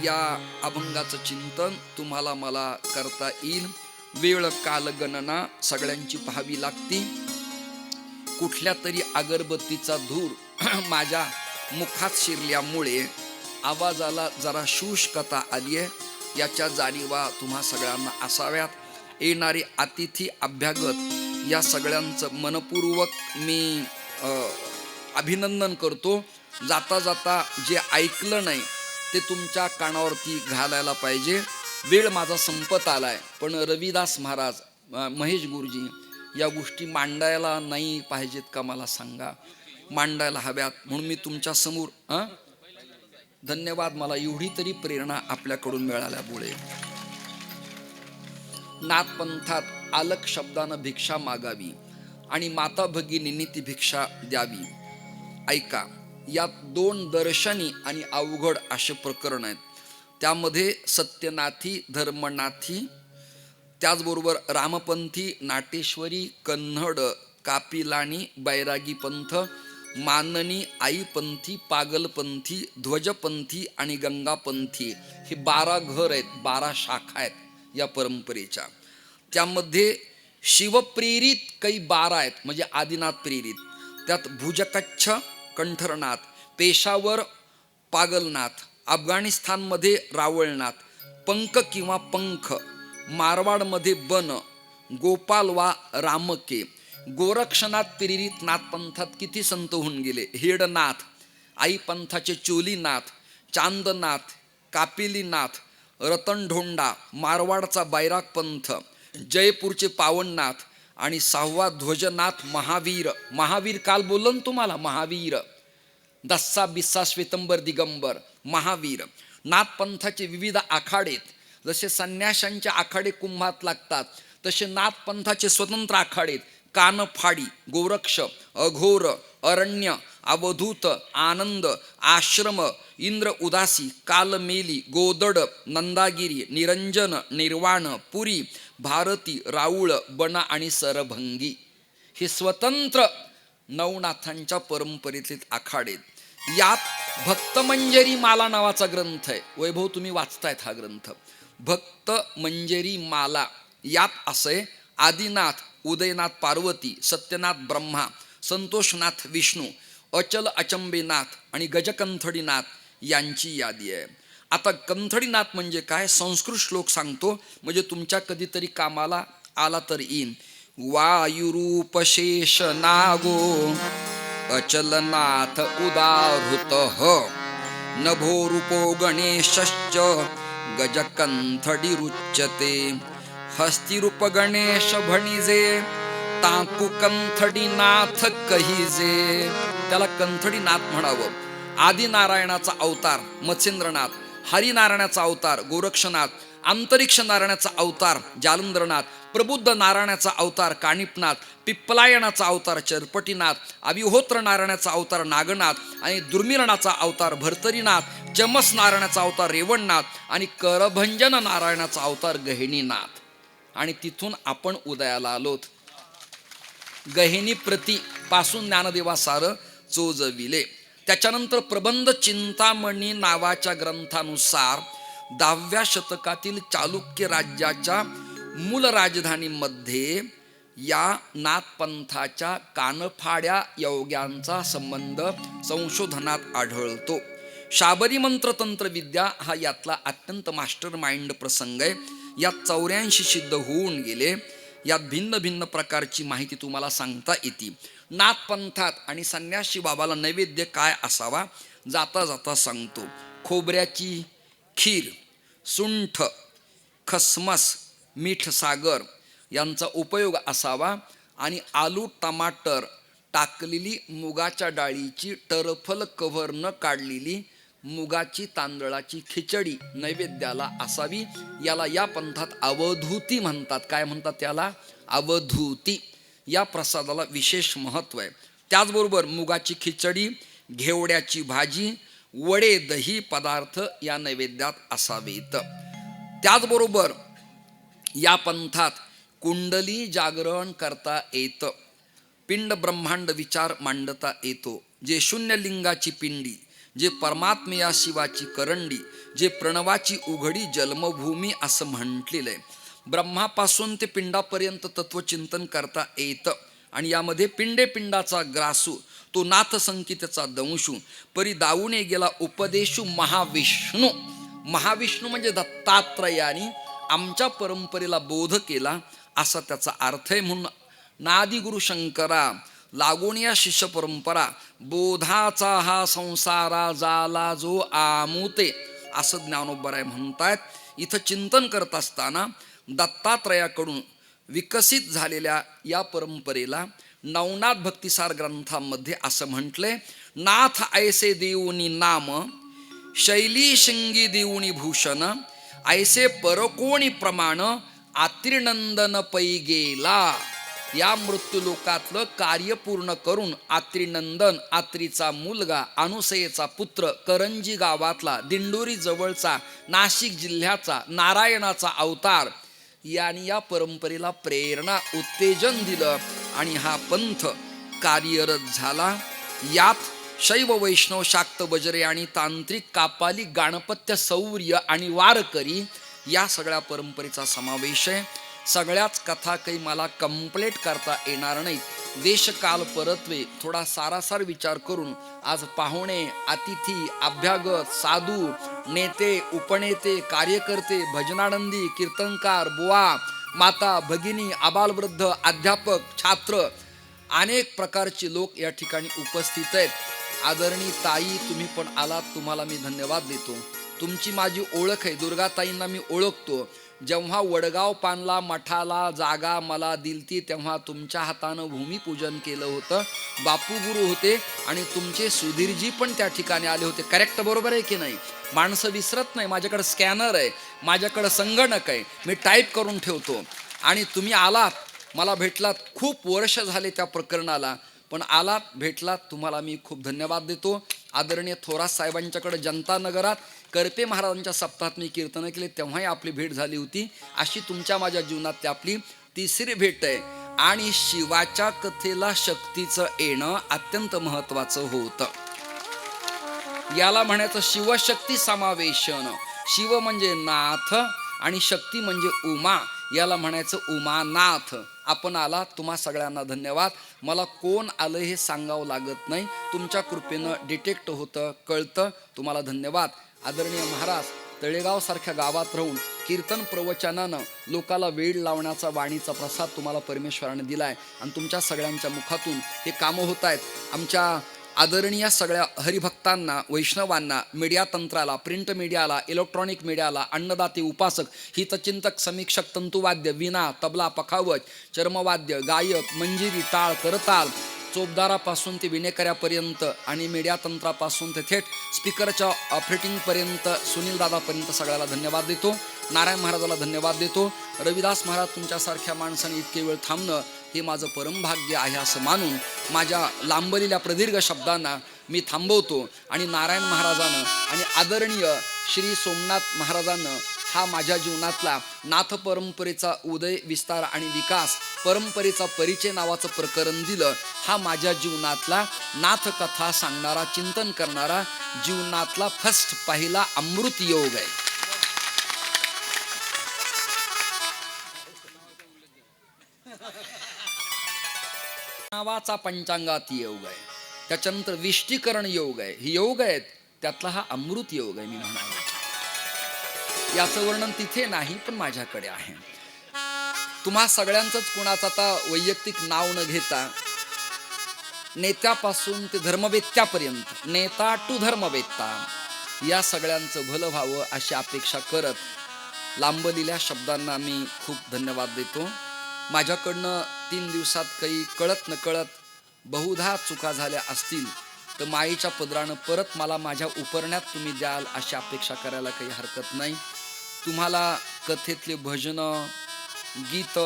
या अभंगाचं चिंतन तुम्हाला मला करता येईल. वेळ काल गणना सगळ्यांची पाहावी लागते. कुठल्या तरी अगरबत्तीचा धूर माझ्या मुखात शिरल्यामुळे आवाजाला जरा शुष्कता आली आहे. याच्या जाणीवा तुम्हा सगळ्यांना असाव्यात. येणारे अतिथी अभ्यागत या सगळ्यांचं मनपूर्वक मी अभिनंदन करतो. जाता जाता जे ऐकलं नाही ते तुमच्या कानावरती घालायला पाहिजे. वेळ माझा संपत आलाय, पण रविदास महाराज महेश गुरुजी या गोष्टी मांडायला नाही पाहिजेत का मला सांगा? मांडायला हव्यात. म्हणून मी तुमच्या समोर धन्यवाद. मला एवढी तरी प्रेरणा आपल्याकडून मिळाल्यामुळे. नाथपंथात आलक शब्दानं भिक्षा मागावी आणि माता भगिनींनी ती भिक्षा द्यावी. ऐका, यात 2 दर्शनी आणि अवघड असे प्रकरण आहेत. त्यामध्ये सत्यनाथी धर्मनाथी त्याचबरोबर रामपंथी नाटेश्वरी कन्नड कापिलाणी बैरागी पंथ माननी आईपंथी पागलपंथी ध्वजपंथी आणि गंगापंथी हे 12 घर आहेत, 12 शाखा आहेत या परंपरेच्या. त्यामध्ये शिवप्रेरित काही 12 आहेत, म्हणजे आदिनाथ प्रेरित. त्यात भुजकच्छ कंठरनाथ, पेशावर पागलनाथ, अफगाणिस्तानमध्ये रावळनाथ, पंख किंवा पंख, मारवाडमध्ये बन, गोपाल वा रामके, गोरक्षनाथ प्रेरित नाथपंथात किती संत होऊन गेले. हेडनाथ, आई पंथाचे चोलीनाथ, चांदनाथ, कापिलीनाथ, रतनढोंडा, मारवाडचा बैराग पंथ, जयपूरचे पावननाथ आणि 6वा ध्वजनाथ महावीर. महावीर काल बोललो ना तुम्हाला, महावीर. दस्सा बिस्सा श्वेतंबर दिगंबर महावीर. नाथपंथाचे विविध आखाडेत, जसे संन्याशांचे आखाडे कुंभात लागतात तसे नाथपंथाचे स्वतंत्र आखाडेत. कानफाडी, गोरक्ष, अघोर, अरण्य, अवधूत, आनंद, आश्रम, इंद्र उदासी, कालमेली, गोदड, नंदागिरी, निरंजन, निर्वाण, पुरी, भारती, राऊळ, बन आणि सरभंगी. हे स्वतंत्र नवनाथांच्या परंपरेतले आखाडे. यात भक्तमंजरी माला नावाचा ग्रंथ आहे. वैभव तुम्ही वाचतायत हा ग्रंथ. भक्तमंजरी माला यात असे आदिनाथ, उदयनाथ पार्वती, सत्यनाथ ब्रह्मा, संतोषनाथ विष्णू, अचल अचंबेनाथ आणि गजकंथडीनाथ यांची यादी आहे. आता कंथडीनाथ म्हणजे काय, संस्कृत श्लोक सांगतो म्हणजे तुमच्या कधीतरी कामाला आला तर येईन. वायुरूप शेष नागो अचलनाथ उदाहृत, नभोरूपो गणेशश्च गजकंथडी रुच्यते. हस्तिरूप गणेश भणिजे, ताकू कंथडीनाथ कहिजे. त्याला कंथडीनाथ म्हणावं. आदिनारायणाचा अवतार मत्स्येंद्रनाथ, हरिनारायणाचा अवतार गोरक्षनाथ, अंतरिक्ष नारायणाचा अवतार जालंधरनाथ, प्रबुद्ध नारायणाचा अवतार कानिपनाथ, पिप्पलायनाचा अवतार चरपटीनाथ, अविहोत्र नारायणाचा अवतार नागनाथ आणि दुर्मिळनाचा अवतार भर्तरीनाथ, चमस नारायणाचा अवतार रेवणनाथ आणि करभंजन नारायणाचा अवतार गहिनीनाथ. आणि तिथून आपण उदयाला आलोत. गहिनी प्रती पासून ज्ञानदेवा सार चोजविले. त्याच्यानंतर प्रबंध चिंतामणी नावाच्या ग्रंथानुसार 10व्या शतकातील चालुक्य राज्याच्या मूल राजधानीमध्ये या नाथपंथाच्या कानफाड्या योग्यांचा संबंध संशोधनात आढळतो. शाबरी मंत्र तंत्रविद्या हा यातला अत्यंत मास्टर माइंड प्रसंग आहे. यात 84 सिद्ध होऊन गेले. यात भिन्न भिन्न प्रकारची माहिती तुम्हाला सांगता येते. नाथपंथात आणि संन्यासी बाबाला नैवेद्य काय असावा जाता जाता सांगतो. खोबऱ्याची खीर, सुंठ, खसमस, मीठ सागर यांचा उपयोग असावा आणि आलू टमाटर टाकलेली मुगाच्या डाळीची टरफल कव्हर न काढलेली मुगाची तांदळाची खिचडी नैवेद्याला असावी. याला या पंथात अवधूती म्हणतात. काय म्हणतात त्याला? अवधूती. या प्रसादाला विशेष महत्त्व आहे. त्याचबरोबर मुगाची खिचडी, घेवड्याची भाजी, वडे, दही पदार्थ या नैवेद्यात असावेत. त्याचबरोबर या पंथात कुंडली जागरण करता येतं. पिंड ब्रह्मांड विचार मांडता येतो. जे शून्य लिंगाची पिंडी, जे परमात्मया शिवाची करंडी, जे प्रणवाची उघडी जन्मभूमी असं म्हटलेलं आहे. ब्रह्मापासून ते पिंडापर्यंत तत्वचिंतन करता येतं. आणि यामध्ये पिंडे पिंडाचा ग्रासू, तो नाथ संकितेचा दंशू, परी दाऊने गेला उपदेशू महाविष्णू. महाविष्णू म्हणजे दत्तात्रयाने आमच्या परंपरेला बोध केला असा त्याचा अर्थ आहे. म्हणून नादिगुरु शंकरा लागून या शिष्य परंपरा, बोधाचा हा संसारा जाला जो आमुते असं ज्ञानोबराय म्हणतायत. इथं चिंतन करत असताना दत्तात्रयाकडून विकसित झालेल्या या परंपरेला नवनाथ भक्तिसार ग्रंथामध्ये असं म्हटलंय, नाथ ऐसे देऊनी नाम, शैली शिंगी देऊनी भूषण, ऐसे परकोणी प्रमाण, आत्रिनंदन पै गेला. या मृत्यूलोकातलं कार्य पूर्ण करून आत्रिनंदन, आत्रीचा मुलगा, अनुसयेचा पुत्र, करंजी गावातला, दिंडोरी जवळचा, नाशिक जिल्ह्याचा नारायणाचा अवतार यांनी या परंपरेला प्रेरणा, उत्तेजन दिलं आणि हा पंथ कार्यरत झाला. यात शैव, वैष्णव, शाक्त, बजरे आणि तांत्रिक, कापाली, गाणपत्य, सौर्य आणि वारकरी या सगळ्या परंपरेचा समावेश आहे. सगळ्याच कथा काही मला कंप्लीट करता येणार नाही. देशकाल परत्वे थोडा सारासार विचार करून आज पाहुणे, अतिथी, अभ्यागत, साधू, नेते, उपनेते, कार्यकर्ते, भजनानंदी, कीर्तनकार, बुवा, माता, भगिनी, आबालवृद्ध, अध्यापक, छात्र अनेक प्रकारचे लोक या ठिकाणी उपस्थित आहेत. आदरणीय ताई, तुम्ही पण आलात, तुम्हाला मी धन्यवाद देतो. तुमची माझी ओळख आहे, दुर्गाताईंना मी ओळखतो. जेव्हा वडगाव पानला मठाला जागा मला दिलती तेव्हा तुमच्या हातानं भूमिपूजन केलं होतं. बापू गुरु होते आणि तुमचे सुधीरजी पण त्या ठिकाणी आले होते. करेक्ट, बरोबर आहे की नाही? माणसं विसरत नाही. माझ्याकडे स्कॅनर आहे, माझ्याकडे संगणक आहे, मी टाईप करून ठेवतो. आणि तुम्ही आलात, मला भेटलात. खूप वर्ष झाले त्या प्रकरणाला, पण आलात, भेटलात, तुम्हाला मी खूप धन्यवाद देतो. आदरणीय थोरात साहेबांच्याकडे जनता नगरात करपे महाराजांच्या सप्ताहात मी कीर्तन केले, तेव्हाही आपली भेट झाली होती. अशी तुमच्या माझ्या जीवनात आपली तिसरी भेट आहे. आणि शिवाच्या कथेला शक्तीचं येणं अत्यंत महत्वाचं होतं. याला म्हणायचं शिवशक्ती समावेशन. शिव म्हणजे नाथ आणि शक्ती म्हणजे उमा, याला म्हणायचं उमानाथ. आपण आला, तुम्हा सगळ्यांना धन्यवाद. मला कोण आलं हे सांगावं लागत नाही, तुमच्या कृपेनं डिटेक्ट होतं, कळतं. तुम्हाला धन्यवाद. आदरणीय महाराज, तळेगाव सारख्या गावात राहून कीर्तन प्रवचनानं लोकाला वेळ लावण्याचा वाणीचा प्रसाद तुम्हाला परमेश्वराने दिलाय आणि तुमच्या सगळ्यांच्या मुखातून हे कामं होत आहेत. आमच्या आदरणीय सगळ्या हरिभक्तांना, वैष्णवांना, मीडिया तंत्राला, प्रिंट मीडियाला, इलेक्ट्रॉनिक मीडियाला, अन्नदाते, उपासक, हितचिंतक, समीक्षक, तंतुवाद्य, विना, तबला, पखावज, चर्मवाद्य, गायक, मंजिरी, टाळ, करताल, चोपदारापासून ते विणेकऱ्यापर्यंत आणि मीडिया तंत्रापासून ते थेट स्पीकरच्या ऑपरेटिंगपर्यंत, सुनील दादापर्यंत सगळ्याला धन्यवाद देतो. नारायण महाराजाला धन्यवाद देतो. रविदास महाराज, तुमच्यासारख्या माणसाने इतके वेळ थांबणं हे माझं परमभाग्य आहे असं मानून माझ्या लांबलेल्या प्रदीर्घ शब्दांना मी थांबवतो. आणि नारायण महाराजानं आणि आदरणीय श्री सोमनाथ महाराजांनं हा माझ्या जीवनातला नाथ परंपरेचा उदय, विस्तार आणि विकास, परंपरेचा परिचय नावाचं प्रकरण दिलं. हा माझ्या जीवनातला नाथ कथा सांगणारा, चिंतन करणारा, जीवनातला फर्स्ट पहिला अमृत योग आहे. नावाचा पंचांगात योग आहे, त्याच्यानंतर विष्टीकरण योग आहे. हे योग आहेत, त्यातला हा अमृत योग आहे. मी म्हणालो याचं वर्णन तिथे नाही, पण माझ्याकडे आहे. तुम्हा सगळ्यांचंच कोणाचं आता वैयक्तिक नाव न घेता, नेत्यापासून ते धर्मवेत्यापर्यंत, नेता टू धर्मवेत्ता, या सगळ्यांचं भलं व्हावं अशी अपेक्षा करत लांबलेल्या शब्दांना मी खूप धन्यवाद देतो. माझ्याकडनं 3 दिवसात काही कळत नकळत बहुधा चुका झाल्या असतील तर माईच्या पदरानं परत मला माझ्या उपरण्यात तुम्ही द्याल अशी अपेक्षा करायला काही हरकत नाही. तुम्हाला कथेतले भजनं, गीत,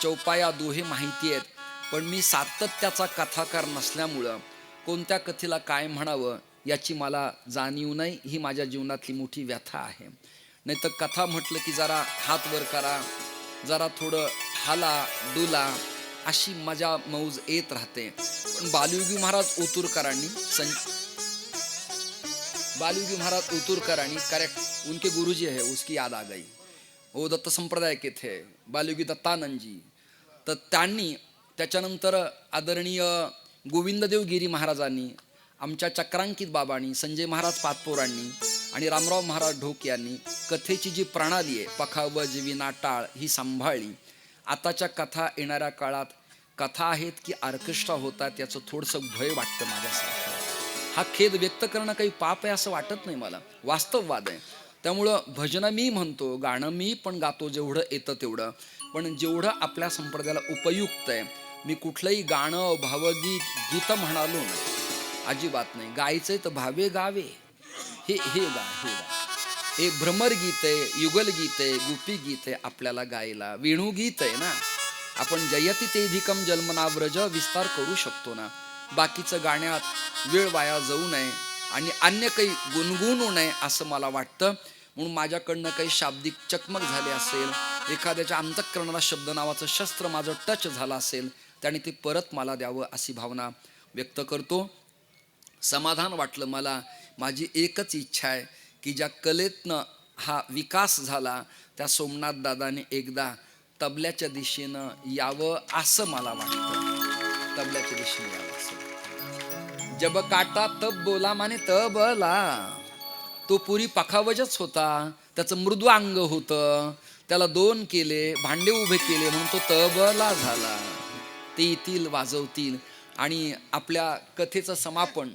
चौपाया, दोहे माहिती आहेत, पण मी सातत्याचा कथाकार नसल्यामुळं कोणत्या कथेला काय म्हणावं याची मला जाणीव नाही. ही माझ्या जीवनातली मोठी व्यथा आहे. नाही तर कथा म्हटलं की जरा हात वर करा, जरा थोडं हाला डुला, अशी मजा मौज येत राहते. पण बालयोगी महाराज ओतूरकरांनी बालयोगी महाराज ओतूरकरांनी करेक्ट, उनके गुरुजी है, उसकी याद आ गई, वो दत्त संप्रदाय के थे, बालयोगी दत्तानंद जी. तर त्यांनी त्याच्यानंतर आदरणीय गोविंददेव गिरी महाराजांनी, आमच्या चक्रांकित बाबांनी, संजय महाराज पातपोरांनी आणि रामराव महाराज ढोक यांनी कथेची जी प्रणाली आहे, पखावज, विना, टाळ, ही सांभाळली. आताच्या कथा येणाऱ्या काळात कथा आहेत की ऑर्केस्ट्रा होतात याचं थोडंसं भय वाटतं माझ्यासाठी. हा खेद व्यक्त करणं काही पाप आहे असं वाटत नाही मला, वास्तववाद आहे. त्यामुळं भजनं मी म्हणतो, गाणं मी पण गातो जेवढं येतं तेवढं, पण जेवढं आपल्या संप्रदायाला उपयुक्त आहे. मी कुठलंही गाणं, भावगीत, गीत म्हणालो नाही, अजिबात नाही. गायचंय तर भावे गावे, हे गा, हे गा. हे भ्रमर गीत आहे, युगल गीत आहे, गुपी गीत आहे आपल्याला गायला, वेणू गीत आहे ना. आपण जयति तेधिकम जन्मनाव्रज विस्तार करू शकतो ना. बाकीचं गाण्यात वेळ वाया जाऊ नये आणि अन्य काही गुणगुणू नये असं मला वाटतं. म्हणून माझ्याकडनं काही शाब्दिक चकमक झाली असेल, एखाद्याच्या अंतःकरणाला शब्द नावाचं शस्त्र माझं टच झालं असेल, त्याने ते परत मला द्यावं अशी भावना व्यक्त करतो. समाधान वाटलं मला. माझी एकच इच्छा आहे की ज्या कलेतनं हा विकास झाला त्या सोमनाथ दादाने एकदा तबल्याच्या दिशेनं यावं असं मला वाटतं. तबल्याच्या दिशेने यावं असं. जब काटा तब बोला माने तबला, तो पुरी पखावजच होता, त्याचं मृदू अंग होतं, त्याला 2 केले, भांडे उभे केले म्हणून तो तबला झाला. ते येतील, वाजवतील आणि आपल्या कथेचं समापन